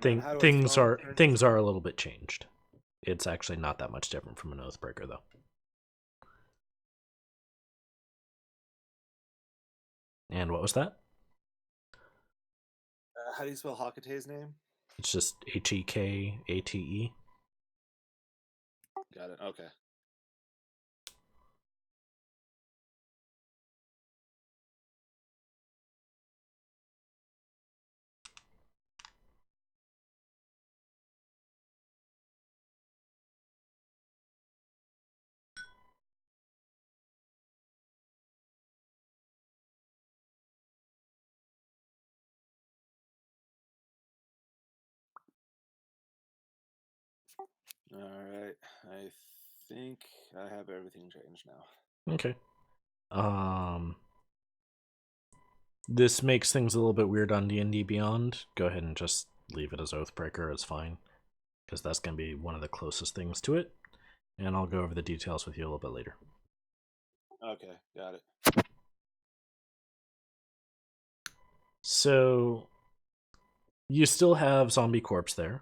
Things are a little bit changed. It's actually not that much different from an Oathbreaker, though. And what was that? How do you spell Hakate's name? It's just Hekate. Got it. Okay. All right. I think I have everything changed now. Okay. This makes things a little bit weird on D&D Beyond. Go ahead and just leave it as Oathbreaker. It's fine, because that's going to be one of the closest things to it. And I'll go over the details with you a little bit later. Okay, got it. So, you still have Zombie Corpse there.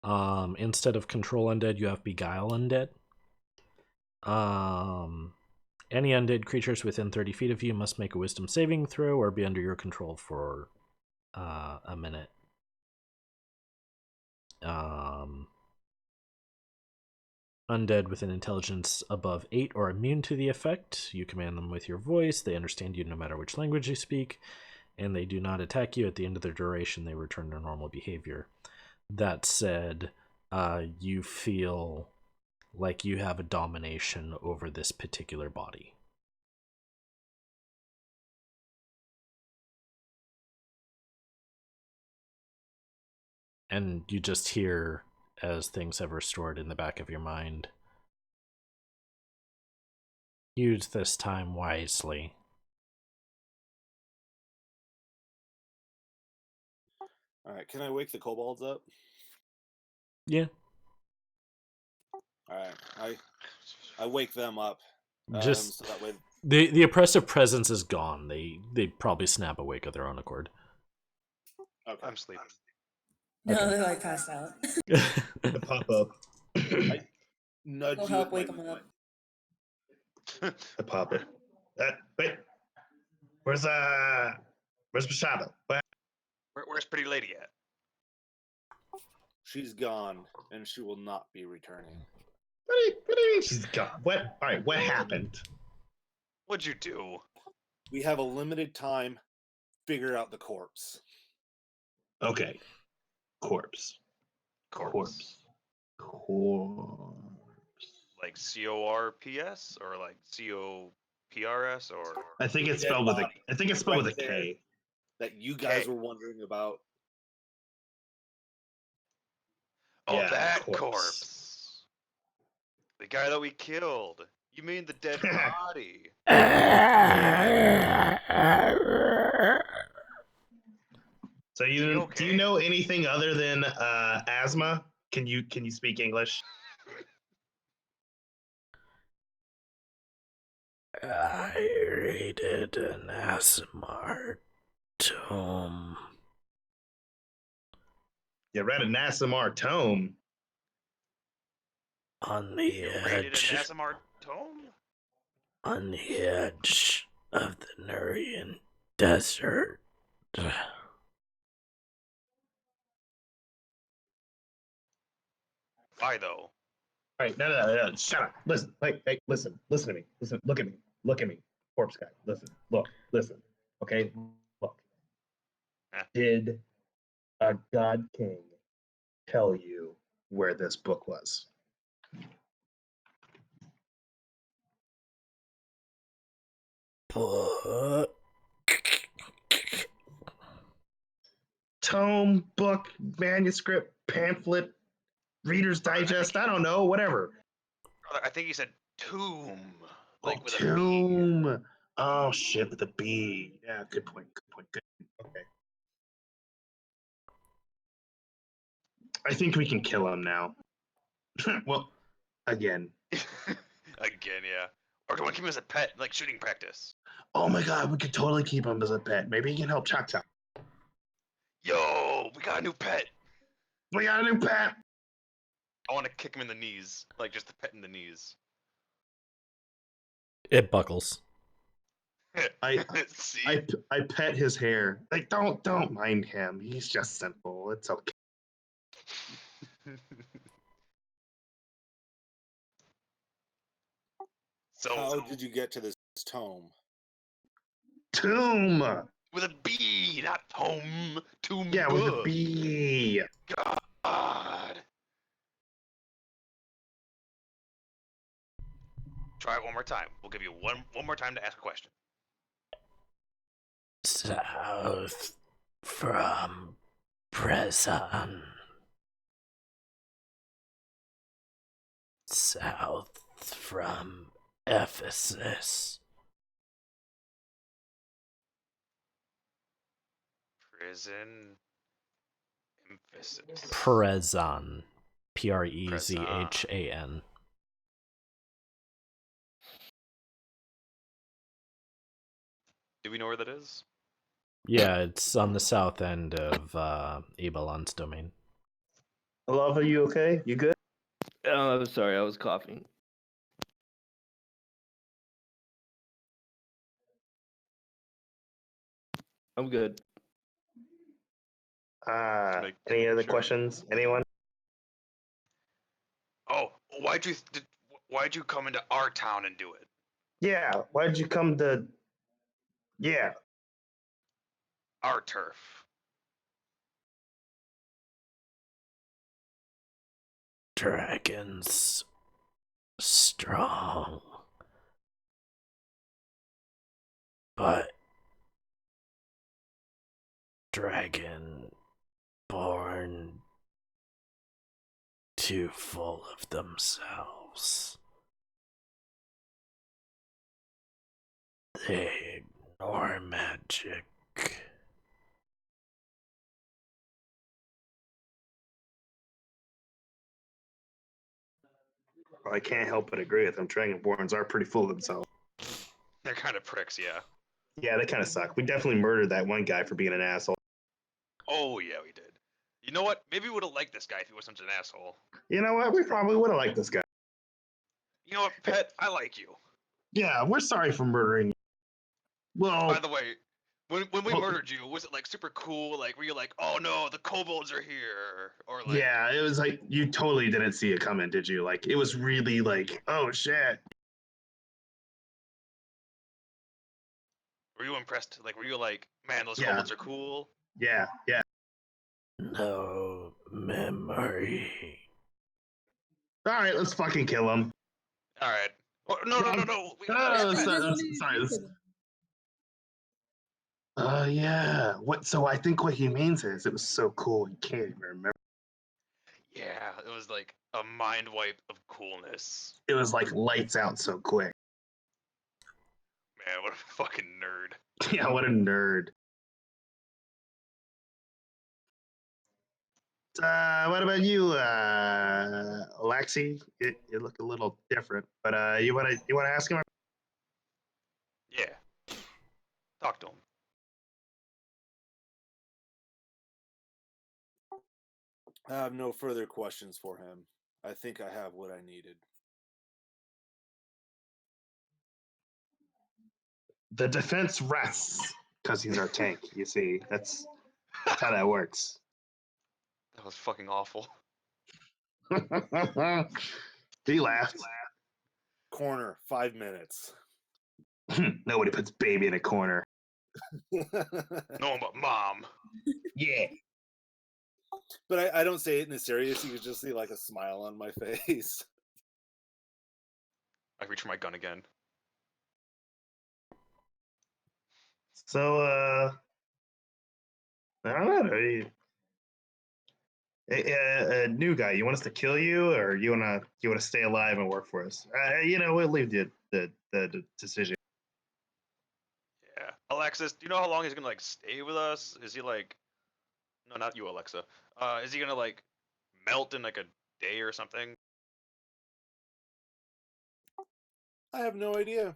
Instead of control undead, you have beguile undead. Any undead creatures within 30 feet of you must make a wisdom saving throw or be under your control for a minute. Undead with an intelligence above 8 are immune to the effect. You command them with your voice. They understand you no matter which language you speak, and they do not attack you. At the end of their duration, they return to normal behavior. That said, you feel like you have a domination over this particular body. And you just hear, as things have restored in the back of your mind, use this time wisely. All right, can I wake the kobolds up? Yeah. All right, I wake them up. Just so that way. the oppressive presence is gone. They probably snap awake of their own accord. Okay. I'm sleeping. No, Okay. they're like passed out. The pop up. Nudge Go you help with wake my- them up. The pop up. Wait. Where's Mashaba? Where's Pretty Lady at? She's gone, and she will not be returning. What do you mean she's gone? What? All right. What happened? What'd you do? We have a limited time. Figure out the corpse. Okay. Corpse. Like CORPS or like COPRS or I think it's Dead spelled with a. body. I think it's spelled Right with a there. K. That you guys Okay. were wondering about. oh Yeah, that corpse. corpse. The guy that we killed. You mean the dead body? So You do okay? you know anything other than asthma? Can you speak English? I raided an ASMR tome. You read a Nasamar tome. On the You raided edge. an ASMR tome? On the edge of the Nurian desert. Why though? All right, no. Shut up. Listen. Hey, listen. Listen to me. Listen. Look at me. Look at me. Corpse guy. Listen. Look. Listen. Okay. Look. Eh. Did a God King tell you where this book was? But Tome, book, manuscript, pamphlet, Reader's Digest. I don't know. Whatever. I think he said tomb. Like Oh, with a B. tomb. Oh shit, with a B. Yeah, good point. Good. Okay. I think we can kill him now. Well, again. Again, yeah. Or do I want to keep him as a pet, like shooting practice? Oh my god, we could totally keep him as a pet. Maybe he can help Choc Choc. Yo, we got a new pet. We got a new pet. I want to kick him in the knees, like just the pet in the knees. it buckles. I See. I pet his hair. Like don't mind him. He's just simple. It's okay. How did you get to this tome? Tomb. with a B, not home. Tomb. Yeah, with a B. God. Try it one more time. We'll give you one more time to ask a question. South from prison. South from Ephesus. Prison. Emphasis. Prezan. Prezhan. Do we know where that is? Yeah, it's on the south end of Abelon's domain. Love, are you okay? You good? Oh, I'm sorry, I was coughing. I'm good. Any other Sure. questions? Anyone? Oh, why'd you come into our town and do it? Yeah. Why'd you come to? Yeah. Our turf. Dragons strong, but dragon born too full of themselves. They ignore magic. Well, I can't help but agree with them. Dragonborns are pretty full of themselves. They're kind of pricks, yeah. Yeah, they kind of suck. We definitely murdered that one guy for being an asshole. Oh yeah, we did. You know what? Maybe we would have liked this guy if he wasn't such an asshole. You know what? We probably would have liked this guy. You know what, Pet? I like you. Yeah, we're sorry for murdering you. Well, By the way, when we well, murdered you, was it like super cool? Like, were you like, oh no, the kobolds are here? Or like, yeah, it was like you totally didn't see it coming, did you? Like it was really like, oh shit. were you impressed? Like, were you like, man, those Yeah. kobolds are cool? Yeah, yeah. No memory. All right, let's fucking kill him. All right. Oh, no. We No, gotta Yeah, get we back. just wanted to sorry. do it. Yeah. What? So I think what he means is it was so cool he can't even remember. Yeah, it was like a mind wipe of coolness. It was like lights out so quick. Man, what a fucking nerd. Yeah, what a nerd. What about you, Alexi? You look a little different, but you wanna ask him? Yeah. Talk to him. I have no further questions for him. I think I have what I needed. The defense rests because he's our tank. You see, that's how that works. That was fucking awful. He laughed. Corner, 5 minutes. Nobody puts baby in a corner. No one but mom. Yeah. But I don't say it in a serious. You could just see like a smile on my face. I reach for my gun again. So, I don't know. Hey, new guy, you want us to kill you, or you wanna stay alive and work for us? We'll leave the decision. Yeah. Alexis, do you know how long he's gonna like stay with us? Is he like no, not you, Alexa. Is he gonna like melt in like a day or something? I have no idea.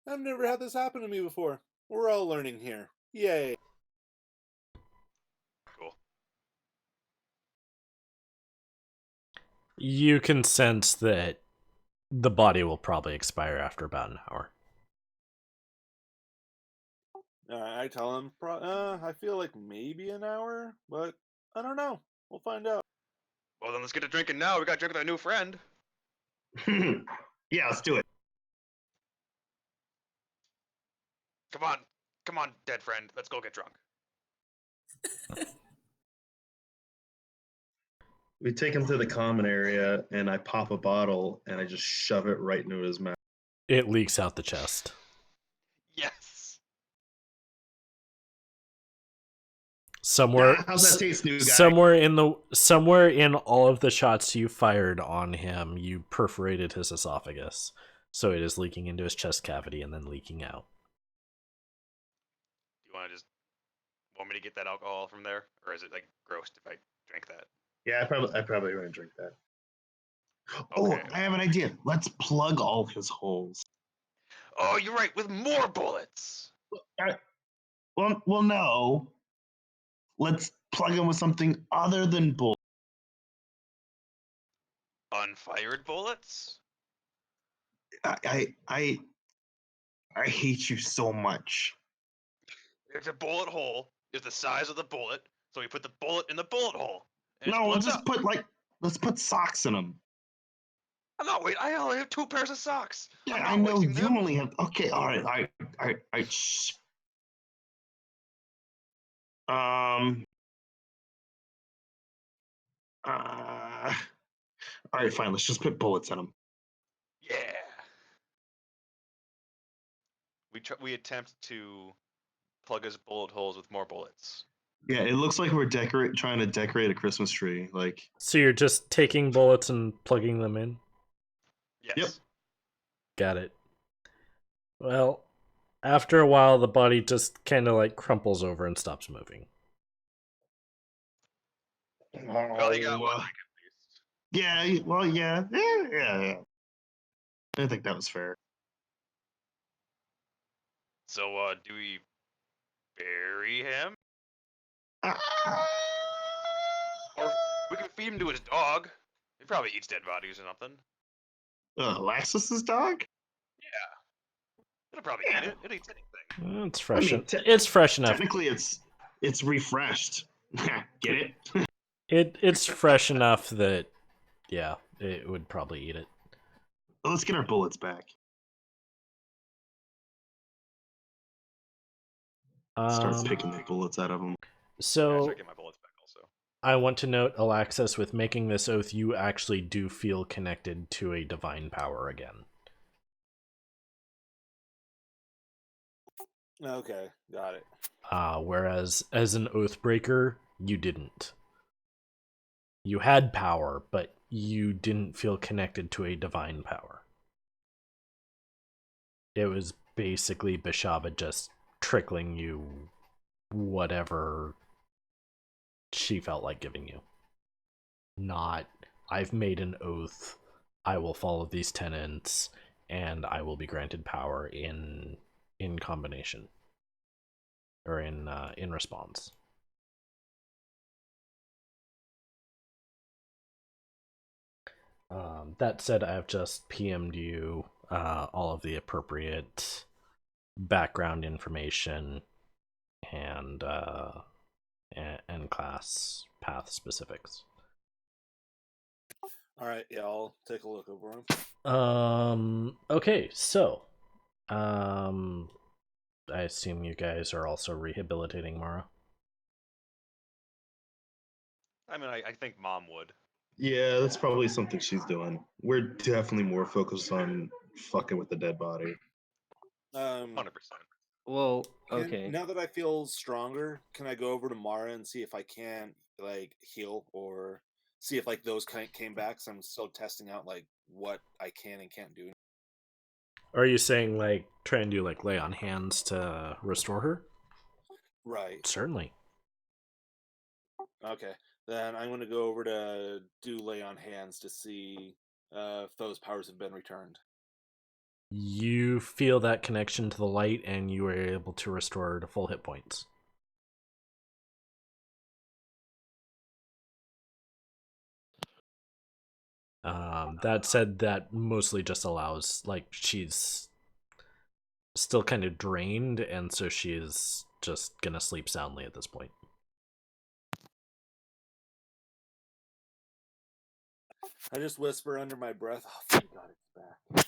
I've never had this happen to me before. We're all learning here. Yay. Cool. You can sense that the body will probably expire after about an hour. I tell him, I feel like maybe an hour, but I don't know. We'll find out. Well then let's get to drinking now. We gotta drink with our new friend. Yeah, let's do it. Come on, dead friend. Let's go get drunk. We take him to the common area, and I pop a bottle, and I just shove it right into his mouth. It leaks out the chest. Yes. Somewhere, How's that taste, new guy? somewhere in all of the shots you fired on him, you perforated his esophagus, so it is leaking into his chest cavity and then leaking out. Do you want me to get that alcohol from there, or is it like gross if I drink that? Yeah, I probably wouldn't drink that. Okay. Oh, I have an idea. Let's plug all his holes. Oh, you're right. With more bullets. Well, no. Let's plug him with something other than bull. unfired bullets? I hate you so much. There's a bullet hole. Is the size of the bullet, so we put the bullet in the bullet hole. And it No, explodes just up. let's put socks in them. I'm not waiting. I only have 2 pairs of socks. Yeah, I'm I not know wasting you them. only have. Okay, all right, all right. Shh. Um. All right, fine. Let's just put bullets in them. Yeah. We attempt to plug his bullet holes with more bullets. Yeah, it looks like we're trying to decorate a Christmas tree. Like, So you're just taking bullets and plugging them in? Yes. Yep. Got it. Well, after a while, the body just kind of like crumples over and stops moving. Well, he got one oh, leg at least. yeah. Well, yeah. I think that was fair. So, do we bury him? Ah! Or we can feed him to his dog. He probably eats dead bodies or something. Alexis's dog? It'll probably eat Yeah. it. It eats anything. It's fresh. mean, It's fresh enough. Technically, it's refreshed. Get it? It's fresh enough that, yeah, it would probably eat it. Let's get our bullets back. Start picking the bullets out of them. Yeah, So start getting my bullets back also. I want to note, Alaxis, with making this oath, you actually do feel connected to a divine power again. Okay, got it. Whereas as an oathbreaker, you didn't. You had power, but you didn't feel connected to a divine power. It was basically Bashaba just trickling you whatever she felt like giving you. Not, I've made an oath, I will follow these tenets, and I will be granted power in combination. Or in response. That said, I've just PM'd you all of the appropriate background information and class path specifics. All right, yeah, I'll take a look over them. Okay, so I assume you guys are also rehabilitating Mara. I mean, I think Mom would. Yeah, that's probably something she's doing. We're definitely more focused on fucking with the dead body. 100%. Well, okay. Now that I feel stronger, can I go over to Mara and see if I can like heal or see if like those came back? So I'm still testing out like what I can and can't do. Are you saying like try and do like lay on hands to restore her? Right. Certainly. Okay. Then I'm going to go over to do lay on hands to see if those powers have been returned. You feel that connection to the light, and you are able to restore her to full hit points. That said, that mostly just allows, like, she's still kind of drained, and so she is just gonna sleep soundly at this point. I just whisper under my breath, "Oh, thank God it's back."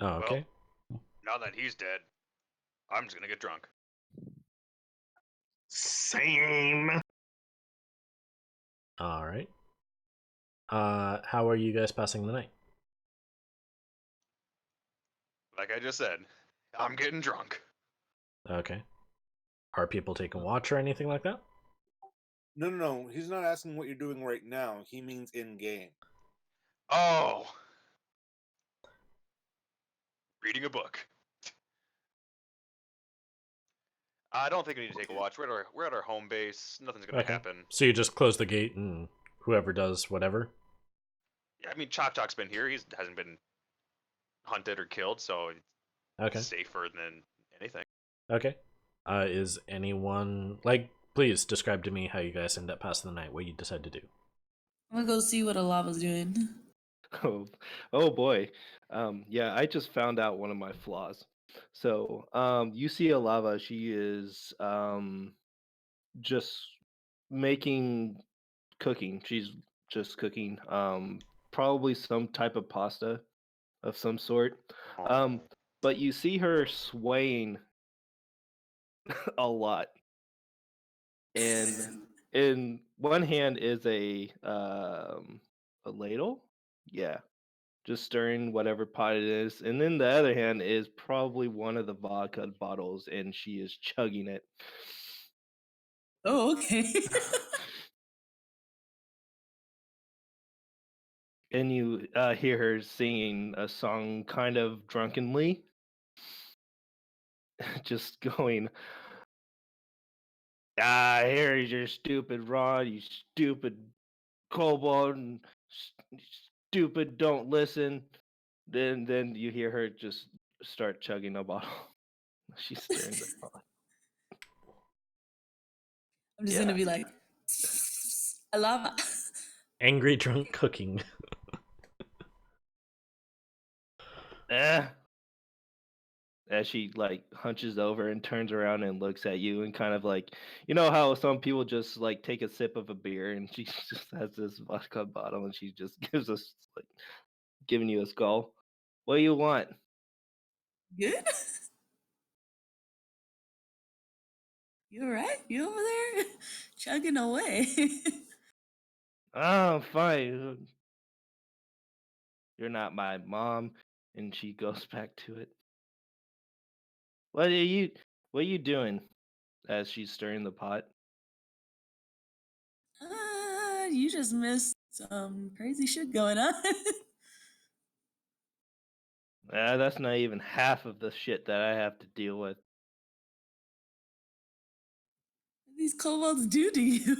Oh, okay. Well, now that he's dead, I'm just gonna get drunk. Same. All right. How are you guys passing the night? Like I just said, I'm getting drunk. Okay. Are people taking watch or anything like that? No. He's not asking what you're doing right now. He means in game. Oh, reading a book. I don't think we need to take a watch. We're at our home base. Nothing's gonna happen. So you just close the gate and whoever does whatever? Yeah, I mean, Choc's been here. He hasn't been hunted or killed, so it's Okay. safer than anything. Okay. Is anyone like? Please describe to me how you guys end up passing the night. What you decide to do. I'm gonna go see what Alava's doing. Oh, oh boy. Yeah, I just found out one of my flaws. So, you see Alava, she is just making cooking. She's just cooking. Probably some type of pasta of some sort. Um, Oh, but you see her swaying a lot. And in one hand is a ladle. Yeah. Just stirring whatever pot it is. And then the other hand is probably one of the vodka bottles and she is chugging it. Oh, okay. And you hear her singing a song kind of drunkenly, just going, "Ah, here's your stupid Rod, you stupid kobold, and stupid don't listen." Then you hear her just start chugging a bottle. She's stirring the pot. I'm just Yeah. gonna be like, Alava. Angry drunk cooking. Eh. As she like hunches over and turns around and looks at you and kind of like, you know how some people just like take a sip of a beer and she just has this vodka bottle and she just gives us like giving you a skull. What do you want? Good? You alright? You over there? Chugging away. Oh, fine. You're not my mom. And she goes back to it. What are you what are you doing? As she's stirring the pot. You just missed some crazy shit going on. That's not even half of the shit that I have to deal with. These kobolds do to you.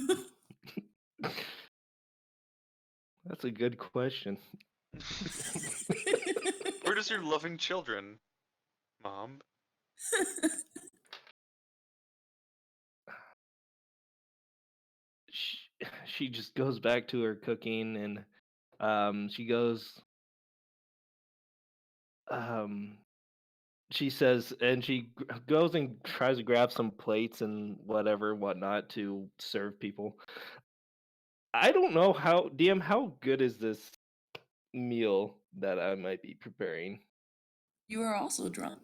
That's a good question. where does your loving children, Mom? she, she just goes back to her cooking and she goes um she says and she goes and tries to grab some plates and whatever whatnot to serve people. I don't know how DM, how good is this meal that I might be preparing? You are also drunk.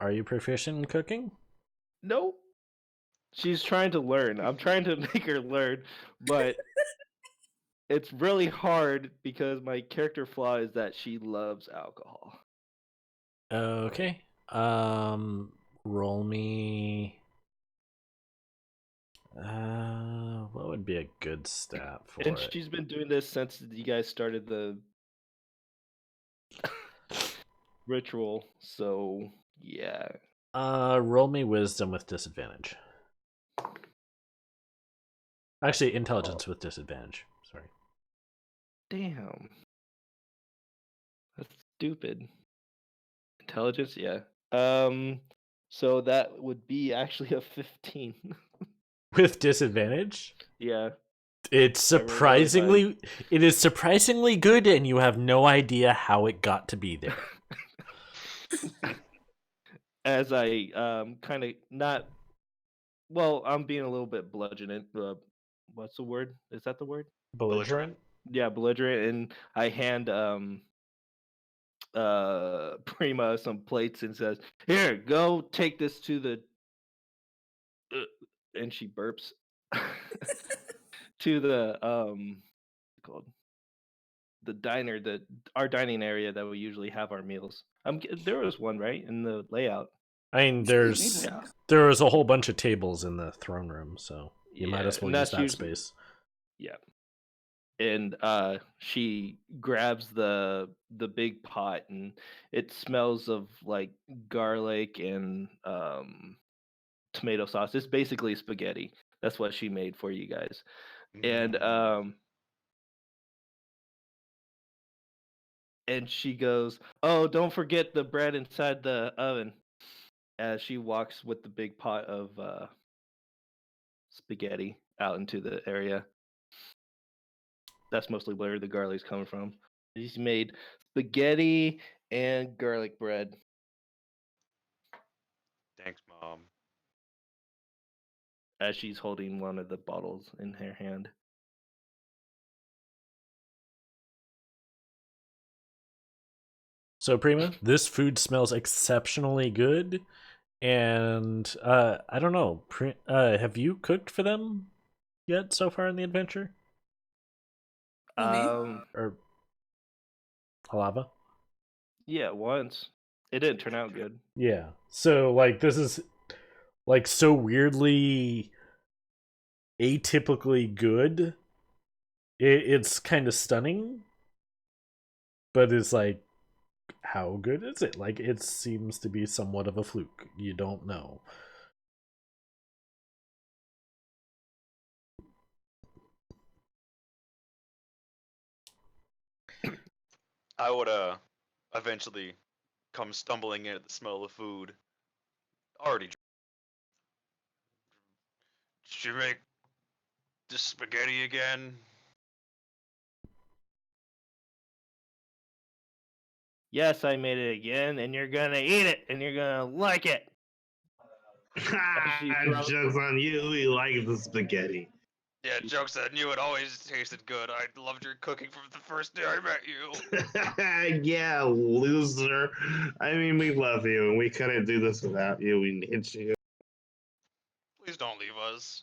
Are you proficient in cooking? No, she's trying to learn. I'm trying to make her learn, but it's really hard because my character flaw is that she loves alcohol. Okay. Roll me. What would be a good stat And for it? she's been doing this since you guys started the ritual. So yeah. Roll me wisdom with disadvantage. Actually, Oh intelligence with disadvantage. Sorry. damn. That's stupid. Intelligence, yeah. Um so that would be actually a 15. With disadvantage? Yeah, It's I rolled really high. it is surprisingly good, and you have no idea how it got to be there. As I kind of not well, I'm being a little bit bludgeoned. What's the word? Is that the word? Belligerent? Belligerent? Yeah, belligerent, and I hand Prima some plates and says, "Here, go take this to the," and she burps to the what's it called, the diner, the our dining area that we usually have our meals. There was one right in the layout. I mean, Excuse me, Yeah, there was a whole bunch of tables in the throne room, so you might yeah, as well and use that's that usually space. yeah. And she grabs the big pot and it smells of like garlic and tomato sauce. It's basically spaghetti. That's what she made for you guys. And Mm. and she goes, "Oh, don't forget the bread inside the oven." as she walks with the big pot of spaghetti out into the area. That's mostly where the garlic's coming from. She's made spaghetti and garlic bread. Thanks, Mom. As she's holding one of the bottles in her hand. So, Prima, this food smells exceptionally good. And I don't know, have you cooked for them yet so far in the adventure? Who, me? Or Halava? Yeah, once. It didn't turn out good. Yeah. So, like, this is, like, so weirdly atypically good. It's kind of stunning, but it's like, how good is it? Like, it seems to be somewhat of a fluke. You don't know. I would eventually come stumbling in at the smell of food. Already. Did you make the spaghetti again? Yes, I made it again, and you're gonna eat it, and you're gonna like it. She throws- Jokes on you. We like the spaghetti. Yeah, jokes on you. It always tasted good. I loved your cooking from the first day I met you. Yeah, loser. I mean, we love you, and we couldn't do this without you. We need you. Please don't leave us.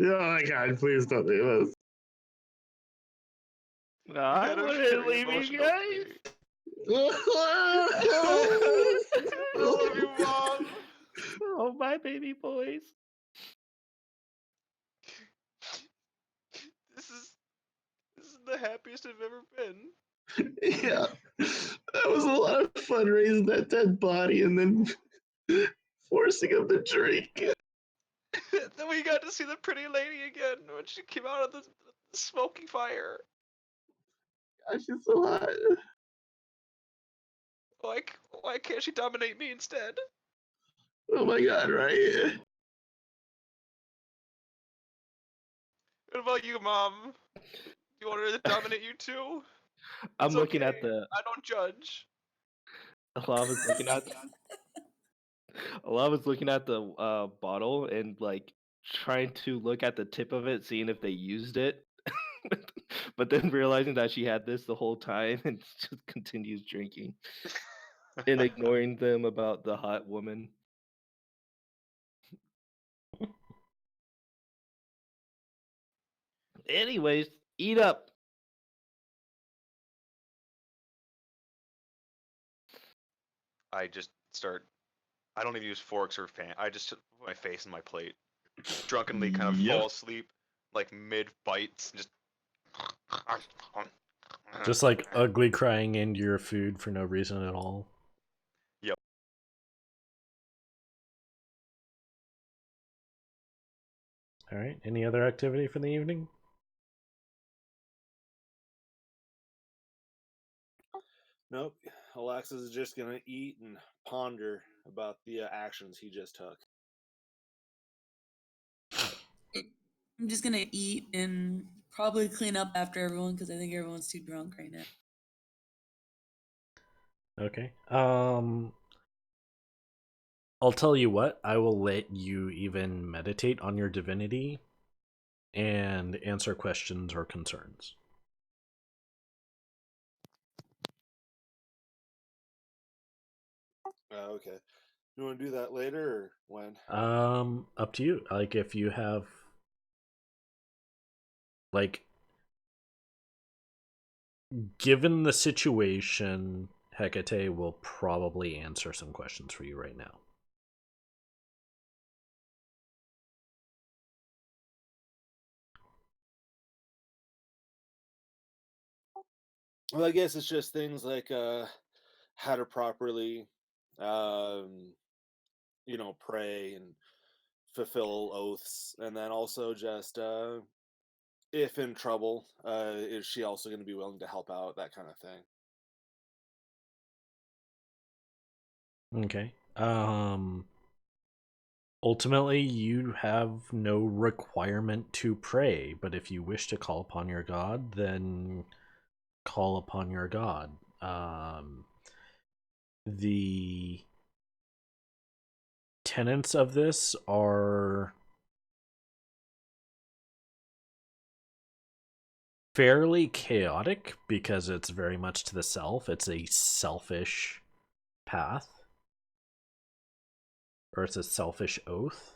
Oh my god, please don't leave us. No, I Had a wouldn't very leave you emotional guys. day. I love you, Mom. Oh, my baby boys. This is the happiest I've ever been. Yeah, that was a lot of fun raising that dead body and then forcing him to drink. Then we got to see the pretty lady again when she came out of the smoky fire. Gosh, she's so hot. Why can't she dominate me instead? Oh my god, right? What about you, Mom? You want her to dominate you too? I'm It's looking at okay. the I don't judge. Lava's looking at Lava's looking at the bottle and like trying to look at the tip of it, seeing if they used it. But then realizing that she had this the whole time and just continues drinking and ignoring them about the hot woman. Anyways, eat up. I just start. I don't even use forks or fan. I just put my face in my plate, drunkenly kind of fall asleep, like mid bites, just. Just like ugly crying into your food for no reason at all. Yep. All right. Any other activity for the evening? Nope. Alexis is just gonna eat and ponder about the actions he just took. I'm just gonna eat and probably clean up after everyone because I think everyone's too drunk right now. Okay. I'll tell you what, I will let you even meditate on your divinity and answer questions or concerns. Okay. You want to do that later or when? Up to you. Like, if you have, like, given the situation, Hecate will probably answer some questions for you right now. Well, I guess it's just things like how to properly, pray and fulfill oaths, and then also just if in trouble, is she also going to be willing to help out? That kind of thing. Okay. Um, ultimately, you have no requirement to pray, but if you wish to call upon your god, then call upon your god. The tenets of this are fairly chaotic because it's very much to the self. It's a selfish path, or it's a selfish oath.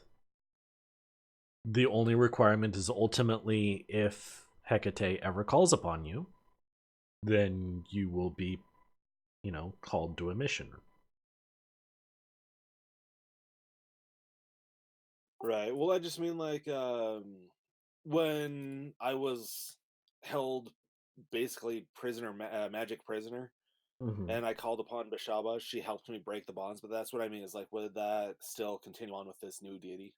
The only requirement is ultimately if Hecate ever calls upon you, then you will be, called to a mission. Right. Well, I just mean like when I was held basically prisoner, magic prisoner, Mm-hmm. and I called upon Bashaba, she helped me break the bonds. But that's what I mean is like, would that still continue on with this new deity?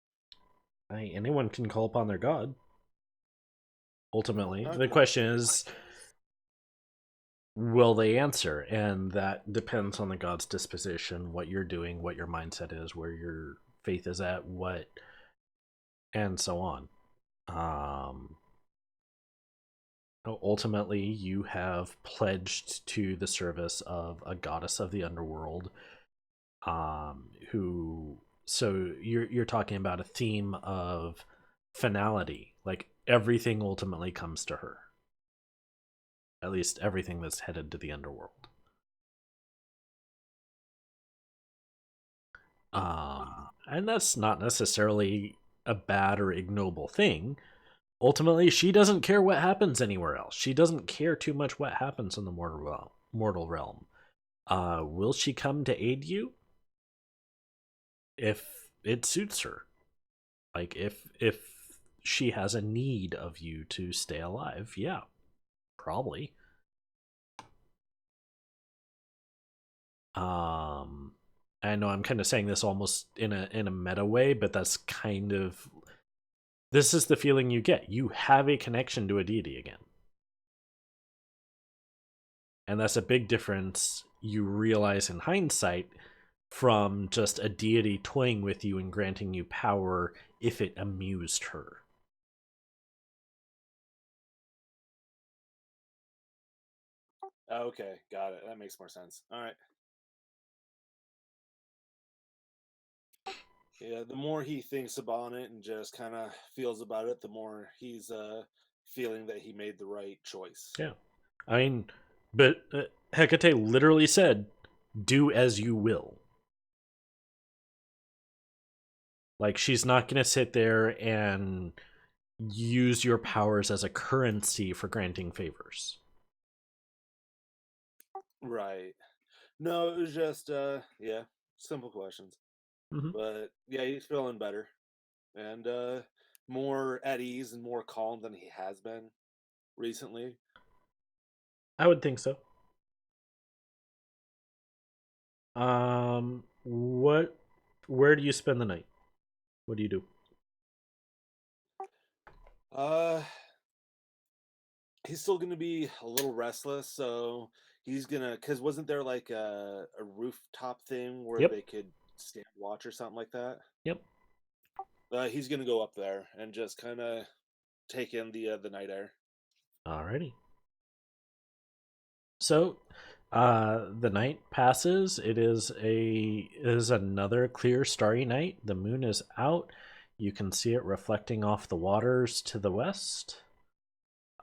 Anyone can call upon their god. Ultimately, the Okay. question is, will they answer? And that depends on the god's disposition, what you're doing, what your mindset is, where your faith is at, and so on. Um, ultimately, you have pledged to the service of a goddess of the underworld, who. So you're talking about a theme of finality, like everything ultimately comes to her. At least everything that's headed to the underworld. And that's not necessarily a bad or ignoble thing. Ultimately, she doesn't care what happens anywhere else. She doesn't care too much what happens in the mortal realm. Will she come to aid you if it suits her? Like if she has a need of you to stay alive, yeah, probably. Um, I know I'm kind of saying this almost in a meta way, but that's kind of, this is the feeling you get. You have a connection to a deity again. And that's a big difference you realize in hindsight from just a deity toying with you and granting you power if it amused her. Okay, got it. That makes more sense. All right. Yeah, the more he thinks about it and just kind of feels about it, the more he's feeling that he made the right choice. Yeah. I mean, but Hecate literally said, do as you will. Like, she's not going to sit there and use your powers as a currency for granting favors. Right. No, it was just yeah, simple questions. Mm-hmm. But yeah, he's feeling better and more at ease and more calm than he has been recently. I would think so. What? Where do you spend the night? What do you do? Uh he's still gonna be a little restless, so he's gonna, cause wasn't there like a rooftop thing where Yep. they could stand watch or something like that? Yep. He's gonna go up there and just kind of take in the night air. Alrighty. So, the night passes. It is another clear, starry night. The moon is out. You can see it reflecting off the waters to the west.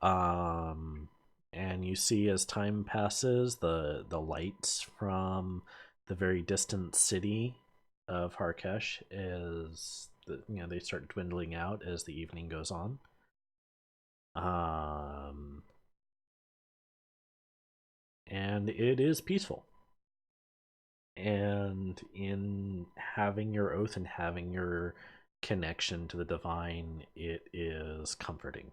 Um, and you see as time passes, the lights from the very distant city of Harkesh they start dwindling out as the evening goes on. Um, and it is peaceful. And in having your oath and having your connection to the divine, it is comforting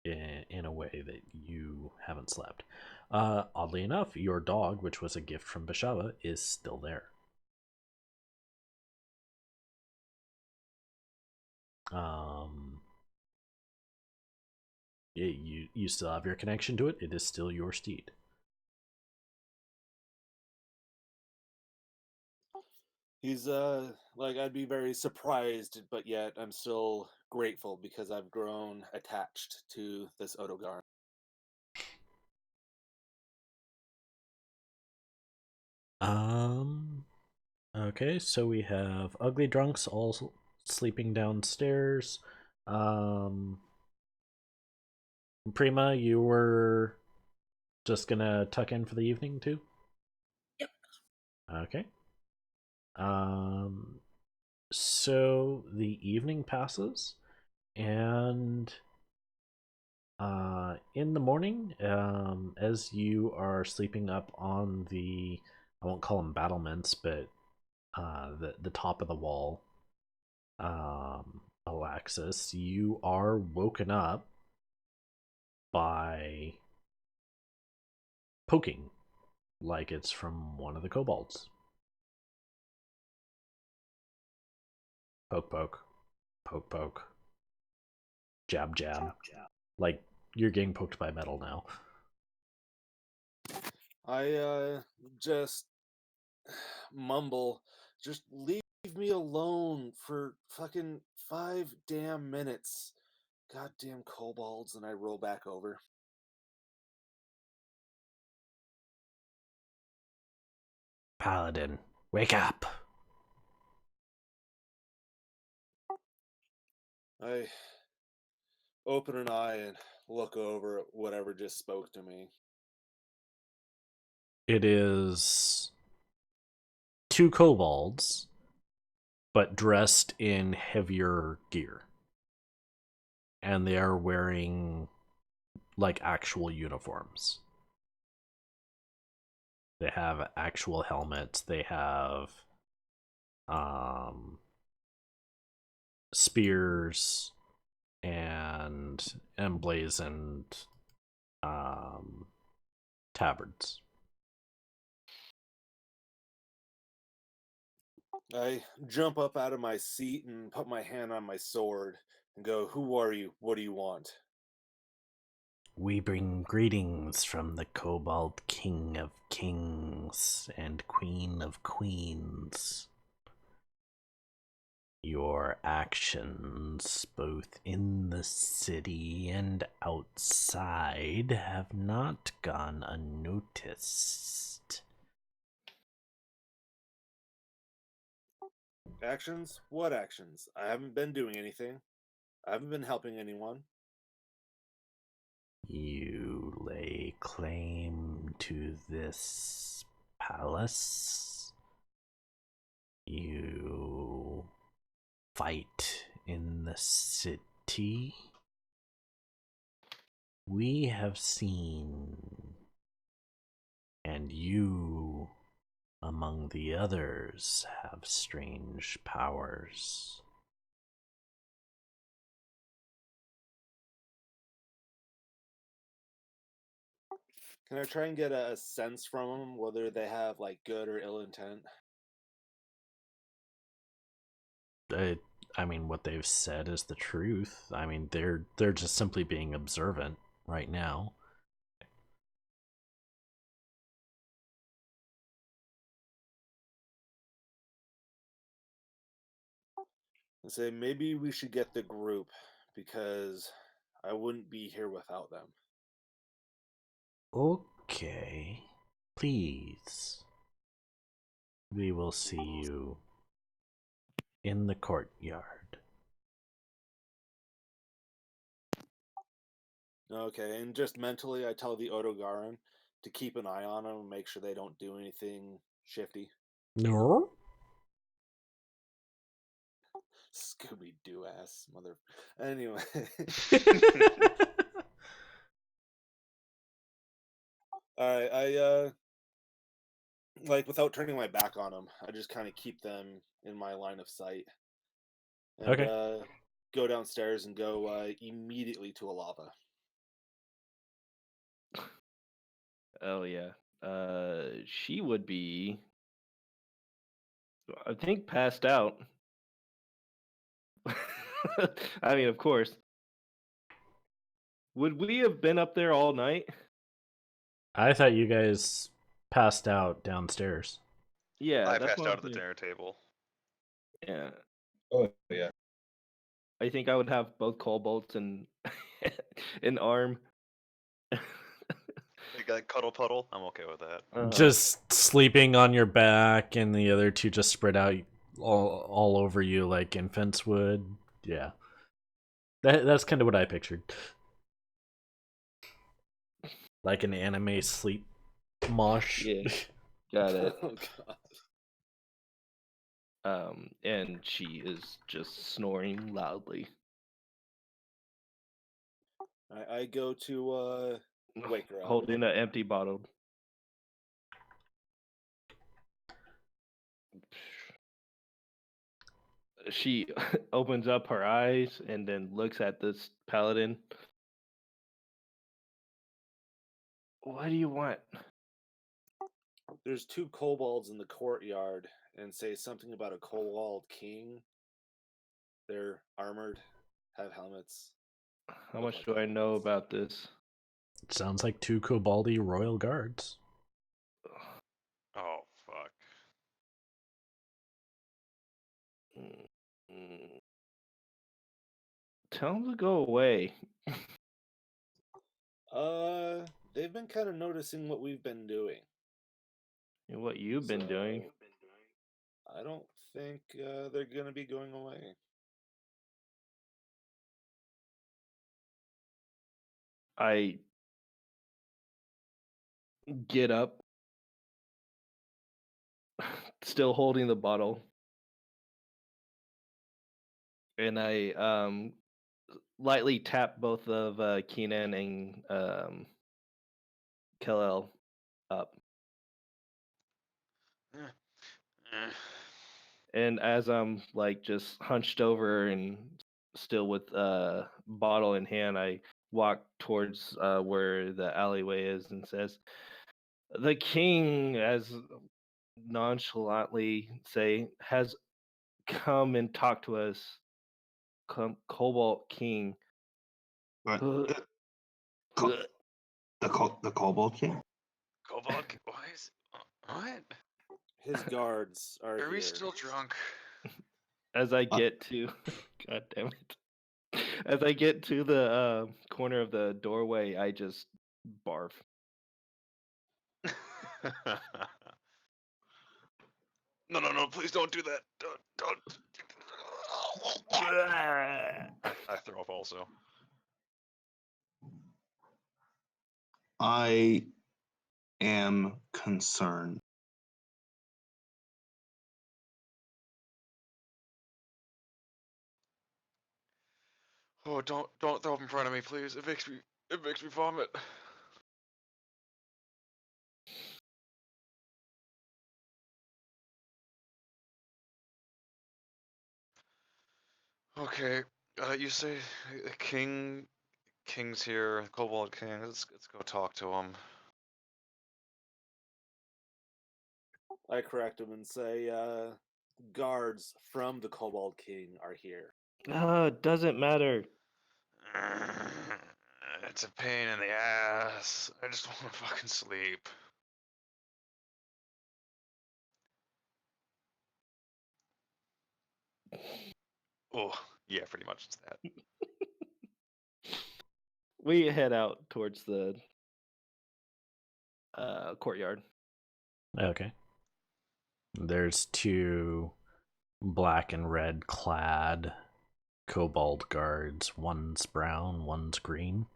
in a way that you haven't slept. Oddly enough, your dog, which was a gift from Bashava, is still there. Um, you still have your connection to it. It is still your steed. He's like I'd be very surprised, but yet I'm still grateful because I've grown attached to this Odogar. Okay, so we have ugly drunks all sleeping downstairs. Prima, you were just gonna tuck in for the evening too? Yep. Okay. Um, so the evening passes, and in the morning, as you are sleeping up on the, I won't call them battlements, but the top of the wall, Alaxis, you are woken up by poking like it's from one of the kobolds. Poke, poke, poke, poke, jab, jab. Like you're getting poked by metal now. I just mumble, just leave me alone for fucking 5 damn minutes. Goddamn kobolds, and I roll back over. Paladin, wake up! I open an eye and look over at whatever just spoke to me. It is two kobolds, but dressed in heavier gear. And they are wearing like actual uniforms. They have actual helmets. They have spears and emblazoned tabards. I jump up out of my seat and put my hand on my sword and go, "Who are you? What do you want?" We bring greetings from the Kobold King of Kings and Queen of Queens. Your actions, both in the city and outside, have not gone unnoticed. Actions? What actions? I haven't been doing anything. I haven't been helping anyone. You lay claim to this palace. You fight in the city. We have seen, and you, among the others, have strange powers. Can I try and get a sense from them whether they have like good or ill intent? I mean, what they've said is the truth. I mean, they're just simply being observant right now. And say maybe we should get the group because I wouldn't be here without them. Okay, please. We will see you in the courtyard. Okay, and just mentally, I tell the Odogaran to keep an eye on them and make sure they don't do anything shifty. No? Scooby Doo ass mother. Anyway, all right. I like without turning my back on them, I just kind of keep them in my line of sight, and Okay. go downstairs and go immediately to a lava. Oh yeah. She would be, I think, passed out. I mean, of course. Would we have been up there all night? I thought you guys passed out downstairs. Yeah, I that's passed what out I'm at the saying. dinner table. Yeah. Oh yeah. I think I would have both kobolds and an arm. Like cuddle puddle. I'm okay with that. Just sleeping on your back, and the other two just spread out all over you like infants would. Yeah, that's kind of what I pictured, like an anime sleep mosh. Yeah, got it. Oh god. And she is just snoring loudly. I go to wake her up. Holding an empty bottle. She opens up her eyes and then looks at this paladin. What do you want? There's two kobolds in the courtyard and say something about a kobold king. They're armored, have helmets. How Look much like do I know kobolds. about this? Sounds like two Koboldi royal guards. Oh fuck. Mm. Tell them to go away. They've been kind of noticing what we've been doing. And what you've been doing. I don't think they're gonna be going away. I get up, still holding the bottle, and I lightly tap both of Keenan and Kellel up. Eh. And as I'm like just hunched over and still with bottle in hand, I walk towards where the alleyway is and says, "The king," as nonchalantly say, "has come and talked to us. Cobalt King." But Uh, the the Kobold King. Kobold. Why is what? His guards are Are we here. still drunk? As I get to, God damn it. As I get to the corner of the doorway, I just barf. No, please don't do that. Don't. I throw up also. I am concerned. Oh, don't throw up in front of me, please. It makes me vomit. Okay, you say King's here, Kobold King. Let's go talk to him. I correct him and say, guards from the Kobold King are here. Doesn't matter. It's a pain in the ass. I just want to fucking sleep. Oh, yeah, pretty much it's that. We head out towards the courtyard. Okay. There's two black and red clad kobold guards. One's brown, one's green.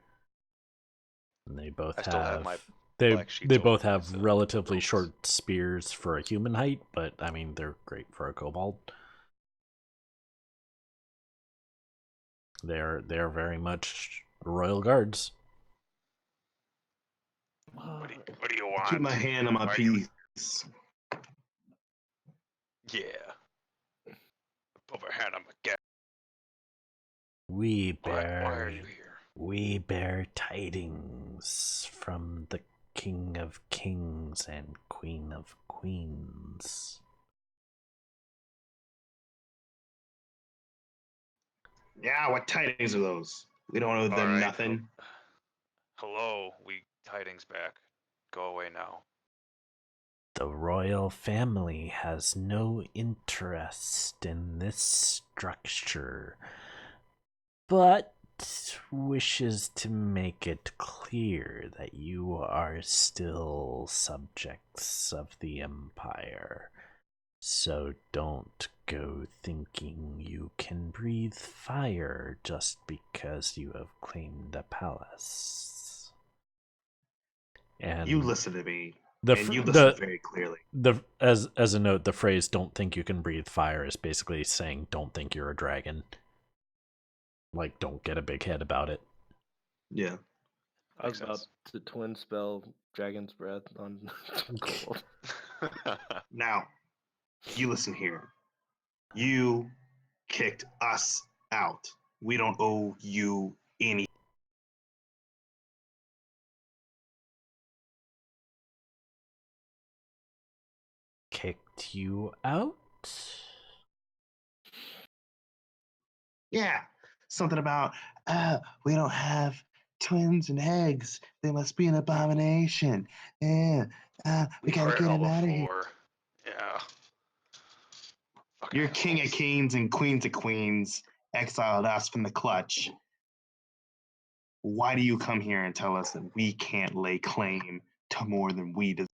And they both I still have my they black sheets they over both my, have relatively robes. short spears for a human height, but I mean they're great for a kobold. They're very much royal guards. What do you want? Keep my hand on my Why are you- piece. Yeah. Put my hand on my gat. We Why are bear you here? we bear tidings from the King of Kings and Queen of Queens. Yeah, what tidings are those? We don't owe them Alright. nothing. Hello, we tidings back. Go away now. The royal family has no interest in this structure, but wishes to make it clear that you are still subjects of the Empire. So don't go thinking you can breathe fire just because you have claimed a palace. And You listen to me, the and you listen very clearly. as a note, the phrase "don't think you can breathe fire" is basically saying don't think you're a dragon. Like, don't get a big head about it. Yeah. I was Makes about sense. to twin spell Dragon's Breath on Kobold. Now, you listen here. You kicked us out. We don't owe you any. Kicked you out? Yeah. Something about, we don't have twins and eggs. They must be an abomination. Yeah. We gotta heard get all him out of here. before. Yeah. Fucking You're king of assholes. kings and queens of queens, exiled us from the clutch. Why do you come here and tell us that we can't lay claim to more than we deserve?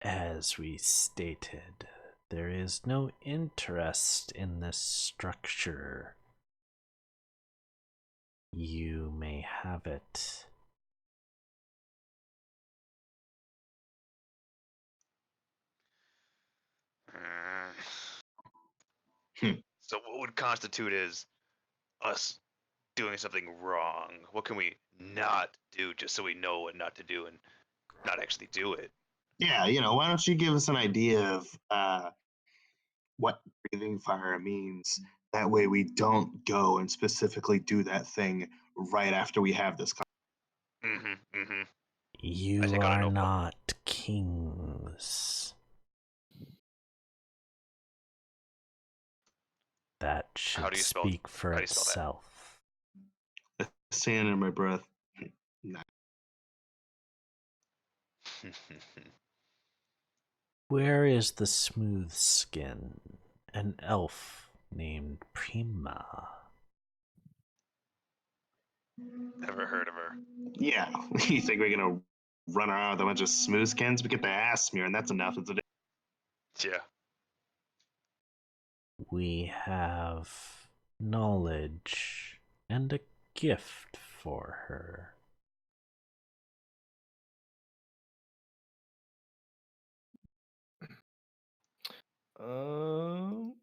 As we stated, there is no interest in this structure. You may have it. Uh, Hmm. So what would constitute as us doing something wrong? What can we not do just so we know what not to do and not actually do it? Yeah, why don't you give us an idea of what breathing fire means? That way we don't go and specifically do that thing right after we have this. Mm-hmm. Mm-hmm. I You take out a are notebook. not kings. That How should do you spell? speak for How do you spell that? itself. Sand in my breath. Nah. Where is the smooth skin? An elf named Prima. Never heard of her. Yeah, you think we're gonna run around with a bunch of smooth skins? We get the ass smear, and that's enough. Yeah. We have knowledge and a gift for her. Um,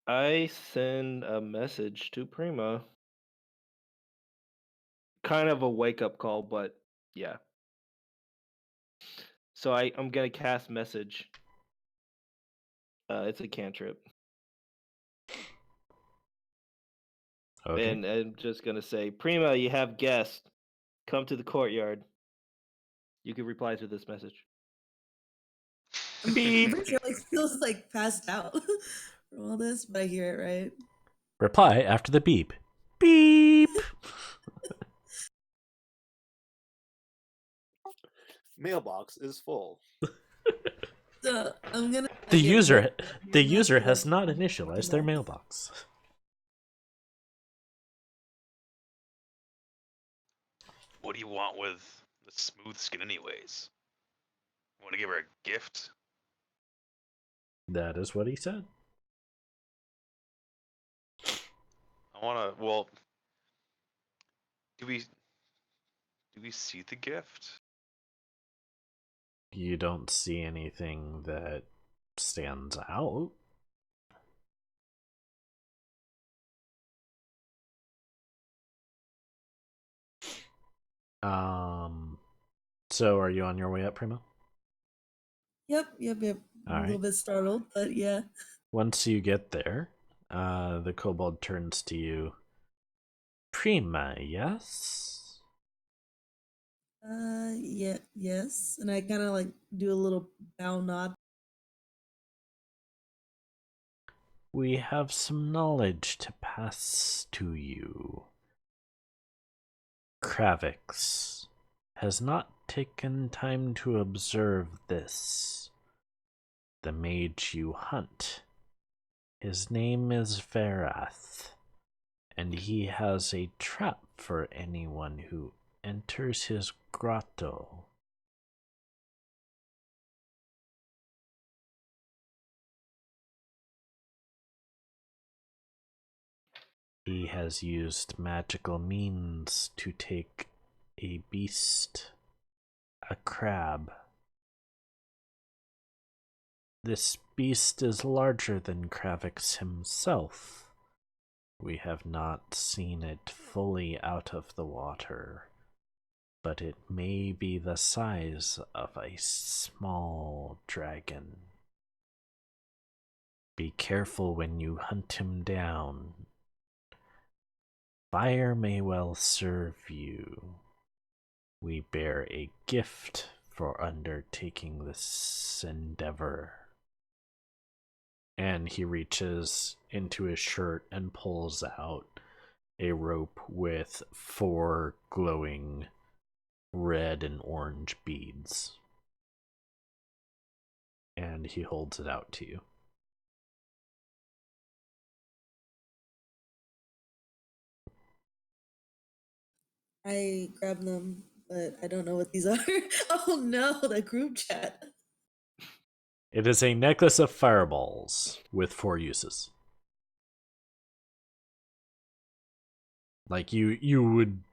I send a message to Prima. Kind of a wake up call, but yeah. So I'm gonna cast message. It's a cantrip, Okay. and I'm just gonna say, Prima, you have guests. Come to the courtyard. You can reply to this message. I'm Beep. pretty sure like feels like passed out from all this, but I hear it right. Reply after the beep. Beep. Mailbox is full. So I'm gonna The get user rid the of user that, has not like, initialized their mailbox. What do you want with the smooth skin, anyways? Want to give her a gift? That is what he said. I want to. Well, do we see the gift? You don't see anything that stands out. So are you on your way up, Primo? Yep. All I'm a little right. bit startled, but yeah. Once you get there, the kobold turns to you. Prima, yes? Yeah, yes. And I kind of like do a little bow nod. We have some knowledge to pass to you. Kravix, has not taken time to observe this. The mage you hunt, his name is Verath, and he has a trap for anyone who enters his grotto. He has used magical means to take a beast, a crab. This beast is larger than Kravix himself. We have not seen it fully out of the water, but it may be the size of a small dragon. Be careful when you hunt him down. Fire may well serve you. We bear a gift for undertaking this endeavor. And he reaches into his shirt and pulls out a rope with 4 glowing red and orange beads. And he holds it out to you. I grab them, but I don't know what these are. Oh no, the group chat. It is a necklace of fireballs with 4 uses. Like you would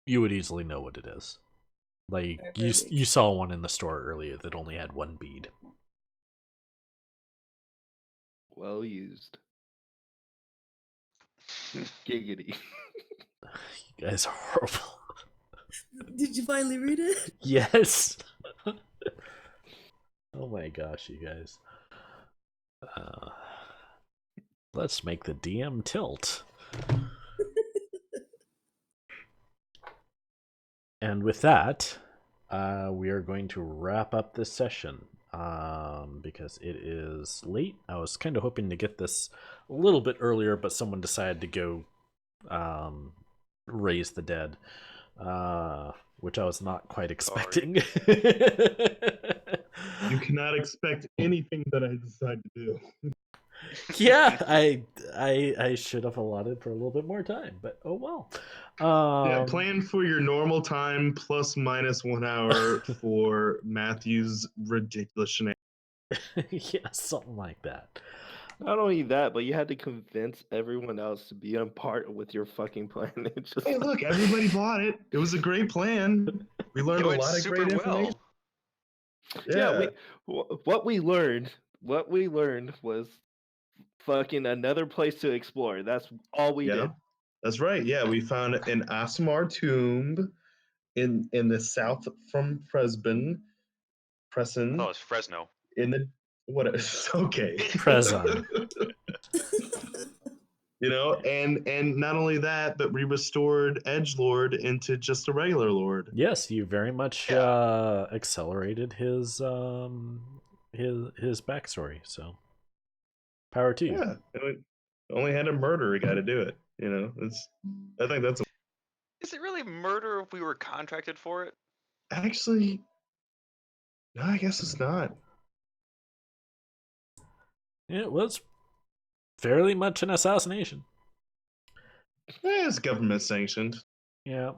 easily know what it is. Like you saw one in the store earlier that only had 1 bead. Well used. Giggity. You guys are horrible. Did you finally read it? Yes. Oh my gosh, you guys. Let's make the DM tilt. And with that, we are going to wrap up this session because it is late. I was kind of hoping to get this a little bit earlier, but someone decided to go raise the dead, which I was not quite expecting. You cannot expect anything that I decide to do. Yeah, I should have allotted for a little bit more time, but oh well. Yeah, plan for your normal time plus minus 1 hour for Matthew's ridiculous shenanigans. Yeah, something like that. Not only that, but you had to convince everyone else to be on part with your fucking plan. It's just Hey, look, everybody bought it. It was a great plan. We learned It a went lot of super great information. yeah. What we learned was fucking another place to explore. That's all we did. That's right. Yeah, we found an Asmar tomb in the south from Preston. Oh, it's Fresno. In the what? Okay. Present. You know, and not only that, but we restored Edgelord into just a regular lord. Yes, you very much Yeah. accelerated his backstory. So, power to you. Yeah, it only had to murder a guy to do it. You know, I think that's Is it really murder if we were contracted for it? actually no. I guess it's not. It was fairly much an assassination. It's government sanctioned. Yeah.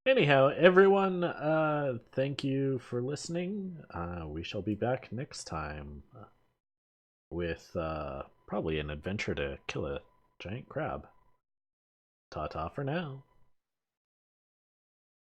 Anyhow, everyone, thank you for listening. We shall be back next time with probably an adventure to kill a giant crab. Ta-ta for now.